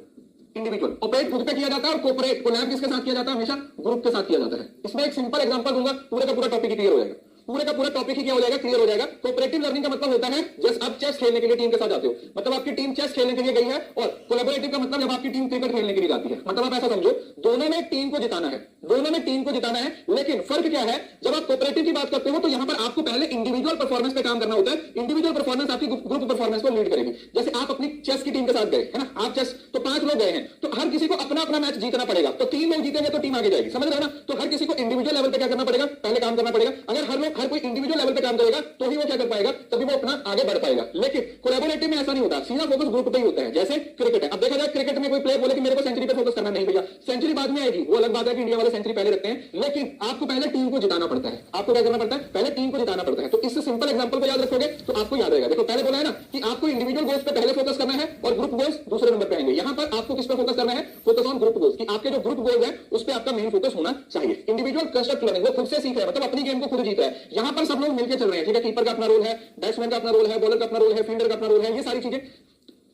इंडिविजुअल ऑपरेट खुद पे किया जाता है। और कोऑपरेट कोलैब किसके साथ किया जाता है, हमेशा ग्रुप के साथ किया जाता है। इसमें एक सिंपल एग्जांपल दूंगा, पूरे का पूरा टॉपिक क्लियर हो जाएगा, पूरे का पूरा टॉपिक ही क्या हो जाएगा, क्लियर हो जाएगा। कोऑपरेटिव लर्निंग का मतलब होता है जैसे आप चेस खेलने के लिए टीम के साथ जाते हो, मतलब आपकी टीम चेस खेलने के लिए गई है। और कोलैबोरेटिव का मतलब जब आपकी टीम क्रिकेट खेलने के लिए जाती है, मतलब आप ऐसा समझो दोनों में टीम को जिताना है, दोनों में टीम को जिताना है। लेकिन फर्क क्या है, जब आप कोऑपरेटिव की बात करते हो तो यहां पर आपको पहले इंडिविजुअल परफॉर्मेंस पे काम करना होता है। इंडिविजुअल परफॉर्मेंस आपकी ग्रुप परफॉर्मेंस को लीड करेगी। जैसे आप अपनी चेस की टीम के साथ गए है ना, आप चेस तो 5 लोग गए हैं, तो हर किसी को अपना अपना मैच जीतना पड़ेगा। तो 3 लोग जीतेंगे तो टीम आगे जाएगी, समझ रहे हो ना। तो हर किसी को इंडिविजुअल लेवल पे क्या करना पड़ेगा, पहले काम करना पड़ेगा। अगर हर कोई इंडिविजुअल लेवल पे काम करेगा तो ही वो क्या कर पाएगा, तभी वो अपना आगे बढ़ पाएगा। लेकिन कोलैबोरेटिव में ऐसा नहीं होता, सीधा फोकस ग्रुप पे ही होता है। जैसे क्रिकेट है, अब देखा जाए क्रिकेट में कोई प्लेयर बोले कि मेरे को सेंचुरी पे फोकस करना, नहीं भैया, सेंचुरी बाद में आएगी, वो अलग बात है कि इंडिया वाले सेंचुरी पहले रखते हैं, लेकिन आपको पहले टीम को जिताना पड़ता है। आपको क्या करना पड़ता है, पहले टीम को जिताना पड़ता है। तो इस सिंपल एग्जांपल को याद रखोगे तो आपको याद रहेगा। देखो पहले बोला है ना कि आपको इंडिविजुअल गोल्स पे पहले फोकस करना है और ग्रुप गोल्स दूसरे नंबर पे आएंगे। यहां पर आपको किस पे फोकस करना है, फोकस ऑन ग्रुप गोल्स, कि आपके जो ग्रुप गोल्स है उस पे आपका मेन फोकस होना चाहिए। इंडिविजुअल कंस्ट्रक्ट लर्निंग, वो खुद से सीख रहा है, मतलब अपनी गेम को खुद जीत रहा है। यहां पर सब लोग मिलकर चल रहे हैं, ठीक है। कीपर का अपना रोल है, बैट्समैन का अपना रोल है, बॉलर का अपना रोल है, फील्डर का अपना रोल है, ये सारी चीजें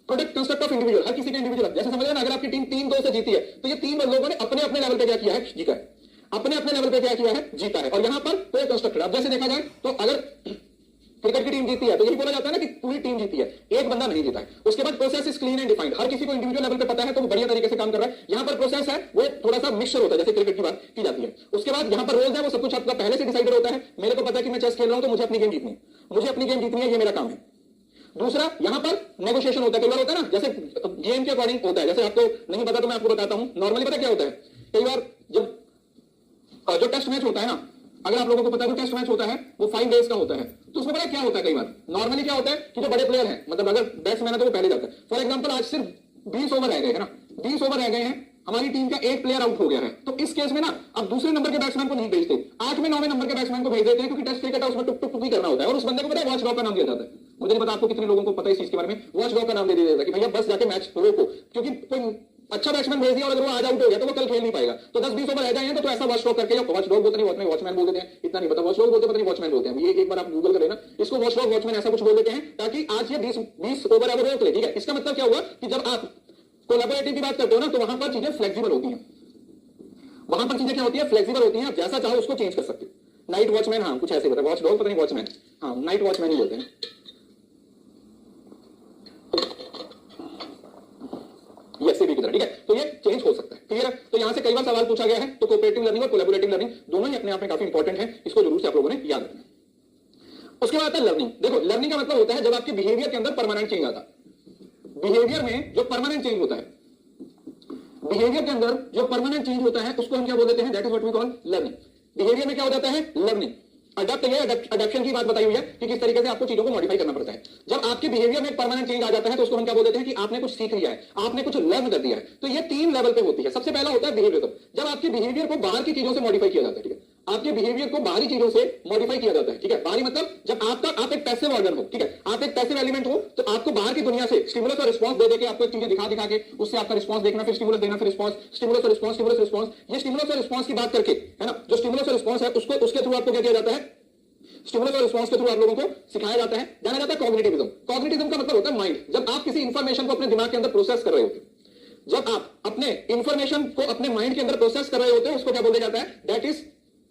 प्रोडक्ट कंसेप्ट ऑफ इंडिविजुअल, हर किसी का इंडिविजुअल। जैसे समझ लेना, अगर आपकी टीम 3-2 से जीती है तो ये 3 लोगों ने अपने अपने लेवल पे क्या किया है, जीता है, अपने अपने लेवल पे क्या किया है, जीता है। और यहां पर कोई कंस्ट्रक्टर, अब जैसे देखा जाए तो अगर क्रिकेट की टीम जीती है तो यही बोला जाता है ना कि पूरी टीम जीती है, एक बंदा नहीं जीता है। उसके बाद process is clean and defined, हर किसी को इंडिविजुअल लेवल पे पता है तो वो बढ़िया तरीके से काम कर रहा है। यहां पर प्रोसेस है वो थोड़ा सा मिक्सचर होता है, जैसे क्रिकेट की बात की जाती है। उसके बाद यहां पर रोल्स है, वो सब कुछ आपका पहले से डिसाइडेड होता है। मेरे को पता है कि मैं चेस खेल रहा हूं तो मुझे अपनी गेम जीतनी है, मुझे अपनी गेम जीतनी है, ये मेरा काम है। दूसरा, यहां पर नेगोशिएशन होता है, कई बार होता है ना, जैसे गेम के अकॉर्डिंग होता है। जैसे आपको नहीं पता तो मैं आपको बताता हूं। नॉर्मली पता क्या होता है, कई बार जब जो टेस्ट मैच होता है ना, अगर आप लोगों को पता है, टेस्ट मैच होता है वो 5 डेज का होता है। तो उसमें पता क्या होता है, कई बार नॉर्मली क्या होता है कि जो बड़े प्लेयर हैं, मतलब अगर बैट्समैन है तो वो पहले जाता है। फॉर एग्जांपल आज सिर्फ 20 ओवर रह गए है ना, 20 ओवर रह गए हैं, हमारी टीम का एक प्लेयर आउट हो गया है, तो इस केस में ना अब दूसरे नंबर के बैट्समैन को नहीं भेजते, 8वें 9वें नंबर के बैट्समैन को भेज देते हैं, क्योंकि टेस्ट क्रिकेट है उसमें टुक टुक टुक ही करना होता है, और उस बंदे को पता है वॉच डॉग का नाम दिया जाता है। मुझे नहीं पता आपको कितने लोगों को पता है इस चीज के बारे में, वॉच डॉग का नाम दे दिया जाता है कि भैया बस जाके मैच रोको, क्योंकि कोई अच्छा बैट्समैन भेज दिया और अगर वो आज आउट हो गया तो वो कल खेल नहीं पाएगा, तो 10-20 ओवर रह जाएंगे तो ऐसा वॉच डॉग करके, या वॉच डॉग बोलते नहीं, वॉचमैन बोल देते हैं, इतना नहीं पता, वॉच डॉग बोलते पता नहीं वॉचमैन बोलते हैं, ये एक बार आप गूगल कर लेना, इसको वॉच डॉग वॉचमैन ऐसा कुछ बोल देते हैं, ताकि आज ये 20 ओवर है वो रोक ले, ठीक है। इसका मतलब क्या हुआ कि जब आप कोलैबोरेटिव की बात करते हो ना, तो वहां पर चीजें फ्लेक्सिबल होती हैं, वहां पर चीजें क्या होती है, फ्लेक्सिबल होती हैं, आप जैसा चाहो उसको चेंज कर सकते हो। नाइट वॉचमैन, हाँ कुछ ऐसे होता है, वॉच डॉग पता नहीं वॉचमैन, हाँ नाइट वॉचमैन ही बोलते हैं। की तरह, ठीक है, तो ये चेंज हो सकता है, क्लियर है। तो यहां से कई बार सवाल पूछा गया है, तो कोऑपरेटिव लर्निंग और कोलैबोरेटिव लर्निंग दोनों ही अपने आप में काफी इंपॉर्टेंट है, इसको जरूर से आप लोगों ने याद रखना है। उसके बाद आता है लर्निंग। देखो लर्निंग का मतलब होता है जब आपके बिहेवियर के अंदर परमानेंट चेंज आता है, बिहेवियर में जो परमानेंट चेंज होता है, बिहेवियर के अंदर जो परमानेंट चेंज होता है उसको हम क्या बोल देते हैं, that is what we call learning. Behaviour में क्या हो जाता है, लर्निंग। अडॉप्ट, ये अडॉप्शन की बात बताई हुई है कि किस तरीके से आपको चीजों को मॉडिफाई करना पड़ता है। जब आपके बिहेवियर में परमानेंट चेंज आ जाता है तो उसको हम क्या बोल देते हैं कि आपने कुछ सीख लिया है, आपने कुछ लर्न कर दिया है। तो ये 3 लेवल पे होती है। सबसे पहला होता है बिहेवियर, जब आपके बिहेवियर को बाहर की चीजों से मॉडिफाई किया जाता है, ठीक है, आपके बिहेवियर को बाहरी चीजों से मॉडिफाई किया जाता है, ठीक है। बाहरी मतलब जब आप एक पैसिव ऑर्गन हो, ठीक है, आप एक पैसिव एलिमेंट हो, तो आपको बाहर की दुनिया से स्टिमुलस और रिस्पांस दे देके आपको चीजें दिखा दिखा के उससे आपका रिस्पांस देखना, फिर स्टिमुलस देना, फिर रिस्पांस, स्टिमुलस और रिस्पांस, स्टिमुलस रिस्पांस। ये स्टिमुलस और रिस्पांस की बात करके, है ना, जो स्टिमुलस और रिस्पांस है उसको, उसके थ्रू आपको क्या किया जाता है, स्टिमुलस और रिस्पांस के थ्रू आप लोगों को सिखाया जाता है, जाना जाता है कॉग्निटिविज्म। कॉग्निटिविज्म का मतलब होता है माइंड। जब आप किसी इंफॉर्मेशन को अपने दिमाग के अंदर प्रोसेस कर रहे होते, जब आप अपने इंफॉर्मेशन को अपने माइंड के अंदर प्रोसेस कर रहे होते हैं, उसको क्या बोला जाता है, that is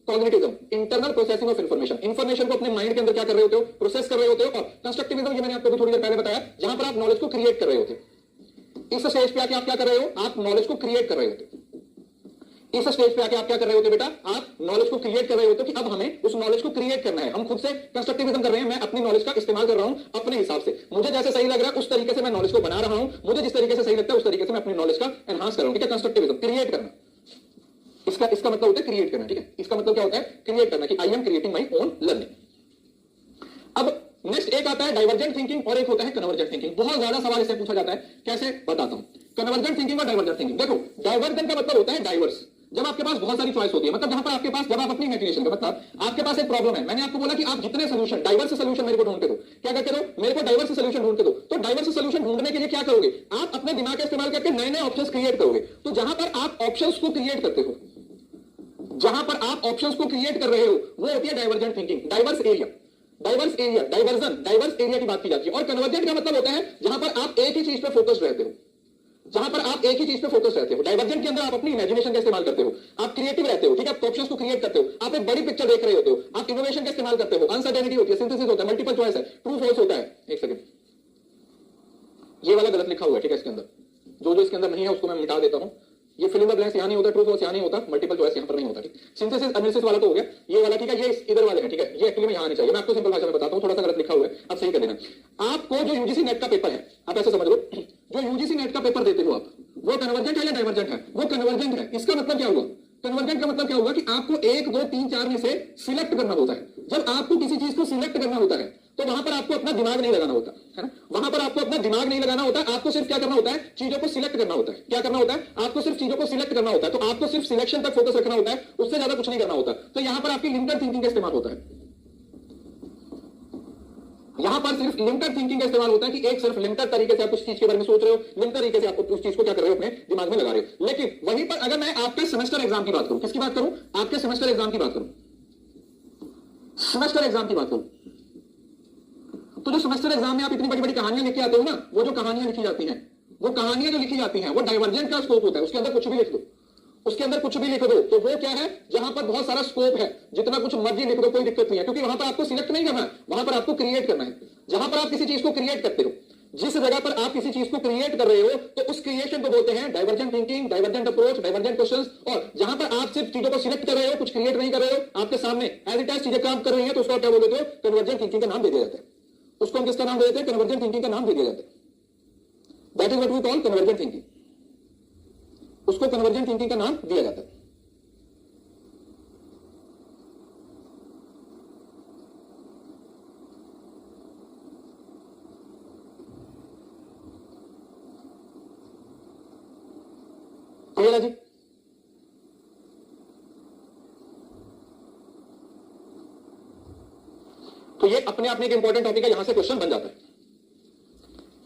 cognitivism, internal processing of information. Information को अपने माइंड के अंदर क्या कर रहे होते हो, प्रोसेस कर रहे होते हो। और कंस्ट्रक्टिविज्म, ये मैंने आपको थोड़ी देर पहले बताया, जहां पर आप नॉलेज को क्रिएट कर रहे होते हो। इस स्टेज पे आके आप क्या कर रहे हो, आप नॉलेज को क्रिएट कर रहे होते हो। इस स्टेज पे आके आप क्या कर रहे होते बेटा, आप नॉलेज को क्रिएट कर रहे होते हो कि अब हमें उस नॉलेज को क्रिएट करना है। हम खुद से कंस्ट्रक्टिविज्म कर रहे हैं, मैं अपनी नॉलेज का इस्तेमाल कर रहा हूं अपने हिसाब से, मुझे जैसे सही लग रहा है उस तरीके से मैं नॉलेज को बना रहा हूं, मुझे जिस तरीके से सही लगता है उस तरीके से मैं अपनी नॉलेज का एनहांस कर रहा हूं, ठीक है। कंस्ट्रक्टिविज्म, क्रिएट करना, इसका मतलब होता है क्रिएट करना, ठीक है। इसका मतलब क्या होता है, क्रिएट करना, कि I am creating my own learning. अब नेक्स्ट एक आता है डाइवर्जेंट थिंकिंग और एक होता है कन्वर्जेंट थिंकिंग। बहुत ज्यादा सवाल इससे पूछा जाता है, कैसे बताता हूं। कन्वर्जेंट थिंकिंग और डाइवर्जेंट थिंकिंग, देखो डाइवर्जेंट का मतलब होता है डाइवर्स, जब आपके पास बहुत सारी चॉइस होती है, मतलब जहां पर आपके पास, जब आप अपनी इमेजिनेशन का मतलब आपके पास एक प्रॉब्लम है, मैंने आपको बोला कि आप जितने सोल्यूशन, डाइवर्स सोल्यूशन मेरे को ढूंढते दो, क्या करते हो, मेरे को डाइवर्स सोल्यूशन ढूंढते दो। तो डाइवर्स सोल्यूशन ढूंढने के लिए क्या करोगे, आप अपने दिमाग का इस्तेमाल करके नए नए ऑप्शंस क्रिएट करोगे। तो जहां पर आप ऑप्शंस को क्रिएट करते हो, जहां पर आप ऑप्शंस को क्रिएट कर रहे हो, वो होती है divergent thinking. Diverse area, diverse area, diversion, diverse area की बात की जाती है। और कन्वर्जेंट का मतलब होता है जहां पर आप एक ही चीज पर फोकस रहते हो, जहां पर आप एक ही चीज पे फोकस रहते हो। डाइवर्जेंट के अंदर आप अपनी इमेजिनेशन का इस्तेमाल करते हो, आप क्रिएटिव रहते हो, ठीक है, आप ऑप्शंस को क्रिएट करते हो, आप एक बड़ी पिक्चर देख रहे होते हो, आप इनोवेशन का इस्तेमाल करते हो, अनसर्टेनिटी होती है, सिंथेसिस होता है, मल्टीपल चॉइस है, ट्रू फॉल्स होता है। एक सेकंड, ये वाला गलत लिखा हुआ है, ठीक है, इसके अंदर जो जो इसके अंदर नहीं है उसको मैं मिटा देता हूं। ये फिल इन द ब्लैंक्स यहां नहीं होता, ट्रू फॉल्स यहां नहीं होता, मल्टीपल चॉइस यहां पर नहीं होता, ठीक। सिंथेसिस एनालिसिस वाला तो हो गया, ये वाला ठीक है, ये इधर वाले हैं, ठीक है, ये एक्चुअली में यहां नहीं चाहिए। मैं आपको सिंपल भाषा में बताता हूं, थोड़ा सा गलत लिखा हुआ है, आप सही कर देना। आपको जो यूजीसी नेट का पेपर है, आप ऐसे समझ लो, जो यूजीसी नेट का पेपर देते हो आप, वो कन्वर्जेंट है या डाइवर्जेंट है, वो कन्वर्जेंट है। इसका मतलब क्या हुआ, कन्वर्जेंट का मतलब क्या हुआ कि आपको 1 2 3 4 में से सिलेक्ट करना होता है। जब आपको किसी चीज को सिलेक्ट करना होता है तो वहां पर आपको अपना दिमाग नहीं लगाना होता है ना, वहां पर आपको अपना दिमाग नहीं लगाना होता, आपको सिर्फ क्या करना होता है, चीजों को सिलेक्ट करना होता है। क्या करना होता है, आपको सिर्फ चीजों को सिलेक्ट करना होता है। तो आपको सिर्फ सिलेक्शन तक फोकस रखना होता है, उससे ज्यादा कुछ नहीं करना होता। तो यहां पर आपकी लिमिटेड थिंकिंग का इस्तेमाल होता है, यहां पर सिर्फ लिमिटेड थिंकिंग का इस्तेमाल होता है कि एक सिर्फ लिमिटेड तरीके से आप उस चीज के बारे में सोच रहे हो, लिमिटेड तरीके से आप उस चीज को क्या कर रहे हो, अपने दिमाग में लगा रहे हो। लेकिन वहीं पर अगर मैं आपके सेमेस्टर एग्जाम की बात करूं, किसकी बात करूं, आपके सेमेस्टर एग्जाम की बात करूं, सेमेस्टर एग्जाम की बात करूं, तो जो सेमेस्टर एग्जाम में आप इतनी बड़ी बड़ी कहानियां लिख के आते हो ना, वो जो कहानियां लिखी जाती हैं, वो कहानियां जो लिखी जाती हैं, वो डाइवर्जेंट का स्कोप होता है। उसके अंदर कुछ भी लिख दो, उसके अंदर कुछ भी लिख दो, तो वो क्या है, जहां पर बहुत सारा स्कोप है, जितना कुछ मर्जी लिख दो कोई दिक्कत नहीं है, क्योंकि वहां पर आपको सिलेक्ट नहीं करना है, वहां पर आपको क्रिएट करना है। जहां पर आप किसी चीज को क्रिएट करते हो, जिस जगह पर आप किसी चीज को क्रिएट कर रहे हो, तो उस क्रिएशन को बोलते हैं divergent thinking, divergent approach, divergent questions. और जहां पर आप सिर्फ चीजों को सिलेक्ट कर रहे हो, कुछ क्रिएट नहीं कर रहे हो, आपके सामने एज इट इज चीजें काम कर रही हैं, तो उसको क्या बोलते हो, कन्वर्जेंट थिंकिंग का नाम दे दिया जाता है। उसको हम किसका नाम दे देते हैं, कन्वर्जेंट थिंकिंग का नाम दे दिया जाता है। That is what we call convergent thinking, उसको कन्वर्जेंट थिंकिंग का नाम दिया जाता है। क्लियर है जी? तो ये अपने आप में एक इंपॉर्टेंट टॉपिक है, यहां से क्वेश्चन बन जाता है।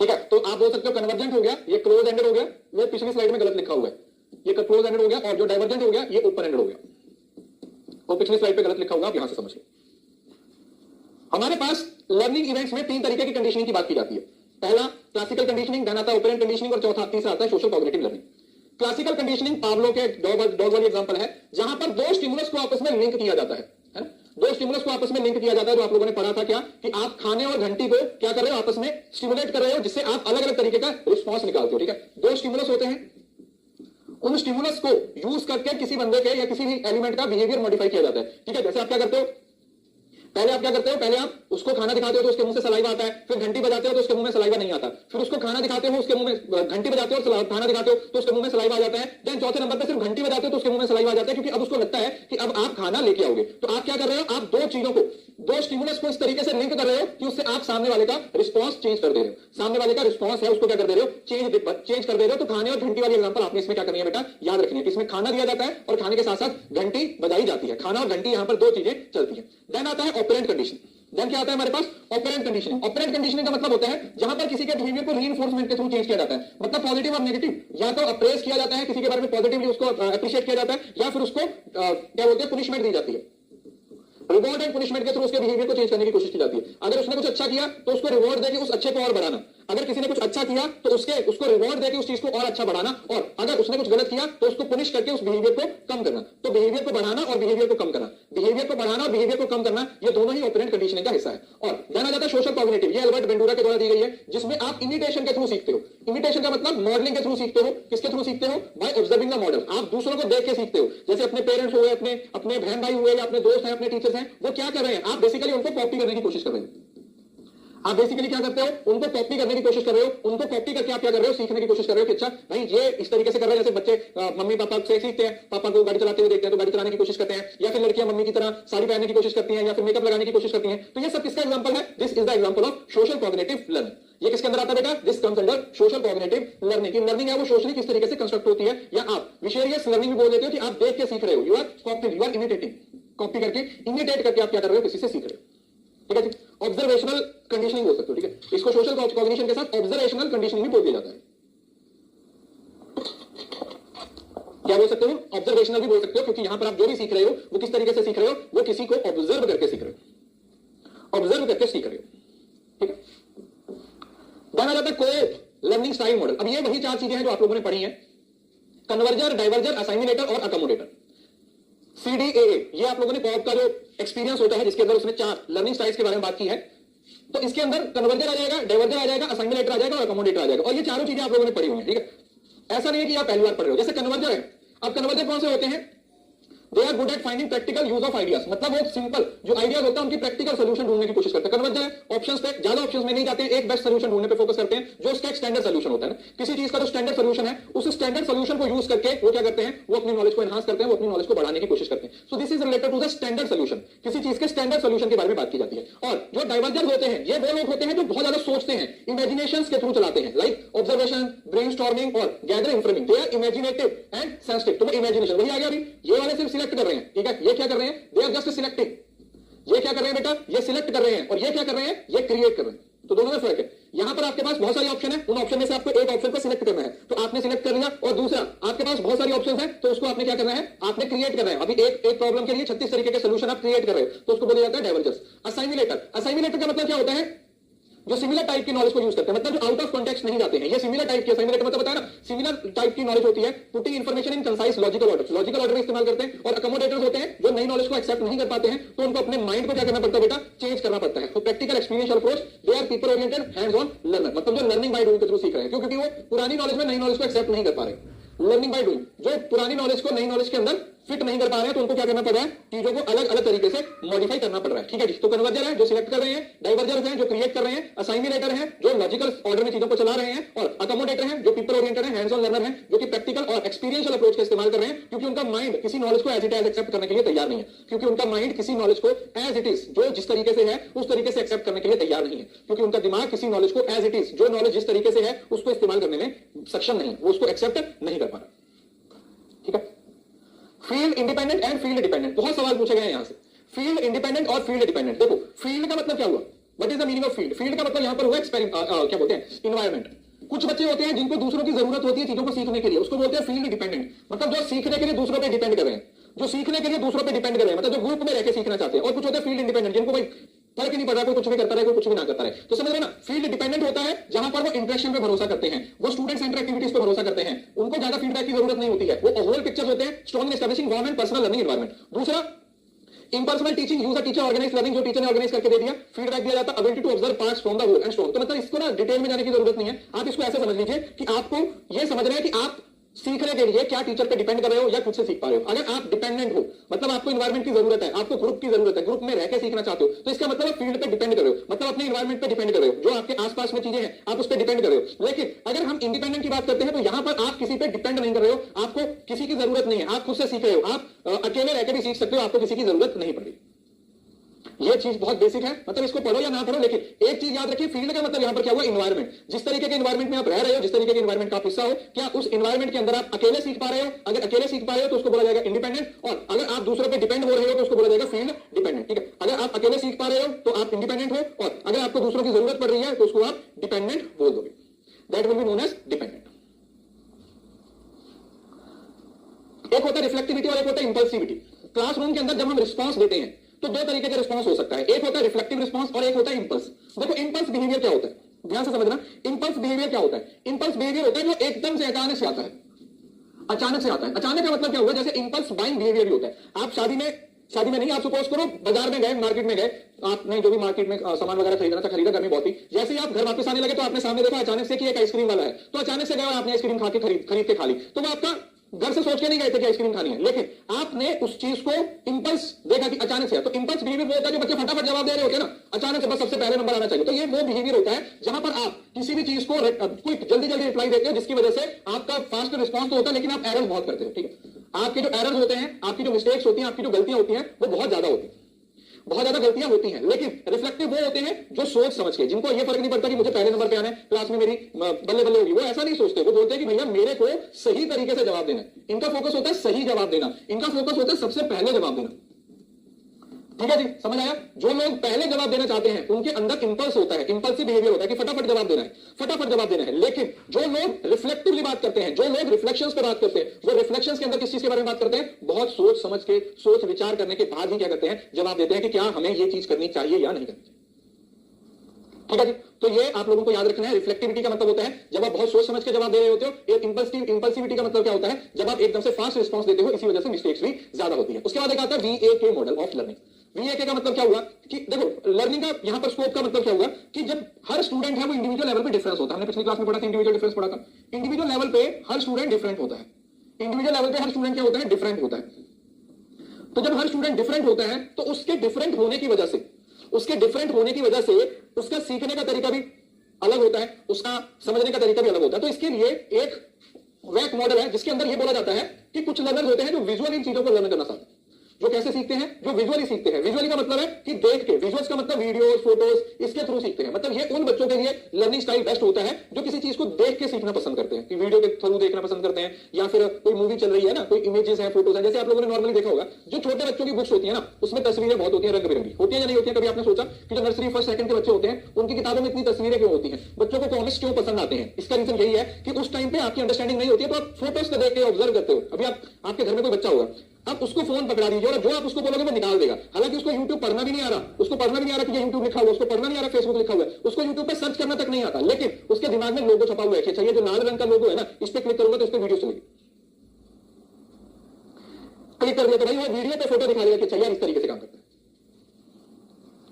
ठीक है, तो आप बोल सकते हो कन्वर्जेंट हो गया, ये क्लोज एंडेड हो गया, ये पिछली स्लाइड में गलत लिखा हुआ है, ये क्लोज एंडेड हो गया, और जो डाइवर्जेंट हो गया ये ओपन एंडेड हो गया, और पिछली स्लाइड पे गलत लिखा हुआ, आप यहां से समझिए। हमारे पास लर्निंग इवेंट्स में 3 तरीके की कंडीशनिंग की बात की जाती है। पहला क्लासिकल कंडीशनिंग, देन आता है ऑपरेंट कंडीशनिंग, और चौथा तीसरा आता है social cognitive learning. Classical conditioning Pavlov के डॉग वाली एग्जांपल है, जहां पर 2 स्टिमुलस को आपस में लिंक किया जाता है ना, 2 स्टिमुलस को आपस में लिंक किया जाता है। जो आप लोगों ने पढ़ा था क्या, कि आप खाने और घंटी को क्या कर रहे हो, आपस में स्टिमुलेट कर रहे हो, जिससे आप अलग अलग तरीके का रिस्पॉन्स निकालते हो। ठीक है, 2 स्टिमुलस होते हैं, उन स्टिमुलस को यूज करके किसी बंदे के या किसी भी एलिमेंट का बिहेवियर मॉडिफाई किया जाता है। ठीक है, जैसे आप क्या करते हो, पहले आप क्या करते हो, पहले आप उसको खाना दिखाते हो तो उसके मुंह से सलाइवा आता है, फिर घंटी बजाते हो तो उसके मुंह में सलाइवा नहीं आता, फिर उसको खाना दिखाते हो उसके मुंह में, घंटी बजाते हो और खाना दिखाते हो तो उसके मुंह में सलाइवा आ जाता है। देन चौथे नंबर पे सिर्फ घंटी बजाते हो तो उसके मुंह में सलाइवा आ जाता है, क्योंकि अब उसको लगता है कि अब आप खाना लेके आओगे। तो आप क्या कर रहे हो, आप 2 चीजों को, 2 स्टिमुलस को इस तरीके से लिंक कर रहे हो कि उससे आप सामने वाले का रिस्पॉन्स चेंज कर दे रहे हो। सामने वाले का रिस्पॉन्स है उसको क्या कर दे रहे हो, चेंज कर दे रहे हो। तो खाने और घंटी वाली एग्जांपल आपने इसमें क्या करनी है बेटा, याद रखनी है कि इसमें खाना दिया जाता है और खाने के साथ साथ घंटी बजाई जाती है। खाना और घंटी यहां पर 2 चीजें चलती है। देन आता है ऑपरेंट कंडीशन। देन क्या आता है हमारे पास, ऑपरेंट कंडीशनिंग। ऑपरेंट कंडीशनिंग का मतलब होता है जहां पर किसी के बिहेवियर को रीइंफोर्समेंट के थ्रू चेंज किया जाता है, मतलब पॉजिटिव और नेगेटिव, या तो अप्रेज किया जाता है, किसी के बारे में पॉजिटिवली उसको अप्रिशिएट किया जाता है, या फिर उसको क्या बोलते हैं, पुनिशमेंट दी जाती है। रिवॉर्ड एंड पुनिशमेंट के थ्रू उसके बिहेवियर को चेंज करने की कोशिश की जाती है। अगर उसने कुछ अच्छा किया तो उसको रिवॉर्ड देके उस अच्छे को और बढ़ाना, अगर किसी ने कुछ अच्छा किया तो उसको रिवॉर्ड देके उस चीज को और अच्छा बढ़ाना, और अगर उसने कुछ गलत किया तो उसको पुनिश करके उस बिहेवियर को कम करना। तो बिहेवियर को बढ़ाना और बिहेवियर को कम करना, बिहेवियर को बढ़ाना और बिहेवियर को कम करना, ये दोनों ही ऑपरेंट कंडीशनिंग का हिस्सा है। और जाना जाता है सोशल कॉग्निटिव, ये अल्बर्ट बेंडूरा के द्वारा दी गई है, जिसमें आप इमिटेशन के थ्रू सीखते हो। इमिटेशन का मतलब मॉडलिंग के थ्रू सीखते हो। किसके थ्रू सीखते हो, बाय ऑब्जर्विंग द मॉडल। आप दूसरों को देख के सीखते हो, जैसे अपने पेरेंट्स हुए, अपने बहन भाई हुए, या अपने दोस्त हैं, अपने टीचर्स हैं, वो क्या कर रहे हैं, आप बेसिकली उनको कॉपी करने की कोशिश कर रहे हो। आप बेसिकली क्या करते हो, उनको कॉपी करने की कोशिश कर रहे हो, उनको कॉपी करके आप क्या कर रहे हो, सीखने की कोशिश कर रहे हो कि अच्छा भाई ये इस तरीके से कर रहे हैं। जैसे बच्चे मम्मी पापा से सीखते हैं, पापा को गाड़ी चलाते हुए देखते हैं तो गाड़ी चलाने की कोशिश करते हैं, या फिर लड़कियां मम्मी की तरह साड़ी पहनने की कोशिश करती हैं, या फिर मेकअप लगाने की कोशिश करती हैं। तो ये सब किसका एग्जांपल है, this is the example of social cognitive learning. ये किसके अंदर आता है बेटा, this comes under social cognitive learning. की लर्निंग है वो सोशली किस तरीके से कंस्ट्रक्ट होती है, या आप विशेरियस लर्निंग भी बोल देते हो कि आप देख के सीख रहे हो, you are copy, you are imitating, copy करके इमिटेट करके आप क्या कर रहे हो, किसी से सीख रहे हो। ठीक है जी, ऑब्जर्वेशनल कंडीशनिंग बोल सकते हो। ठीक है, इसको सोशल कॉग्निशन के साथ ऑब्जर्वेशनल कंडीशनिंग भी बोल दिया जाता है। क्या बोल सकते हो, ऑब्जर्वेशनल भी बोल सकते हो, क्योंकि यहां पर आप जो भी सीख रहे हो वो किस तरीके से सीख रहे हो, वो किसी को ऑब्जर्व करके सीख रहे हो, ऑब्जर्व करके सीख रहे हो। ठीक है, जाना जाता है को लर्निंग स्टाइल मॉडल। अब ये वही 4 चीजें हैं जो आप लोगों ने पढ़ी हैं, कन्वर्जर, डाइवर्जर, असाइमिलेटर और अकोमोडेटर, CDAA। ये आप लोगों ने कॉप का जो एक्सपीरियंस होता है, जिसके अंदर उसने 4 लर्निंग स्टाइल्स के बारे में बात की है, तो इसके अंदर कन्वर्जर आ जाएगा, डाइवर्जर आ जाएगा, असाइमिलेटर आ जाएगा और अकोमोडेटर आ जाएगा। और ये चारों चीजें आप लोगों ने पढ़ी हुई हैं। ठीक है, ऐसा नहीं है कि आप पहली बार पढ़ रहे हो। जैसे कन्वर्जर है, अब कन्वर्जर कौन से होते हैं, they are good at finding practical use of ideas, मतलब वो सिंपल जो आइडियाज होता है उनकी प्रैक्टिकल सॉल्यूशन ढूंढने की कोशिश करते हैं। कन्वर्जन है, ऑप्शंस पे ज्यादा ऑप्शंस में नहीं जाते हैं, एक बेस्ट सॉल्यूशन ढूंढने पे फोकस करते हैं, जो उसका एक स्टैंडर्ड सॉल्यूशन होता है ना, किसी चीज का जो स्टैंडर्ड सॉल्यूशन है, उस स्टैंडर्ड सॉल्यूशन को यूज करके वो क्या करते हैं, वो अपनी नॉलेज को एनहांस करते हैं, वो अपनी नॉलेज को बढ़ाने की कोशिश करते हैं। So this is related to the standard solution, किसी चीज के स्टैंडर्ड सॉल्यूशन के बारे में बात की जाती है। और जो डाइवर्जर होते हैं, ये वो लोग होते हैं जो बहुत ज्यादा सोचते हैं, इमेजिनेशन के थ्रू चलाते हैं, लाइक ऑब्जर्वेशन, ब्रेनस्टॉर्मिंग और gathering information. They are imaginative and sensitive. तो वो इमेजिनेशन वही आ गया, अभी ये वाले सिर्फ सिलेक्ट कर रहे हैं। ठीक है, ये क्या कर रहे हैं, दे आर जस्ट सिलेक्टिंग। ये क्या कर रहे हैं बेटा, ये सिलेक्ट कर रहे हैं, और ये क्या कर रहे हैं, ये क्रिएट कर रहे हैं। तो दोनों में फर्क है। यहां पर आपके पास बहुत सारे ऑप्शन है, उन ऑप्शन में से आपको एक ऑप्शन को सिलेक्ट करना है, तो आपने सिलेक्ट कर लिया। और दूसरा, आपके पास बहुत सारे ऑप्शन है, तो उसको आपने क्या करना है, आपने क्रिएट करना है। अभी एक प्रॉब्लम के लिए 36 तरीके के सोल्यूशन आप क्रिएट कर रहे हो, तो उसको बोला जाता है डाइवर्जर्स। असाइमिलेटर, असाइमिलेटर का मतलब क्या होता है, जो सिमिलर टाइप की नॉलेज को यूज करते हैं, मतलब जो आउट ऑफ कॉन्टेक्स्ट नहीं जाते हैं। ये सिमिलर टाइप की असाइनमेंट मतलब बताया ना, सिमिलर टाइप की नॉलेज होती है, putting information in concise logical order, logical order में इस्तेमाल करते हैं। और अकोमोडेटर्स होते हैं जो नई नॉलेज को एक्सेप्ट नहीं कर पाते हैं, तो उनको अपने माइंड को क्या करना पड़ता है बेटा, चेंज करना पड़ता है। तो practical experiential approach, they are people oriented hands on learner, मतलब जो लर्निंग बाय डूइंग के थ्रू सीख रहे हैं, क्योंकि वो पुरानी नॉलेज में नई नॉलेज को एक्सेप्ट नहीं कर पा रहे। लर्निंग बाय डूइंग, जो पुरानी नॉलेज को नई नॉलेज के अंदर फिट नहीं कर पा रहे हैं, तो उनको क्या करना पड़ रहा है, चीजों को अलग अलग तरीके से मॉडिफाई करना पड़ रहा है। ठीक है जी, तो कन्वर्जर है जो सिलेक्ट कर रहे हैं, डाइवर्जर हैं जो क्रिएट कर रहे हैं, असाइमिलेटर हैं जो लॉजिकल ऑर्डर में चीजों को चला रहे हैं, और अकोमोडेटर हैं जो पीपल ओरिएंटेड हैं, हैंड्स ऑन लर्नर हैं जो कि प्रैक्टिकल और एक्सपीरियंशियल अप्रोच का इस्तेमाल कर रहे हैं, क्योंकि उनका माइंड किसी नॉलेज को एज इट इज एक्सेप्ट करने के लिए तैयार नहीं है, क्योंकि उनका माइंड किसी नॉलेज को एज इट इज, जो जिस तरीके से है उस तरीके से एक्सेप्ट करने के लिए तैयार नहीं है, क्योंकि उनका दिमाग किसी नॉलेज को एज इट इज, जो नॉलेज जिस तरीके से है उसको इस्तेमाल करने में सक्षम नहीं, वो उसको एक्सेप्ट नहीं कर पा रहा। ठीक है। Field independent and field dependent, बहुत सवाल पूछे गए यहां से। फील्ड इंडिपेंडेंट और फील्ड डिपेंडेंट। देखो फील्ड का मतलब क्या हुआ, what is the meaning of field? Field का मतलब यहां पर हुआ क्या बोलते हैं, इन्वायरमेंट। कुछ बच्चे होते हैं जिनको दूसरों की जरूरत होती है चीजों को सीखने के लिए, उसको बोलते हैं फील्ड डिपेंडेंट, मतलब जो सीखने के लिए दूसरों पर डिपेंड कर रहे हैं, जो सीखने के लिए दूसरों पर डिपेंड कर रहे हैं, मतलब जो ग्रुप में रहकर सीखना चाहते हैं। और कुछ होते हैं फील्ड इंडिपेंडेंट, जिनको भाई फर्क ही नहीं पड़ रहा, कोई कुछ भी करता रहे, कोई कुछ भी ना करता रहे। तो समझ रहे ना, फील्ड डिपेंडेंट होता है जहां पर वो इंटरेक्शन पे भरोसा करते हैं, वो स्टूडेंट सेंटर एक्टिविटीज पे भरोसा करते हैं, उनको ज्यादा फीडबैक की जरूरत नहीं होती है, वो ओवरऑल पिक्चर्स होते हैं, strong establishing government personal learning environment. दूसरा impersonal teaching, use a teacher organize learning, जो टीचर ने ऑर्गेनाइज करके दे दिया, फीडबैक दिया जाता, ability to observe parts from the whole and strong. तो मतलब इसको ना डिटेल में जाने की जरूरत नहीं है, आप इसको ऐसे समझ लीजिए कि आपको ये समझ रहे हैं कि आप सीखने के लिए क्या टीचर पे डिपेंड कर रहे हो या खुद से सीख पा रहे हो। अगर आप डिपेंडेंट हो, मतलब आपको इन्वायरमेंट की जरूरत है, आपको ग्रुप की जरूरत है, ग्रुप में रहकर सीखना चाहते हो, तो इसका मतलब फील्ड पे डिपेंड कर रहे हो, मतलब अपने इन्वायरमेंट पे डिपेंड कर रहे हो, जो आपके आसपास में चीजें हैं आप उस पर डिपेंड कर रहे हो। लेकिन अगर हम इंडिपेंडेंट की बात करते हैं तो यहां पर आप किसी पे डिपेंड नहीं कर रहे हो, आपको किसी की जरूरत नहीं है, आप खुद से सीख रहे हो, आप अकेले रहकर भी सीख सकते हो, आपको किसी की जरूरत नहीं पड़ रही। ये चीज बहुत बेसिक है, मतलब इसको पढ़ो या ना पढ़ो, लेकिन एक चीज याद रखिए, फील्ड का मतलब यहां पर क्या हुआ, इन्वायरमेंट। जिस तरीके के इन्वायरमेंट में आप रह रहे हो, जिस तरीके के इन्वायरमेंट का आप हिस्सा हो, क्या उस इन्वायरमेंट के अंदर आप अकेले सीख पा रहे हो? अगर अकेले सीख पा रहे हो तो उसको बोला जाएगा इंडिपेंडेंट, और अगर आप दूसरों पे डिपेंड हो रहे हो तो उसको बोला जाएगा फील्ड डिपेंडेंट। ठीक है, अगर आप अकेले सीख पा रहे हो तो आप इंडिपेंडेंट हो, और अगर आपको दूसरों की जरूरत पड़ रही है तो उसको आप डिपेंडेंट बोल दोगे, that will be known age dependent. एक होता है रिफ्लेक्टिविटी और एक होता है इंपल्सिविटी। क्लासरूम के अंदर जब हम रिस्पॉन्स देते हैं तो दो तरीके का रिस्पॉन्स हो सकता है, एक होता है रिफ्लेक्टिव रिस्पॉन्स और एक होता है इंपल्स। देखो इंपल्स बिहेवियर क्या होता है, ध्यान से समझना। इंपल्स बिहेवियर क्या होता है? इंपल्स बिहेवियर होता है जो एकदम से अचानक से आता है, अचानक से आता है। अचानक का मतलब क्या हुआ, जैसे इंपल्स बाइंग बिहेवियर भी होता है। आप शादी में नहीं, आप सपोज करो बाजार में गए, मार्केट में गए, आपने जो भी मार्केट में सामान वगैरह खरीदना था खरीदा, गर्मी बहुत ही, जैसे ही आप घर वापस आने लगे तो आपने सामने देखा अचानक से कि एक आइसक्रीम वाला है, तो अचानक से गए और आपने आइसक्रीम खा के खरीद के खा ली। तो वो आपका घर से सोच के नहीं गए थे कि आइसक्रीम खानी है, लेकिन आपने उस चीज को इंपल्स देखा कि अचानक से। तो इंपल्स बिहेवियर वो होता है जो बच्चे फटाफट जवाब दे रहे होते हैं ना, अचानक से बस सबसे पहले नंबर आना चाहिए। तो ये वो बिहेवियर होता है जहां पर आप किसी भी चीज को क्विक जल्दी रिप्लाई देते हो, जिसकी वजह से आपका फास्ट रिस्पॉन्स तो होता है लेकिन आप एरर बहुत करते हो। ठीक है, आपके जो एरर्स होते हैं, आपकी जो मिस्टेक्स होती हैं, आपकी जो गलतियां होती हैं वो बहुत ज्यादा होती हैं, बहुत ज्यादा गलतियां होती हैं। लेकिन रिफ्लेक्टिव वो होते हैं जो सोच समझ के, जिनको ये फर्क नहीं पड़ता कि मुझे पहले नंबर पे आना है, क्लास में मेरी बल्ले बल्ले होगी, वो ऐसा नहीं सोचते। वो बोलते हैं कि भैया मेरे को सही तरीके से जवाब देना है। इनका फोकस होता है सही जवाब देना, इनका फोकस होता है सबसे पहले जवाब देना। ठीक है जी, समझ आया? जो लोग पहले जवाब देना चाहते हैं उनके अंदर इंपल्स होता है, इंपल्सिव बिहेवियर होता है कि फटाफट जवाब देना है, फटाफट जवाब देना है। लेकिन जो लोग रिफ्लेक्टिवली बात करते हैं, जो लोग रिफ्लेक्शंस पे बात करते हैं, वो रिफ्लेक्शंस के अंदर किस चीज के बारे में बात करते हैं, बहुत सोच समझ के, सोच विचार करने के बाद ही क्या करते हैं, जवाब देते हैं कि क्या हमें ये चीज करनी चाहिए या नहीं करनी चाहिए। ठीक है जी, तो ये आप लोगों को याद रखना है। रिफ्लेक्टिविटी का मतलब होता है जब आप बहुत सोच समझ के जवाब दे रहे होते हो। इंपल्सिविटी का मतलब क्या होता है, जब आप एकदम से फास्ट रिस्पॉन्स देते हो, इसी वजह से मिस्टेक्स भी ज्यादा होती है। उसके बाद एक आता है VAK model of learning. VAK का मतलब क्या हुआ कि देखो लर्निंग का यहां पर स्कोप का मतलब क्या हुआ कि जब हर स्टूडेंट है वो इंडिविजुअल लेवल पे डिफरेंस होता है। हमने पिछली क्लास में पढ़ा था, इंडिविजुअल डिफरेंस पढ़ा था। इंडिविजुअल लेवल पे हर स्टूडेंट डिफरेंट होता है, इंडिविजुअल लेवल पे हर स्टूडेंट क्या होता है, डिफरेंट होता है। तो जब हर स्टूडेंट डिफरेंट होता है तो उसके डिफरेंट होने की वजह से, उसका सीखने का तरीका भी अलग होता है, उसका समझने का तरीका भी अलग होता है। तो इसके लिए एक वैक मॉडल है जिसके अंदर यह बोला जाता है कि कुछ लर्नर्स होते हैं जो विजुअल इन चीजों को लर्न करना चाहते हैं। जो कैसे सीखते हैं, जो विजुअली सीखते हैं। विजुअली का मतलब है कि देख के, विजुअल्स का मतलब वीडियोस, फोटोज, इसके थ्रू सीखते हैं। मतलब ये उन बच्चों के लिए लर्निंग स्टाइल बेस्ट होता है जो किसी चीज को देख के सीखना पसंद करते हैं, कि वीडियो के थ्रू देखना पसंद करते हैं, या फिर कोई मूवी चल रही है ना, कोई इमेजेस है, फोटोज है। जैसे आप लोगों ने नॉर्मली देखा होगा जो छोटे बच्चों की बुक्स होती है ना, उसमें तस्वीरें बहुत होती है, रंग बिरंगी होती है या नहीं होती है। कभी आपने सोचा कि जो नर्सरी फर्स्ट सेकंड के बच्चे होते हैं उनकी किताबों में इतनी तस्वीरें क्यों होती हैं, बच्चों को कॉमिक्स क्यों पसंद आते हैं? इसका रीजन यही है कि उस टाइम पे आपकी अंडरस्टैंडिंग नहीं होती है, तो आप फोटोज को देख के ऑब्जर्व करते हो। अभी आपके घर में कोई बच्चा होगा, आप उसको फोन पकड़ा दीजिए और जो आप उसको बोलोगे वो निकाल देगा। हालांकि उसको YouTube पढ़ना भी नहीं आ रहा, उसको पढ़ना भी नहीं आ रहा कि ये YouTube लिखा हुआ, उसको पढ़ना नहीं आ रहा फेसबुक लिखा हुआ है, उसको YouTube पे सर्च करना तक नहीं आता, लेकिन उसके दिमाग में लोगो छपा हुआ है कि चाहिए जो लाल रंग का लोगो है ना, इस पे क्लिक करूंगा तो इस पे वीडियो चलेगी। क्लिक कर दिया तो भाई वो वीडियो पे फोटो दिखा देगा कि चाहिए इस तरीके से काम करता है।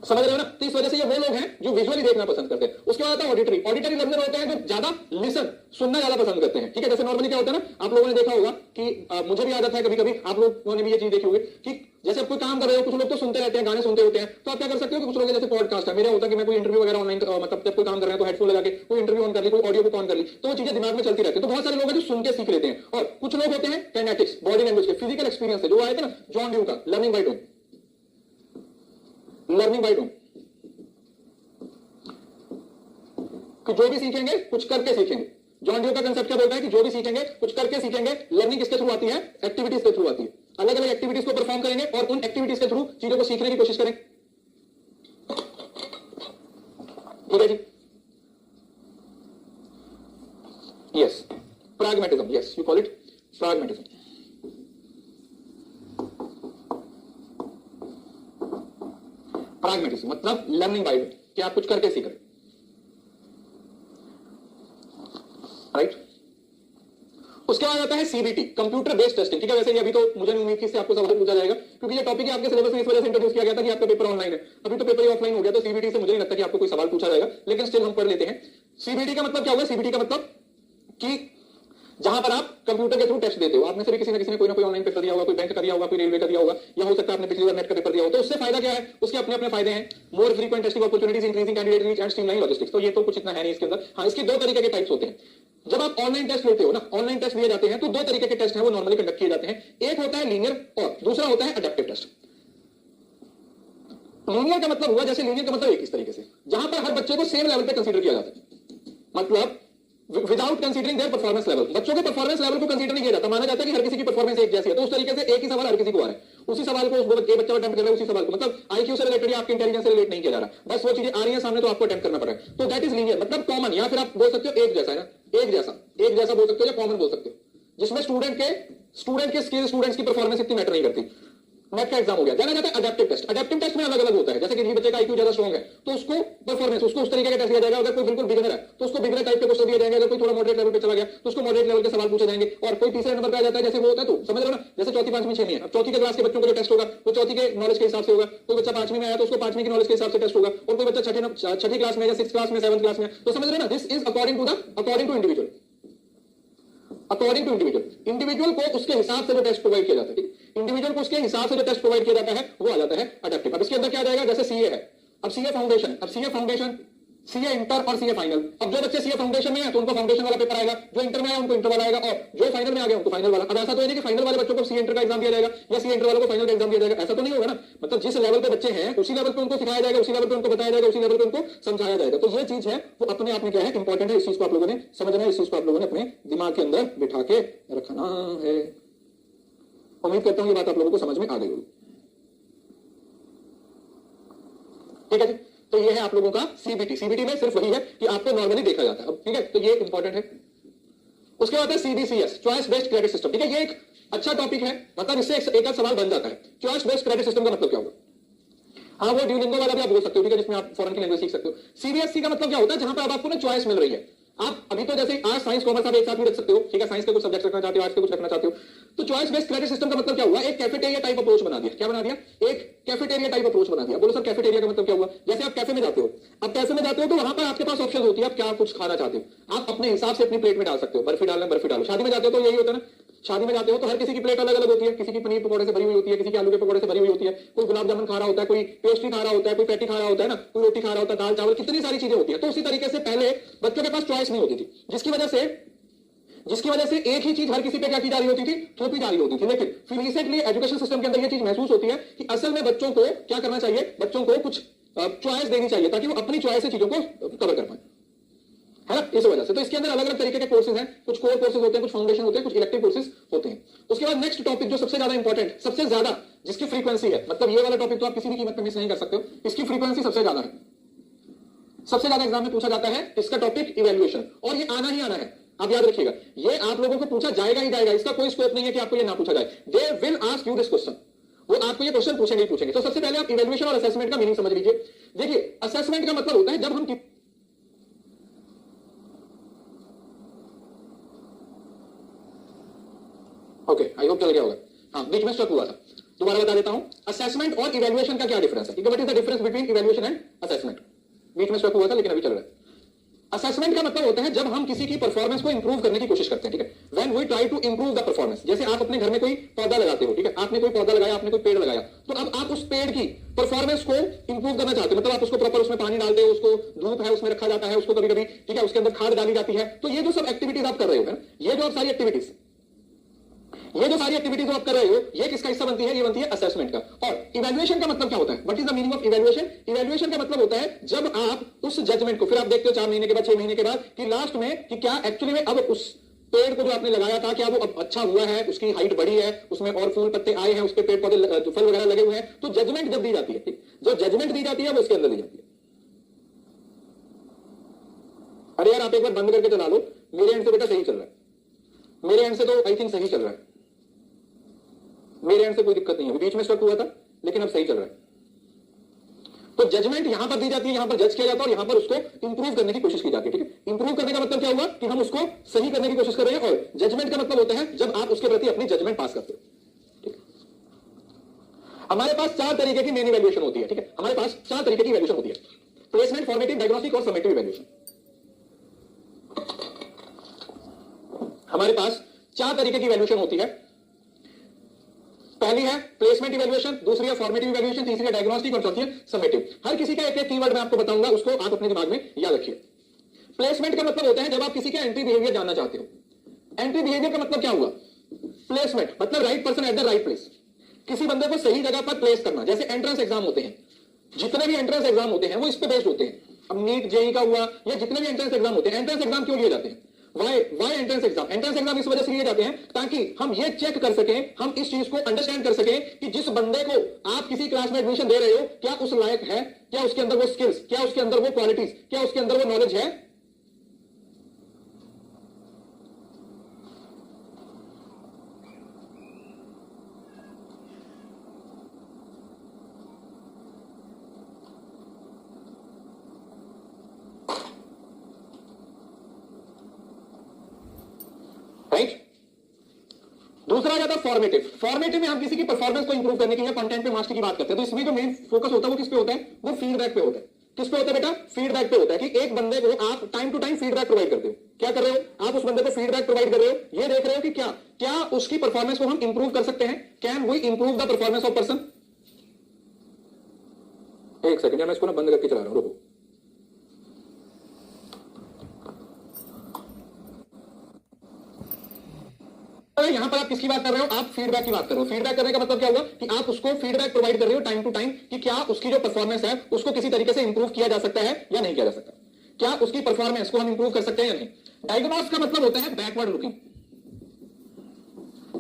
समझ रहे हो ना? तो इस वजह से ये वो लोग हैं जो विजुअली देखना पसंद करते हैं। उसके बाद आता है ऑडिटरी। ऑडिटरी लर्नर होते हैं जो ज्यादा लिसन, सुनना ज्यादा पसंद करते हैं। ठीक है, जैसे नॉर्मली क्या होता है ना, आप लोगों ने देखा होगा कि मुझे भी आदत है, कभी कभी आप लोगों ने भी ये चीज देखी होगी कि जैसे आप कोई काम कर रहे हो, कुछ लोग तो सुनते रहते हैं, गाने सुनते होते हैं, तो आप क्या कर सकते हो कि कुछ लोग जैसे पॉडकास्ट है, मेरा होता है कि मैं कोई इंटरव्यू वगैरह ऑनलाइन, मतलब जब कोई काम कर रहे हैं तो हेडफोन लगा के कोई इंटरव्यू ऑन कर ली, कोई ऑडियो बुक ऑन कर ली, तो वो चीजें दिमाग में चलती रहती है। तो बहुत सारे लोग हैं जो सुन के सीख लेते हैं, और कुछ लोग होते हैं काइनेटिक्स, बॉडी लैंग्वेज के, फिजिकल एक्सपीरियंस है, जो आए थे ना जॉन ड्यू का learning by doing, learning by doing, कि जो भी सीखेंगे कुछ करके सीखेंगे। जॉन डियर का कंसेप्ट क्या बोलता है कि जो भी सीखेंगे कुछ करके सीखेंगे। लर्निंग किसके थ्रू आती है? एक्टिविटीज के थ्रू आती है। अलग अलग एक्टिविटीज को परफॉर्म करेंगे और उन एक्टिविटीज के थ्रू चीजों को सीखने की कोशिश करें। ठीक है जी, yes, pragmatism, yes, you call it pragmatism. pragmatism मतलब लर्निंग बाय कि आप कुछ करके सीख रहे, राइट। उसके बाद आता है सीबीटी, कंप्यूटर बेस्ड टेस्टिंग। ठीक है, वैसे अभी तो मुझे नहीं उम्मीद थी इससे आपको सवाल पूछा जाएगा, क्योंकि ये टॉपिक आपके सिलेबस में इस वजह से इंट्रोड्यूस किया गया था कि आपका पेपर ऑनलाइन है। अभी तो पेपर ही ऑफलाइन हो गया, तो सीबीटी से मुझे नहीं लगता कि आपको कोई सवाल पूछा जाएगा, लेकिन स्टिल हम पढ़ लेते हैं। सीबीटी का मतलब क्या होगा? सीबीटी का मतलब कि जहां पर आप कंप्यूटर के थ्रू टेस्ट देते हो। आप में से भी किसी ने कोई ना कोई ऑनलाइन पेपर दिया होगा, कोई बैंक का दिया होगा, कोई रेलवे का दिया होगा, या हो सकता है आपने पिछली बार नेट का पेपर दिया हो। तो उससे फायदा क्या है? उसके अपने अपने फायदे हैं। मोर frequent testing opportunities, increasing candidate reach and streamline logistics. तो ये तो कुछ इतना है नहीं इसके अंदर। हाँ, इसके दो तरीके के टाइप्स होते हैं। जब आप ऑनलाइन टेस्ट लेते हो ना, ऑनलाइन टेस्ट दिए जाते हैं, तो दो तरीके के टेस्ट हैं वो नॉर्मली कंडक्ट किए जाते हैं। एक होता है लीनियर और दूसरा होता है अडैप्टिव टेस्ट। लीनियर का मतलब हुआ, जैसे लीनियर का मतलब एक इस तरीके से जहां पर हर बच्चे को सेम लेवल पे कंसीडर किया जाता है, मतलब without considering their performance level. बच्चों के परफॉर्मेंस लेवल को कंसीडर नहीं किया जाता, माना जाता है कि हर किसी की परफॉर्मेंस एक जैसी है। तो उस तरीके से एक ही सवाल हर किसी को आ रहा है, उसी सवाल को एक बच्चा अटेम्प्ट कर रहा है, उसी सवाल को, मतलब आईक्यू से रिलेटेड या आपके इंटेलिजेंस से रिलेट नहीं किया जा रहा, बस वो चीजें आ रही है सामने, तो आपको अटेम्प्ट करना पड़ रहा है। तो दैट इज लीनियर, मतलब कॉमन, या फिर आप बोल सकते हो एक जैसा है ना, एक जैसा बोल सकते हो, या कॉमन बोल सकते हो, जिसमें स्टूडेंट के स्किल, स्टूडेंट्स की परफॉर्मेंस इतनी मैटर नहीं करती। नेट का एग्जाम हो गया, जाना जाता है अडैप्टिव टेस्ट। अडैप्टिव टेस्ट में अलग अलग होता है, जैसे कि बच्चे का आईक्यू ज्यादा स्ट्रॉन्ग है तो उसको परफॉर्मेंस, उसको उस तरीके का टेस्ट दिया जाएगा। अगर कोई बिल्कुल बिगिनर है तो उसको बिगिनर टाइप के क्वेश्चन दिए जाएंगे। अगर कोई थोड़ा मॉडरेट लेवल पे चला गया तो उसको मॉडरेट लेवल के सवाल पूछे जाएंगे। और कोई तीसरे नंबर पे आ जाता है, जैसे वो होता है, तो समझ रहे हो ना, जैसे चौथी, पांचवी, छठवीं है। अब चौथी के क्लास के बच्चों को जो टेस्ट होगा वो चौथी के नॉलेज के हिसाब से होगा। कोई बच्चा पांचवीं में आया तो उसको पांचवीं की नॉलेज के हिसाब से टेस्ट होगा। और कोई बच्चा छठी क्लास में या सिक्स क्लास में, सेवंथ क्लास में, तो समझ रहे ना, this is according to individual. Individual को उसके हिसाब से जो टेस्ट प्रोवाइड किया जाता है, इंडिविजुअल को उसके हिसाब से जो टेस्ट प्रोवाइड किया जाता है वो आ जाता है अडैप्टिव। अब इसके अंदर क्या आ जाएगा? जैसे सीए है, अब सीए फाउंडेशन, सीए इंटर और सीए फाइनल। अब जो बच्चे सीए फाउंडेशन में है तो उनको फाउंडेशन वाला पेपर आएगा, जो इंटर में है उनको इंटर वाला आएगा, और जो फाइनल में आ गया उनको फाइनल वाला। अब ऐसा तो नहीं कि फाइनल वाले बच्चों को सीए इंटर का एग्जाम दिया जाएगा या सीए इंटर वालों को फाइनल का एग्जाम दिया जाएगा, ऐसा तो नहीं होगा ना। मतलब जिस लेवल पे बच्चे हैं उसी लेवल पे उनको सिखाया जाएगा, उसी लेवल पे उनको बताया जाएगा, उसी लेवल पे उनको समझाया जाएगा। तो ये चीज है वो अपने आप में क्या है, इंपॉर्टेंट है। इस चीज को आप लोगों ने समझना है, इस चीज को आप लोगों ने अपने दिमाग के अंदर बिठा के रखना है। उम्मीद करता हूं ये बात आप लोगों को समझ में आ गई होगी। ठीक है जी, तो ये है आप लोगों का सीबीटी। सीबीटी में सिर्फ वही है कि आपको नॉर्मली देखा जाता है। अब ठीक है, तो ये इंपॉर्टेंट है। उसके बाद है CBCS, choice based credit system. ठीक है, ये एक अच्छा टॉपिक है, मतलब इससे एक सवाल बन जाता है। चॉइस बेस्ड क्रेडिट सिस्टम का मतलब क्या होगा? हाँ, वो ड्यूलिंगो वाला भी आप बोल सकते हो, ठीक है, जिसमें आप फॉरेन की लैंग्वेज सीख सकते हो। सीबीएसई का मतलब क्या होता है? जहां पर अब आपको ना चॉइस मिल रही है। आप अभी तो जैसे आर्ट्स, साइंस, कॉमर्स आप एक साथ भी रख सकते हो, ठीक है, साइंस के कुछ सब्जेक्ट रखना चाहते हो, आर्ट्स के कुछ रखना चाहते हो। तो चॉइस बेस्ड क्रेडिट सिस्टम का मतलब क्या हुआ? एक कैफेटेरिया टाइप अप्रोच बना दिया। क्या बना दिया? एक कैफेटेरिया टाइप अप्रोच बना दिया। बोलो सर, कैफेटेरिया का मतलब क्या हुआ? जैसे आप कैफे में जाते हो, अब कैफे में जाते हो तो वहां पर आपके पास ऑप्शन होती है, आप क्या कुछ खाना चाहते हो, आप अपने हिसाब से अपनी प्लेट में डाल सकते हो। बर्फी डालना, बर्फी डालो। शादी में जाते हो तो यही होता है ना, शादी में जाते हो तो हर किसी की प्लेट अलग अलग होती है। किसी की पनीर पकौड़े से भरी हुई होती है, किसी की आलू के पकौड़े से भरी हुई होती है, कोई गुलाब जामुन खा रहा होता है, कोई पेस्ट्री खा रहा होता है, कोई पैटी खा रहा होता है ना, कोई रोटी खा रहा होता है, दाल चावल, कितनी सारी चीजें होती है। तो उसी तरीके से पहले बच्चों के पास चॉइस नहीं होती थी, जिसकी वजह से एक ही चीज हर किसी पे क्या की जा रही होती थी, थोपी जा रही होती थी। लेकिन फिर रिसेंटली एजुकेशन सिस्टम के अंदर ये चीज महसूस होती है कि असल में बच्चों को क्या करना चाहिए, बच्चों को कुछ चॉइस देनी चाहिए ताकि वो अपनी चॉइस से चीजों को कवर कर पाए, है ना, इस वजह से। तो इसके अंदर अलग अलग तरीके के कोर्सेज हैं, कुछ कोर कोर्सेज होते हैं, कुछ फाउंडेशन होते हैं, कुछ इलेक्टिव कोर्सेज होते हैं। उसके बाद नेक्स्ट टॉपिक जो सबसे ज्यादा इंपॉर्टेंट, सबसे ज्यादा जिसकी फ्रीक्वेंसी है, मतलब ये वाला टॉपिक तो आप किसी भी कीमत पे मिस नहीं कर सकते हो, इसकी फ्रीक्वेंसी सबसे ज्यादा है, सबसे ज्यादा एग्जाम में पूछा जाता है इसका टॉपिक इवैल्यूएशन। और ये आना ही आना है, आप याद रखिएगा, ये आप लोगों को पूछा जाएगा ही जाएगा, इसका कोई स्कोप नहीं है कि आपको ये ना पूछा जाए। They will ask you this question, वो आपको ये क्वेश्चन पूछेंगे ही पूछेंगे। तो सबसे पहले आप इवैल्यूएशन और असेसमेंट का मीनिंग समझ लीजिए। देखिए, असेसमेंट का मतलब होता है जब हम ओके, आई होप चल गया होगा, हाँ, बीच में स्टक हुआ था, दोबारा बता देता हूं। असेसमेंट और इवैल्यूएशन का क्या डिफरेंस है? What is the difference between evaluation and assessment? बीच में स्टक हुआ था लेकिन अभी चल रहा है। असेसमेंट का मतलब होता है जब हम किसी की परफॉर्मेंस को इंप्रूव करने की कोशिश करते हैं, ठीक है, when we try to improve the performance. जैसे आप अपने घर में कोई पौधा लगाते हो, ठीक है, आपने कोई पौधा लगाया, आपने कोई पेड़ लगाया, तो अब आप उस पेड़ की परफॉर्मेंस को इंप्रूव करना चाहते हो, मतलब आप उसको प्रॉपर उसमें पानी डालते हो, उसको धूप है उसमें रखा जाता है, उसको कभी कभी, ठीक है, उसके अंदर खाद डाली जाती है। तो ये जो सब एक्टिविटीज आप कर रहे हो, ये जो आप सारी एक्टिविटीज, ये जो सारी एक्टिविटीज आप कर रहे हो, ये किसका हिस्सा बनती है? ये बनती है असेसमेंट का। और इवैल्यूएशन का मतलब क्या होता है? What is the meaning of evaluation? Evaluation का मतलब होता है जब आप उस जजमेंट को फिर आप देखते हो 4 महीने के बाद, 6 महीने के बाद, कि लास्ट में कि क्या एक्चुअली में अब उस पेड़ को जो आपने लगाया था क्या वो अब अच्छा हुआ है, उसकी हाइट बढ़ी है, उसमें और फूल पत्ते आए हैं, उसके पेड़ पौधे फल वगैरह लगे हुए हैं। तो जजमेंट जब दी जाती है, जो जजमेंट दी जाती है वो उसके अंदर दी जाती है। अरे यार आप एक बार बंद करके चला लो, मेरे एंड से बेटा सही चल रहा है, मेरे एंड से तो आई थिंक सही चल रहा है, मेरे एंड से कोई दिक्कत नहीं है, बीच में स्टक हुआ था लेकिन अब सही चल रहा है। तो जजमेंट यहां पर दी जाती है, यहां पर जज किया जाता है और यहां पर उसको इंप्रूव करने की कोशिश की जाती है। ठीक है, इंप्रूव करने का मतलब क्या हुआ कि हम उसको सही करने की कोशिश कर रहे हैं, और जजमेंट का मतलब होता है जब आप उसके प्रति अपनी जजमेंट पास करते हो। ठीक है, हमारे पास 4 तरीके की मेन इवैल्यूएशन होती है। ठीक है, हमारे पास 4 तरीके की इवैल्यूएशन होती है, प्लेसमेंट, फॉर्मेटिव, डायग्नोस्टिक और समेटिव इवैल्यूएशन। हमारे पास 4 तरीके की इवैल्यूएशन होती है। पहली है प्लेसमेंट इवैल्यूएशन, दूसरी है फॉर्मेटिव इवैल्यूएशन, तीसरी है डायग्नोस्टिक और चौथी है समेटिव। हर किसी का एक कीवर्ड मैं आपको बताऊंगा, उसको आप अपने दिमाग में याद रखिए। प्लेसमेंट का मतलब होता है जब आप किसी का एंट्री बिहेवियर जानना चाहते हो। एंट्री बिहेवियर का मतलब क्या हुआ? प्लेसमेंट मतलब right person at the right place, किसी बंदे को सही जगह पर प्लेस करना। जैसे एंट्रेंस एग्जाम होते हैं, जितने भी एंट्रेंस एग्जाम होते हैं वो इस पे बेस्ड होते हैं। अब नीट जेई का हुआ या जितने भी एंट्रेंस एग्जाम होते हैं, एंट्रेंस एग्जाम क्यों लिए जाते हैं? Why entrance exam? Entrance exam इस वजह से लिए जाते हैं ताकि हम ये चेक कर सकें, हम इस चीज को अंडरस्टैंड कर सकें कि जिस बंदे को आप किसी क्लास में एडमिशन दे रहे हो क्या उस लायक है, क्या उसके अंदर वो स्किल्स, क्या उसके अंदर वो क्वालिटीज, क्या उसके अंदर वो नॉलेज है। राइट? दूसरा क्या था? फॉर्मेटिव। फॉर्मेटिव में हम किसी की परफॉर्मेंस को इंप्रूव करने की या कंटेंट पे मास्टरी की बात करते हैं। तो इसमें जो मेन फोकस होता है वो किस पे होता है? वो फीडबैक पे होता है। किस पे होता है बेटा? फीडबैक पे होता है कि एक बंदे को आप time to time feedback provide करते हो। क्या कर रहे हो? आप उस बंदे को फीडबैक प्रोवाइड कर रहे हो, ये देख रहे हो कि क्या उसकी परफॉर्मेंस को हम इंप्रूव कर सकते हैं। Can we improve the performance of person? एक सेकंड, मैं इसको ना बंद करके चला रहा हूं, रुको। यहां पर आप किसकी बात कर रहे हो? आप फीडबैक की बात कर रहे हो। फीडबैक करने का मतलब क्या हुआ कि आप उसको फीडबैक प्रोवाइड कर रहे हो टाइम टू टाइम कि क्या उसकी जो परफॉर्मेंस है उसको किसी तरीके से इंप्रूव किया जा सकता है या नहीं किया जा सकता, क्या उसकी परफॉर्मेंस को हम इंप्रूव कर सकते हैं या नहीं। डायग्नोस का मतलब होता है बैकवर्ड लुकिंग।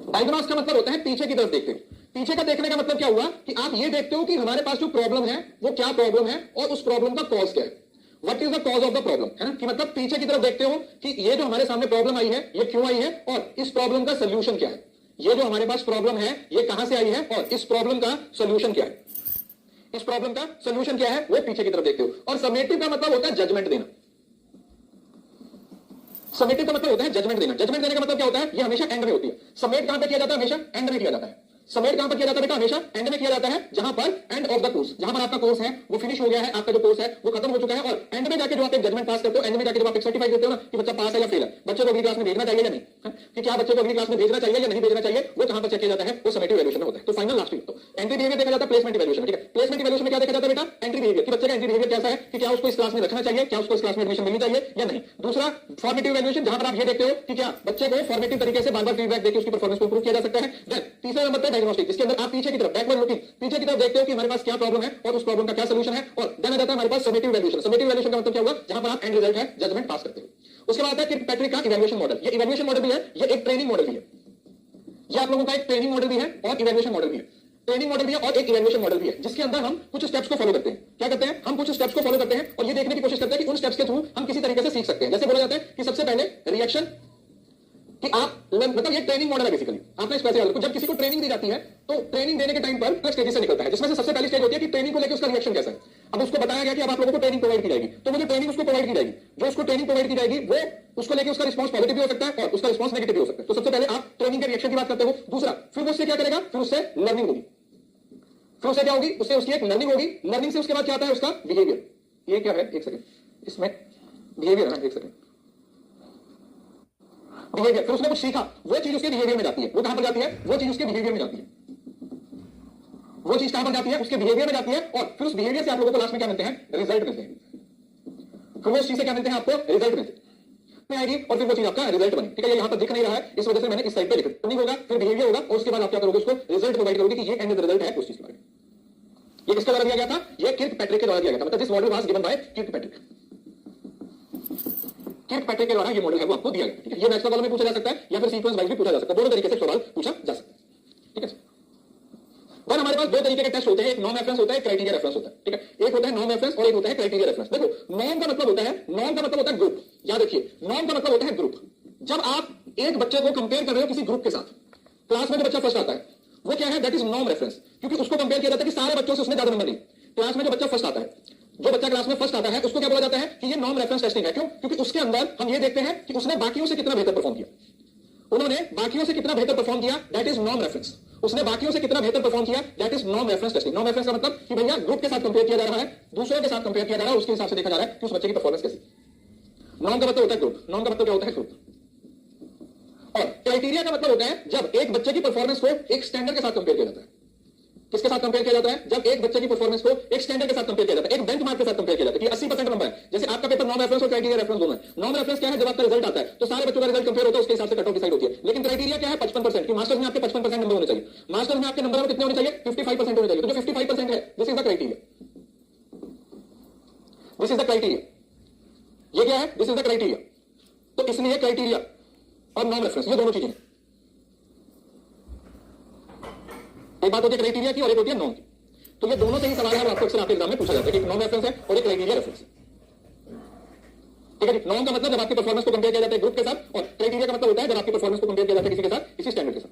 डायग्नोस का मतलब होता है पीछे की तरफ देखते हो। पीछे का देखने का मतलब क्या हुआ कि आप ये देखते हो कि हमारे पास जो प्रॉब्लम है वो क्या प्रॉब्लम है और उस प्रॉब्लम का कॉज क्या है। What is the cause of the problem, है ना, कि मतलब पीछे की तरफ देखते हो कि ये जो हमारे सामने प्रॉब्लम आई है ये क्यों आई है और इस प्रॉब्लम का सोल्यूशन क्या है। ये जो हमारे पास प्रॉब्लम है ये कहां से आई है और इस प्रॉब्लम का सोल्यूशन क्या है। इस प्रॉब्लम का सोल्यूशन क्या है वो पीछे की तरफ देखते हो। और समेटिव का मतलब होता है जजमेंट देना। समेटिव का मतलब होता है जजमेंट देना। जजमेंट देने का मतलब क्या होता है? ये हमेशा एंड में होती है। समेट कहां पे किया जाता है? हमेशा एंड में किया जाता है। समेट कहां पर किया जाता है बेटा? हमेशा एंड में किया जाता है, जहां पर एंड ऑफ द कोर्स, जहां पर आपका कोर्स है वो फिनिश हो गया है, आपका जो कोर्स है वो खत्म हो चुका है, और एंड में जाके जो आप एक जजमेंट पास करते हो, एंड में जाके जब आप एक सर्टिफाइड देते हो ना कि बच्चा पास है या फेल है, बच्चे को अगली क्लास में भेजना चाहिए या नहीं, कि क्या बच्चे को अगली क्लास में भेजना चाहिए या नहीं भेजना चाहिए, वो कहां पर चेक किया जाता है? वो समेटिव इवैल्यूएशन में होता है। तो फाइनल लास्ट तो एंट्री बिहेवियर देखा जाता है प्लेसमेंट इवैल्यूएशन। ठीक है, प्लेसमेंट इवैल्यूएशन में क्या देखा जाता है बेटा? एंट्री बिहेवियर, कि बच्चे का एंट्री बिहेवियर कैसा है, कि क्या उसको इस क्लास में रखना चाहिए, क्या उसको इस क्लास में एडमिशन मिलनी चाहिए या नहीं। दूसरा फॉर्मेटिव इवैल्यूएशन, जहां पर आप ये देखते हो कि क्या बच्चे को फॉर्मेटिव तरीके से बार-बार फीडबैक देकर उसकी परफॉर्मेंस को इंप्रूव किया जा सकता है। देन तीसरा नंबर पे डायग्नोस्टिक, जिसके अंदर आप पीछे की तरफ बैकवर्ड लुकिंग, पीछे की तरफ देखते हो कि हमारे पास क्या प्रॉब्लम है और उस प्रॉब्लम का क्या सॉल्यूशन है। और देन आ जाता है हमारे पास समेटिव इवैल्यूएशन। समेटिव इवैल्यूएशन का मतलब क्या हुआ? जहां पर आप एंड रिजल्ट है जजमेंट पास करते हो। उसके बाद है किर्कपैट्रिक का इवैल्यूएशन मॉडल। ये इवैल्यूएशन मॉडल भी है, ये एक ट्रेनिंग मॉडल भी है। ये आप लोगों का एक ट्रेनिंग मॉडल भी है और इवैल्यूएशन मॉडल भी है। ट्रेनिंग मॉडल भी है और एक इवैल्यूएशन मॉडल भी है, जिसके अंदर हम कुछ स्टेप्स को फॉलो करते हैं। क्या करते हैं? हम कुछ स्टेप्स को फॉलो करते हैं और ये देखने की कोशिश करते हैं कि उन स्टेप्स के थ्रू हम किसी तरीके से सीख सकते हैं। जैसे बोला जाता है कि सबसे पहले रिएक्शन, कि आप मतलब ये ट्रेनिंग मॉडल है बेसिकली। आपने इसको ऐसे याद रखो, जब किसी को ट्रेनिंग दी जाती है तो ट्रेनिंग देने के टाइम पर कुछ स्टेजेस से निकलता है, जिसमें से सबसे पहली स्टेज होती है कि ट्रेनिंग को लेकर उसका रिएक्शन कैसा है। अब उसको बताया गया कि अब आप लोगों को ट्रेनिंग प्रोवाइड की जाएगी, तो वो जो ट्रेनिंग उसको प्रोवाइड की जाएगी, जो उसको ट्रेनिंग प्रोवाइड की जाएगी वो उसको लेकर उसका रिस्पांस पॉजिटिव भी हो सकता है और उसका रिस्पांस नेगेटिव भी हो सकता है। तो सबसे पहले आप ट्रेनिंग के रिएक्शन की बात करते हो। दूसरा, फिर उससे क्या करेगा? फिर उससे लर्निंग होगी। फिर उससे क्या होगी? उससे उसकी एक लर्निंग होगी। लर्निंग से उसके बाद क्या आता है? उसका बिहेवियर। ये क्या है? एक सेकंड, इसमें बिहेवियर है, एक सेकंड, बिहेवियर। फिर उसने कुछ सीखा, वो चीज उसके बिहेवियर में जाती है। वो कहां पर जाती है? वो चीज उसके बिहेवियर में जाती है। वो चीज कहां पर जाती है? उसके बिहेवियर में जाती है। और फिर उस बिहेवियर से आप लोगों को लास्ट में क्या मिलते हैं? रिजल्ट मिलते हैं। फिर वो उस चीज से क्या मिलते हैं? आपको रिजल्ट मिलते हैं। में आएगी और फिर वो चीज आपका रिजल्ट बने। ठीक है, ये यहां पर दिख नहीं रहा है, इस वजह से मैंने इस साइड पे लिखा। नहीं होगा, फिर बिहेवियर होगा और उसके बाद आप क्या करोगे, उसको रिजल्ट प्रोवाइड करोगे कि ये एंड रिजल्ट है उस चीज के बारे में। ये किसके द्वारा दिया गया था, ये किर्कपैट्रिक के द्वारा दिया गया था, मतलब this model was given by Kirkpatrick. Kirkpatrick के द्वारा ये मॉडल है वो आपको दिया गया। ठीक है, ये मैथ्स का कॉलम में पूछा जा सकता है या फिर सीक्वेंस वाइज भी पूछा जा सकता है, दोनों तरीके से सवाल पूछा जा सकता है। ठीक है, पर हमारे पास दो तरीके के टेस्ट होते हैं, एक नॉर्म रेफरेंस होता है, क्राइटेरिया रेफरेंस होता है। ठीक है, एक होता है नॉर्म रेफरेंस और एक होता है क्राइटेरिया रेफरेंस। देखो नॉर्म का मतलब होता है, नॉर्म का मतलब होता है ग्रुप। याद रखिए, नॉर्म का मतलब होता है ग्रुप। जब आप एक बच्चे को कंपेयर कर रहे हो किसी ग्रुप के साथ, क्लास में जो बच्चा फर्स्ट आता है वो क्या है, दैट इज नॉर्म रेफरेंस, क्योंकि उसको कंपेयर किया जाता है कि सारे बच्चों से उसने ज्यादा नंबर नहीं। क्लास में जो बच्चा फर्स्ट आता है, जो बच्चा क्लास में फर्स्ट आता है, उसको क्या बोला जाता है कि ये नॉर्म रेफरेंस टेस्टिंग है। क्यों? क्योंकि उसके अंदर हम ये देखते हैं कि उसने बाकियों से कितना बेहतर परफॉर्म किया, उन्होंने बाकियों से कितना बेहतर परफॉर्म किया, दैट इज नॉर्म रेफरेंस। उसने बाकियों से कितना बेहतर परफॉर्म किया, that is norm reference testing. Norm reference का मतलब कि भैया ग्रुप के साथ कंपेयर किया जा रहा है, दूसरों के साथ कंपेयर किया जा रहा है, उसके हिसाब से देखा जा रहा है कि उस बच्चे की परफॉर्मेंस कैसी। नॉर्म का मतलब होता है ग्रुप, नॉर्म का मतलब क्या होता है ग्रुप। और क्राइटेरिया का मतलब होता है जब एक बच्चे की परफॉर्मेंस को एक स्टैंडर्ड के साथ कंपेयर किया जाता है। किसके साथ कंपेयर किया जाता है, जब एक बच्चे की परफॉर्मेंस को एक स्टैंडर्ड के साथ कंपेयर किया जाता है, एक बेंचमार्क के साथ कंपेयर किया जाता है कि 80% नंबर है। जैसे आपका पेपर नॉर्म रेफरेंस और क्राइटेरिया रेफरेंस दोनों है। नॉर्म रेफरेंस क्या है, जब आपका रिजल्ट आता है तो सारे बच्चों का रिजल्ट कंपेयर होता है, उसके हिसाब से कट ऑफ डिसाइड होती है। लेकिन क्राइटेरिया क्या है, 55% की मास्टर्स में आपके 55% नंबर होने चाहिए। मास्टर्स में आपके नंबर कितने होने चाहिए, 55% होने चाहिए। तो जो 55% है, this is the criteria, this is the criteria. ये क्या है, दिस इज द क्राइटेरिया। तो इसलिए क्राइटेरिया और नॉर्म रेफरेंस ये दोनों चीजें हैं। एक बात होती है क्राइटेरिया की और एक होती है नॉर्म की। तो ये दोनों से ही सवाल है, आपको अक्सर आपके एग्जाम में पूछा जाता है कि नॉर्म रेफरेंस है और एक क्राइटेरिया रेफरेंस है। ठीक है जी, नॉर्म का मतलब जब आपकी परफॉर्मेंस को कंपेयर किया जाता है ग्रुप के साथ, और क्राइटेरिया का मतलब होता है जब आपकी परफॉर्मेंस को कंपेयर किया जाता है किसी के साथ, किसी स्टैंडर्ड के साथ।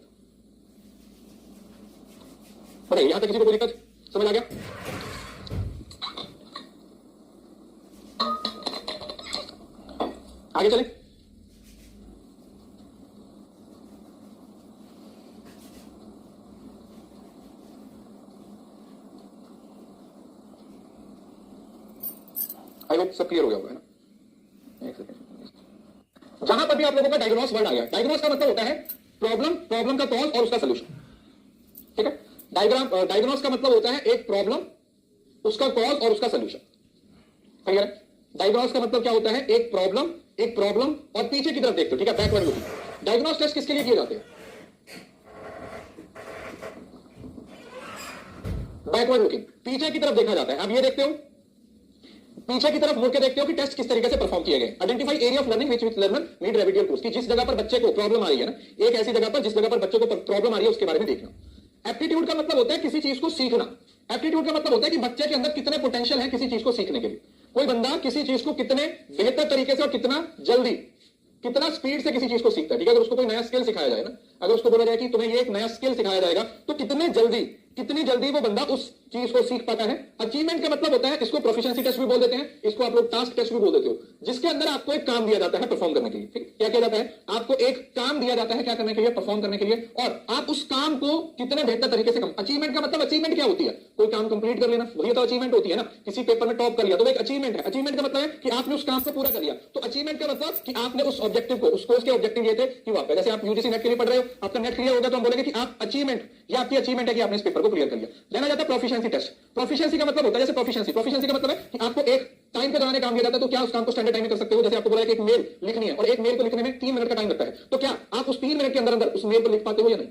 बताइए यहां तक किसी को कोई दिक्कत समझ आ गया? आगे चले। आई होप सब क्लियर हो गया होगा ना। एक सेकंड, जहां पर भी आप लोगों का डायग्नोस वर्ड आ गया, डायग्नोस का मतलब होता है प्रॉब्लम, प्रॉब्लम का कॉज और उसका सॉल्यूशन। ठीक है, डायग्नोस का मतलब होता है एक प्रॉब्लम, उसका कॉज और उसका सॉल्यूशन। क्लियर है? डायग्नोस का मतलब क्या होता है, एक प्रॉब्लम, एक प्रॉब्लम और पीछे की तरफ देखते हो। ठीक है, बैकवर्ड लुकिंग। डायग्नोस टेस्ट किसके लिए किए जाते हैं, बैकवर्ड लुकिंग, पीछे की तरफ देखा जाता है। अब ये देखते हो, पीछे की तरफ मुड़ के देखते हो कि टेस्ट किस तरीके से परफॉर्म किए गए। Identify area of learning which learner need remedial course, की जिस जगह पर बच्चे को प्रॉब्लम आ रही है ना, एक ऐसी जगह पर जिस जगह पर बच्चे को प्रॉब्लम आ रही है उसके बारे में देखना। एप्टीट्यूड का मतलब होता है किसी चीज को सीखना। एप्टीट्यूड का मतलब होता है कि बच्चे के अंदर कितने पोटेंशियल है किसी चीज को सीखने के लिए। कोई बंदा किसी चीज को कितने बेहतर तरीके से और कितना जल्दी, कितना स्पीड से किसी चीज को सीखता है। ठीक है, अगर उसको कोई नया स्किल सिखाया जाए ना, अगर उसको बोला जाए कि तुम्हें ये एक नया स्किल सिखाया जाएगा, तो कितनी जल्दी वो बंदा उस चीज को सीख पाता है। अचीवमेंट का मतलब होता है, इसको प्रोफिशिएंसी टेस्ट भी बोल देते हैं, इसको आप लोग टास्क टेस्ट भी बोल देते हो, जिसके अंदर आपको एक काम दिया जाता है परफॉर्म करने के लिए। ठीक, क्या किया जाता है, आपको एक काम दिया जाता है क्या करने के लिए, परफॉर्म करने के लिए, और आप उस काम को कितने बेहतर तरीके से अचीवमेंट का मतलब, अचीवमेंट क्या होती है, कोई काम कंप्लीट कर लेना, वही तो अचीवमेंट होती है ना। किसी पेपर में टॉप कर लिया तो एक अचीवमेंट है। अचीवमेंट का मतलब है कि आपने उस काम को पूरा कर लिया। तो अचीवमेंट का मतलब कि आपने उस ऑब्जेक्टिव को, उस कोर्स के ऑब्जेक्टिव ये थे कि वापस, जैसे आप यूजीसी नेट के लिए पढ़ रहे हो, आपका नेट क्लियर होगा तो हम बोलेंगे कि आप अचीवमेंट, ये आपकी अचीवमेंट है कि आपने इस पेपर को क्लियर कर लिया। लेना जाता है प्रोफिशिएंसी टेस्ट। प्रोफिशिएंसी का मतलब होता है, जैसे प्रोफिशिएंसी का मतलब है कि आपको एक टाइम के दौरान काम दिया जाता है, तो क्या उस काम को स्टैंडर्ड टाइम में कर सकते हो। जैसे आपको बोला है कि एक मेल लिखनी है और एक मेल को लिखने में 3 मिनट का टाइम लगता है, तो क्या आप उस 3 मिनट के अंदर उस मेल को लिख पाते हो या नहीं?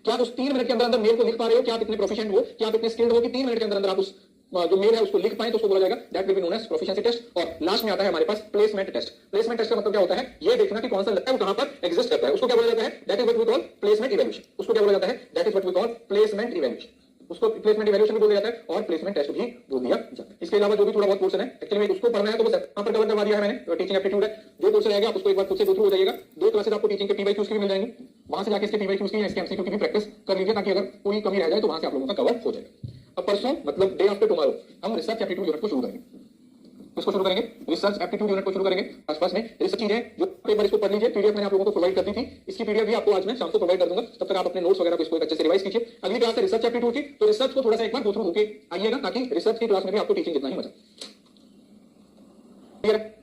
क्या आप उस 3 मिनट के अंदर मेल को लिख पा रहे हो? क्या आप इतने प्रोफिशिएंट हो, क्या आप इतने स्किल्ड हो कि 3 मिनट के अंदर आप उस जो मेल है उसको लिख पाए, तो उसको बोला जाएगा that will be known as proficiency test. और लास्ट में आता है हमारे पास प्लेसमेंट टेस्ट। प्लेसमेंट टेस्ट का मतलब क्या होता है, ये देखना कि कौन सा लगता है वो कहां पर एग्जिस्ट करता है, उसको क्या बोला जाता है, that is what we call placement evaluation. उसको क्या बोला जाता है, that is what we call placement evaluation. उसको प्लेसमेंट इवैल्यूएशन भी बोला जाता है और प्लेसमेंट टेस्ट भी बोल दिया जाता है। इसके अलावा जो भी थोड़ा बहुत पोर्शन है, एक्चुअली उसको पढ़ना है तो बस यहां पर कवर करवा दिया है मैंने। टीचिंग एप्टीट्यूड है, जो पोर्शन रहेगा आप उसको एक बार खुद से गो थ्रू हो जाइएगा। 2 क्लासेस आपको टीचिंग के पीवाईक्यूज की भी मिल जाएंगी, वहां से जाके इसके पीवाईक्यूज की, इसके एमसीक्यू की भी प्रैक्टिस कर लीजिए, ताकि अगर कोई कमी रह जाए तो वहां से आप लोगों का कवर हो जाएगा। अब परसों मतलब डे आफ्टर टुमारो हम रिसर्च एप्टीट्यूड यूनिट को शुरू करेंगे। इसको शुरू करेंगे, रिसर्च एप्टीट्यूड यूनिट को शुरू करेंगे। आसपास में रिसर्च चीजें जो एक बार इसको पढ़ लीजिए, पीडीएफ मैंने आप लोगों को प्रोवाइड कर दी थी, इसकी पीडीएफ भी आपको आज मैं शाम को प्रोवाइड कर दूंगा। तब तक आप अपने नोट्स वगैरह को इसको अच्छे से रिवाइज कीजिए। अगली क्लास है रिसर्च एप्टीट्यूड की, तो रिसर्च को थोड़ा सा एक बार गो थ्रू होके आइएगा, ताकि रिसर्च की क्लास में भी आपको टीचिंग जितना ही मजा। क्लियर है?